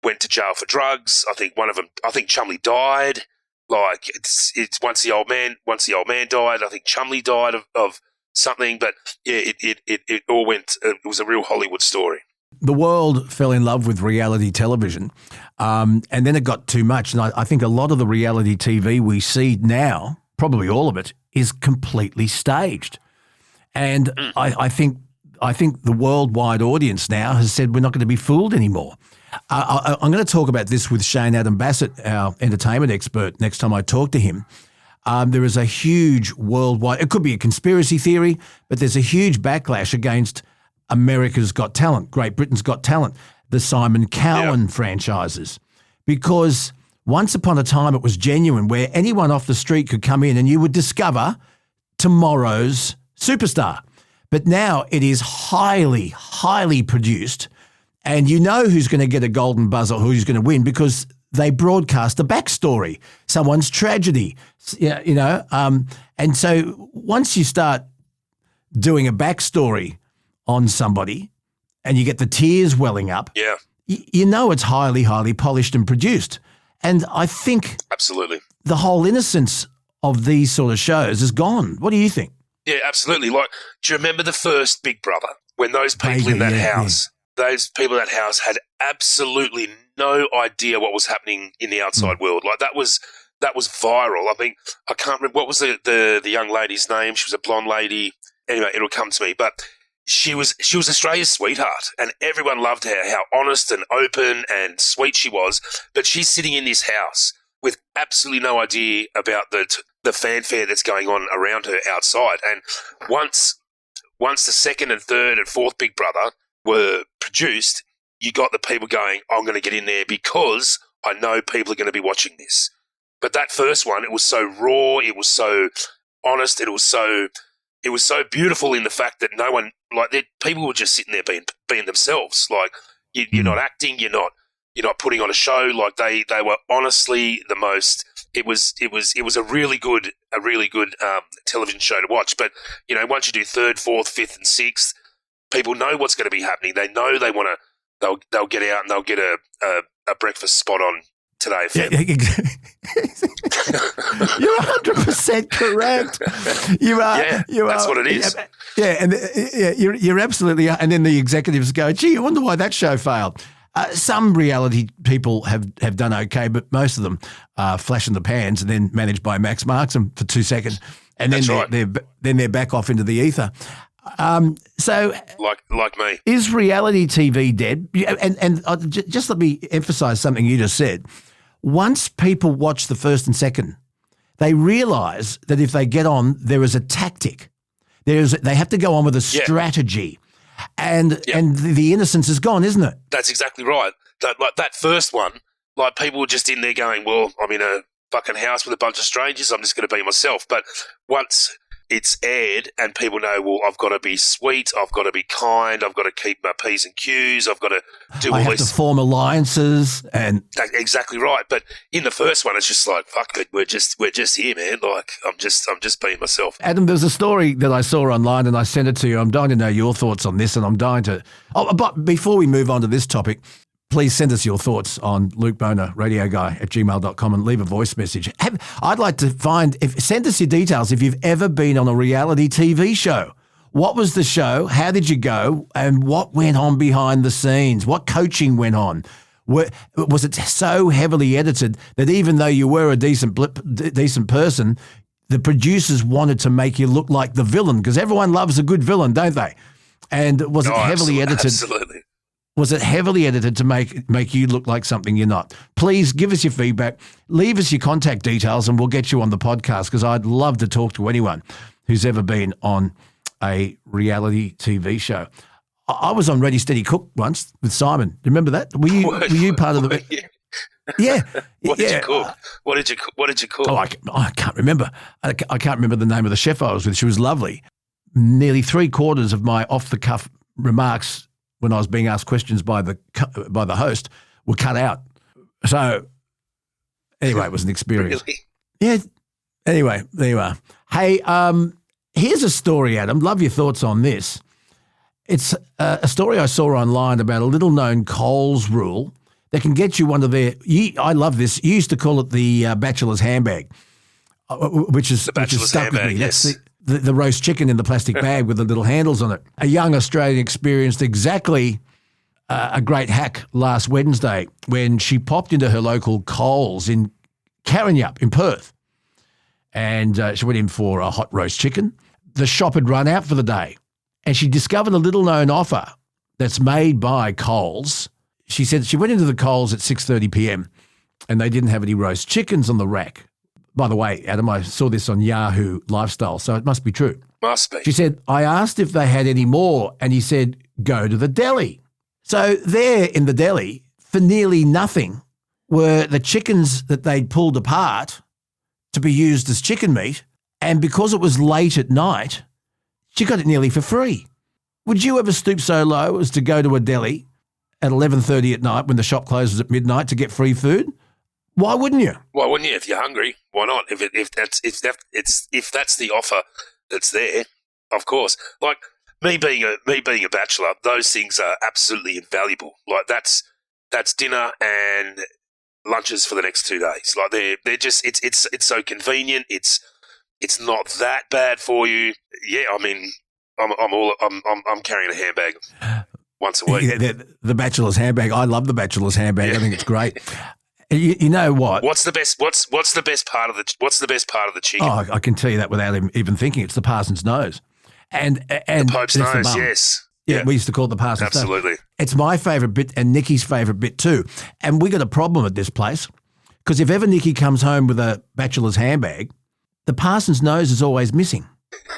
went to jail for drugs. I think Chumley died. Like, it's once the old man died, I think Chumley died of something. But yeah, it all went. It was a real Hollywood story. The world fell in love with reality television, and then it got too much. And I think a lot of the reality TV we see now, probably all of it, is completely staged. And I think the worldwide audience now has said we're not going to be fooled anymore. I'm going to talk about this with Shane Adam Bassett, our entertainment expert, next time I talk to him. There is a huge worldwide, it could be a conspiracy theory, but there's a huge backlash against America's Got Talent, Great Britain's Got Talent, the Simon Cowell franchises. Because once upon a time it was genuine, where anyone off the street could come in and you would discover tomorrow's superstar. But now it is highly, highly produced, and you know who's going to get a golden buzzer, who's going to win, because they broadcast a backstory, someone's tragedy, and so once you start doing a backstory on somebody and you get the tears welling up, you know it's highly, highly polished and produced. And I think absolutely the whole innocence of these sort of shows is gone. What do you think? Yeah, absolutely. Like, do you remember the first Big Brother when those people in that house, those people in that house had absolutely no idea what was happening in the outside world? Like that was viral. I think I can't remember what was the young lady's name. She was a blonde lady. Anyway, it'll come to me, but she was Australia's sweetheart, and everyone loved her, how honest and open and sweet she was. But she's sitting in this house with absolutely no idea about the fanfare that's going on around her outside. And once the second and third and fourth Big Brother were produced, you got the people going, I'm going to get in there because I know people are going to be watching this. But that first one, it was so raw, it was so honest, it was so beautiful in the fact that no one, like, people were just sitting there being themselves. Like, you're not acting, you're not putting on a show. Like they were honestly the most. It was a really good television show to watch. But once you do third, fourth, fifth, and sixth, people know what's going to be happening. They know they want to. They'll get out and they'll get a breakfast spot on Today FM. You're 100% correct. You are. Yeah, that's what it is. You're absolutely. And then the executives go, "Gee, I wonder why that show failed." Some reality people have done okay, but most of them are flash in the pans and then managed by Max Markson for 2 seconds, and then they're back off into the ether. So, like me, is reality TV dead? And just let me emphasize something you just said. Once people watch the first and second, they realise that if they get on, there is a tactic. They have to go on with a strategy, and the innocence is gone, isn't it? That's exactly right. That first one, like people were just in there going, "Well, I'm in a fucking house with a bunch of strangers. I'm just going to be myself." But once it's aired and people know, well, I've got to be sweet, I've got to be kind, I've got to keep my P's and Q's, I've got to do all this. I have to form alliances and that's exactly right. But in the first one, it's just like, fuck it, we're just here, man. Like I'm just being myself. Adam, there's a story that I saw online and I sent it to you. I'm dying to know your thoughts on this, and I'm dying to. Oh, but before we move on to this topic, please send us your thoughts on Luke Boner, radioguy@gmail.com, and leave a voice message. I'd like to send us your details if you've ever been on a reality TV show. What was the show? How did you go? And what went on behind the scenes? What coaching went on? Was it so heavily edited that even though you were a decent person, the producers wanted to make you look like the villain? Because everyone loves a good villain, don't they? And was it heavily edited? Absolutely. Was it heavily edited to make you look like something you're not? Please give us your feedback. Leave us your contact details and we'll get you on the podcast, because I'd love to talk to anyone who's ever been on a reality TV show. I was on Ready Steady Cook once with Simon. Do you remember that? Were you part of the? Yeah. What did you cook? What did you cook? Oh, I can't remember. I can't remember the name of the chef I was with. She was lovely. Nearly 3/4 of my off the cuff remarks when I was being asked questions by the host were cut out. So anyway, it was an experience. Really? Yeah. Anyway, there you are. Hey, here's a story, Adam. Love your thoughts on this. It's a story I saw online about a little-known Coles rule that can get you one of their. I love this. You used to call it the bachelor's handbag, which is stuck with me. Yes. That's the roast chicken in the plastic bag with the little handles on it. A young Australian experienced exactly a great hack last Wednesday when she popped into her local Coles in Karrinyup in Perth, and she went in for a hot roast chicken. The shop had run out for the day, and she discovered a little-known offer that's made by Coles. She said she went into the Coles at 6:30 p.m. and they didn't have any roast chickens on the rack. By the way, Adam, I saw this on Yahoo Lifestyle, so it must be true. Must be. She said, I asked if they had any more, and he said, go to the deli. So there in the deli, for nearly nothing, were the chickens that they'd pulled apart to be used as chicken meat, and because it was late at night, she got it nearly for free. Would you ever stoop so low as to go to a deli at 11:30 at night when the shop closes at midnight to get free food? Why wouldn't you? Why wouldn't you? If you're hungry, why not? If that's the offer that's there, of course. Like me being a bachelor, those things are absolutely invaluable. Like that's dinner and lunches for the next 2 days. Like they're just it's so convenient. It's not that bad for you. Yeah, I mean, I'm carrying a handbag once a week. Yeah, the bachelor's handbag. I love the bachelor's handbag. Yeah. I think it's great. You know what? What's the best part of the chicken? Oh, I can tell you that without even thinking. It's the parson's nose, and the Pope's nose. Yes, yeah, we used to call it the parson's nose. Absolutely. It's my favourite bit and Nikki's favourite bit too. And we got a problem at this place because if ever Nikki comes home with a bachelor's handbag, the parson's nose is always missing,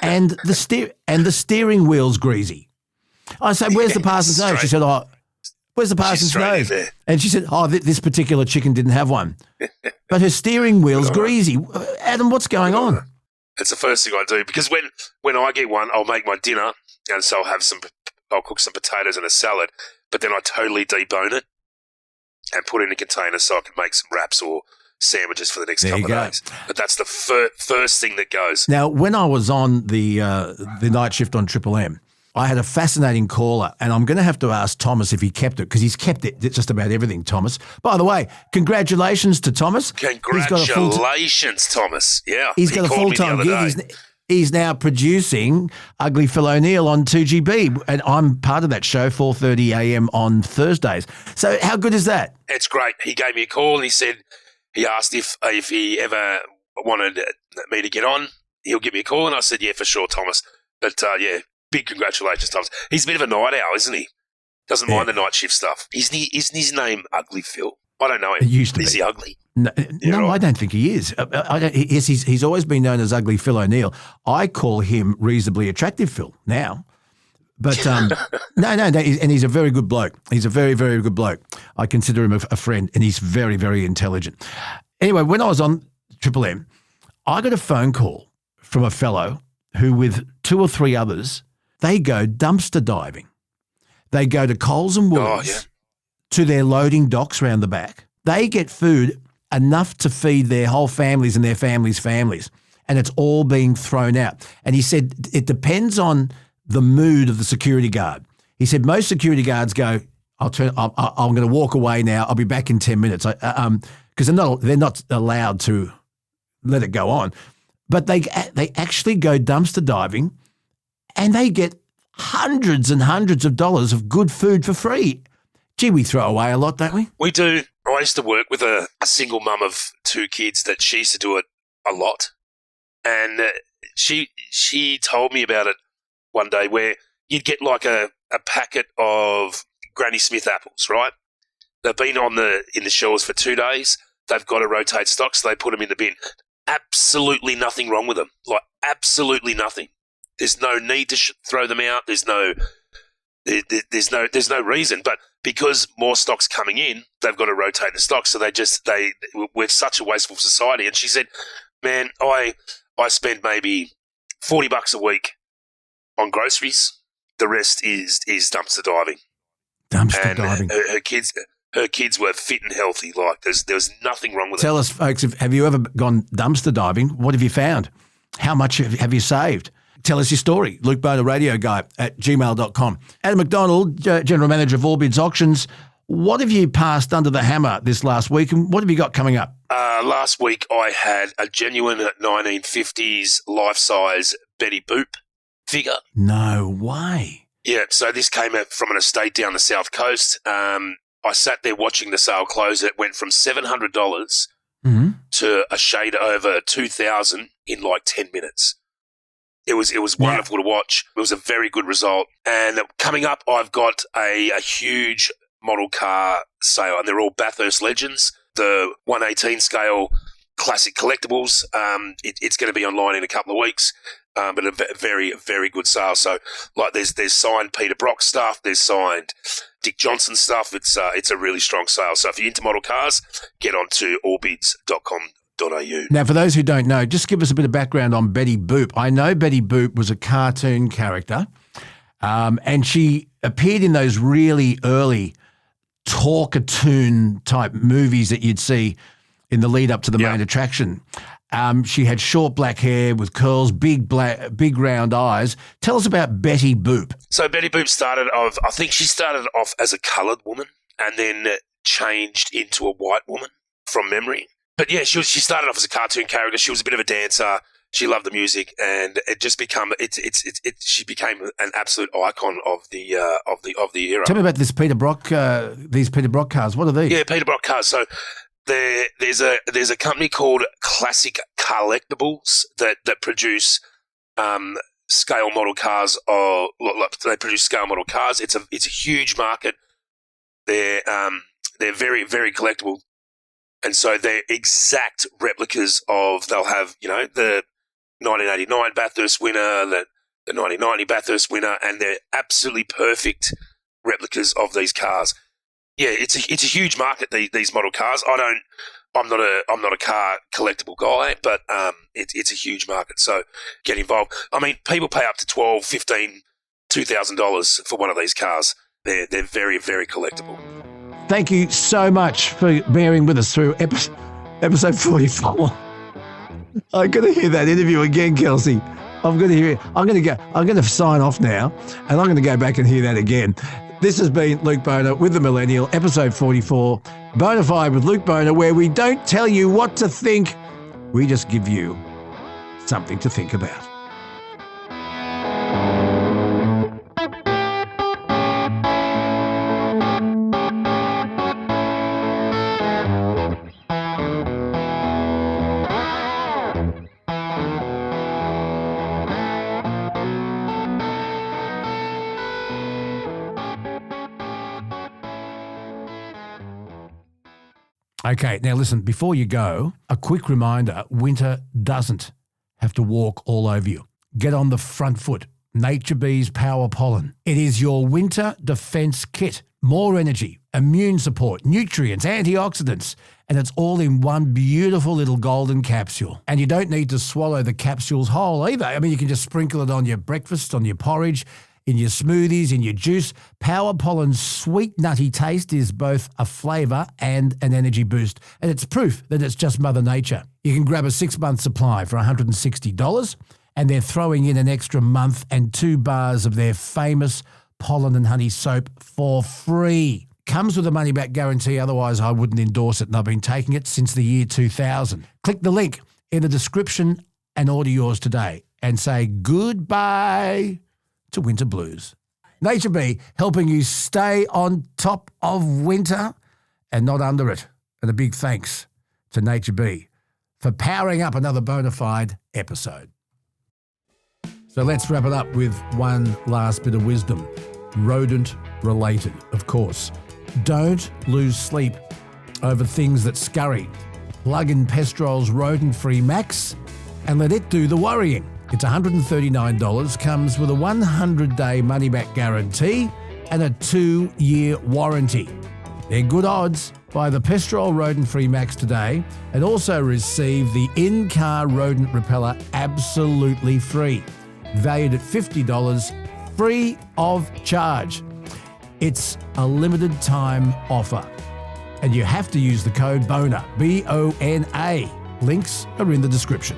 and the steering wheel's greasy. I say, "Where's the parson's nose?" She said, "Oh." Where's the parson's nose? And she said, this particular chicken didn't have one. But her steering wheel's greasy. Adam, what's going on? It's the first thing I do because when I get one, I'll make my dinner and so I'll cook some potatoes and a salad, but then I totally debone it and put it in a container so I can make some wraps or sandwiches for the next couple of days. But that's the first thing that goes. Now, when I was on the night shift on Triple M, I had a fascinating caller, and I'm going to have to ask Thomas if he kept it because he's kept it just about everything, Thomas. By the way, congratulations to Thomas. Congratulations, Thomas. Yeah. He's got a full-time gig. He's now producing Ugly Phil O'Neill on 2GB, and I'm part of that show, 4:30 a.m. on Thursdays. So how good is that? It's great. He gave me a call, and he asked if he ever wanted me to get on. He'll give me a call, and I said, yeah, for sure, Thomas. But, yeah. Big congratulations, Thomas. He's a bit of a night owl, isn't he? Doesn't mind the night shift stuff. Isn't his name Ugly Phil? I don't know him. It used to be. Is he ugly? No, right. I don't think he is. He's always been known as Ugly Phil O'Neill. I call him Reasonably Attractive Phil now. But no, and he's a very good bloke. He's a very, very good bloke. I consider him a friend, and he's very, very intelligent. Anyway, when I was on Triple M, I got a phone call from a fellow who, with 2 or 3 others, they go dumpster diving. They go to Coles and Woolies to their loading docks round the back. They get food enough to feed their whole families and their families' families, and it's all being thrown out. And he said it depends on the mood of the security guard. He said most security guards go, I'm going to walk away now. I'll be back in 10 minutes because they're not allowed to let it go on. But they actually go dumpster diving. And they get hundreds and hundreds of dollars of good food for free. Gee, we throw away a lot, don't we? We do. I used to work with a single mum of 2 kids that she used to do it a lot. And she told me about it one day where you'd get like a packet of Granny Smith apples, right? They've been in the shelves for 2 days. They've got to rotate stock, so they put them in the bin. Absolutely nothing wrong with them. Like, absolutely nothing. There's no need to throw them out. There's no reason. But because more stock's coming in, they've got to rotate the stock. So we're such a wasteful society. And she said, man, I spend maybe $40 a week on groceries. The rest is dumpster diving. Dumpster diving. Her kids were fit and healthy. Like there was nothing wrong with it. Tell us, folks, have you ever gone dumpster diving? What have you found? How much have you saved? Tell us your story. Luke Boner, radio guy at gmail.com. Adam McDonald, General Manager of All Bids Auctions. What have you passed under the hammer this last week and what have you got coming up? Last week I had a genuine 1950s life-size Betty Boop figure. No way. Yeah, so this came out from an estate down the south coast. I sat there watching the sale close. It went from $700 to a shade over $2,000 in like 10 minutes. It was wonderful to watch. It was a very good result. And coming up, I've got a huge model car sale, and they're all Bathurst legends. The 118 scale classic collectibles. It's going to be online in a couple of weeks. But a very, very good sale. So, like, there's signed Peter Brock stuff. There's signed Dick Johnson stuff. It's a really strong sale. So, if you're into model cars, get on to allbids.com.au. Now, for those who don't know, just give us a bit of background on Betty Boop. I know Betty Boop was a cartoon character, and she appeared in those really early talk-a-toon type movies that you'd see in the lead up to the main attraction. She had short black hair with curls, big round eyes. Tell us about Betty Boop. So Betty Boop I think she started off as a coloured woman and then changed into a white woman from memory. But yeah, she started off as a cartoon character. She was a bit of a dancer. She loved the music, and it just became she became an absolute icon of the era. Tell me about this Peter Brock. These Peter Brock cars. What are these? Yeah, Peter Brock cars. So there's a company called Classic Collectibles that produce scale model cars. They produce scale model cars. It's a huge market. They're very, very collectible, and so they're exact replicas of. They'll have the 1989 Bathurst winner, the 1990 Bathurst winner, and they're absolutely perfect replicas of these cars. Yeah, it's a huge market. These model cars. I'm not a car collectible guy, but it's a huge market. So get involved. I mean, people pay up to $12, $15, $2,000 for one of these cars. They're very, very collectible. Thank you so much for bearing with us through episode 44. I'm going to hear that interview again, Kelsey. I'm going to hear it. I'm going to sign off now, and I'm going to go back and hear that again. This has been Luke Boner with The Millennial, episode 44, Bonafide with Luke Boner, where we don't tell you what to think, we just give you something to think about. Okay, now listen, before you go, a quick reminder, winter doesn't have to walk all over you. Get on the front foot. Nature Bee's Power Pollen. It is your winter defense kit. More energy, immune support, nutrients, antioxidants, and it's all in one beautiful little golden capsule. And you don't need to swallow the capsules whole either. I mean, you can just sprinkle it on your breakfast, on your porridge, in your smoothies, in your juice. Power Pollen's sweet, nutty taste is both a flavour and an energy boost. And it's proof that it's just Mother Nature. You can grab a 6-month supply for $160, and they're throwing in an extra month and 2 bars of their famous pollen and honey soap for free. Comes with a money-back guarantee, otherwise I wouldn't endorse it, and I've been taking it since the year 2000. Click the link in the description and order yours today and say goodbye to winter blues. Nature Bee, helping you stay on top of winter and not under it. And a big thanks to Nature Bee for powering up another Bonafide episode. So let's wrap it up with one last bit of wisdom. Rodent related, of course. Don't lose sleep over things that scurry. Plug in Pestrol's rodent-free Max and let it do the worrying. It's $139, comes with a 100-day money-back guarantee and a 2-year warranty. They're good odds. Buy the Pestrol Rodent-Free Max today and also receive the in-car rodent repeller absolutely free. Valued at $50, free of charge. It's a limited time offer. And you have to use the code BONA, B-O-N-A. Links are in the description.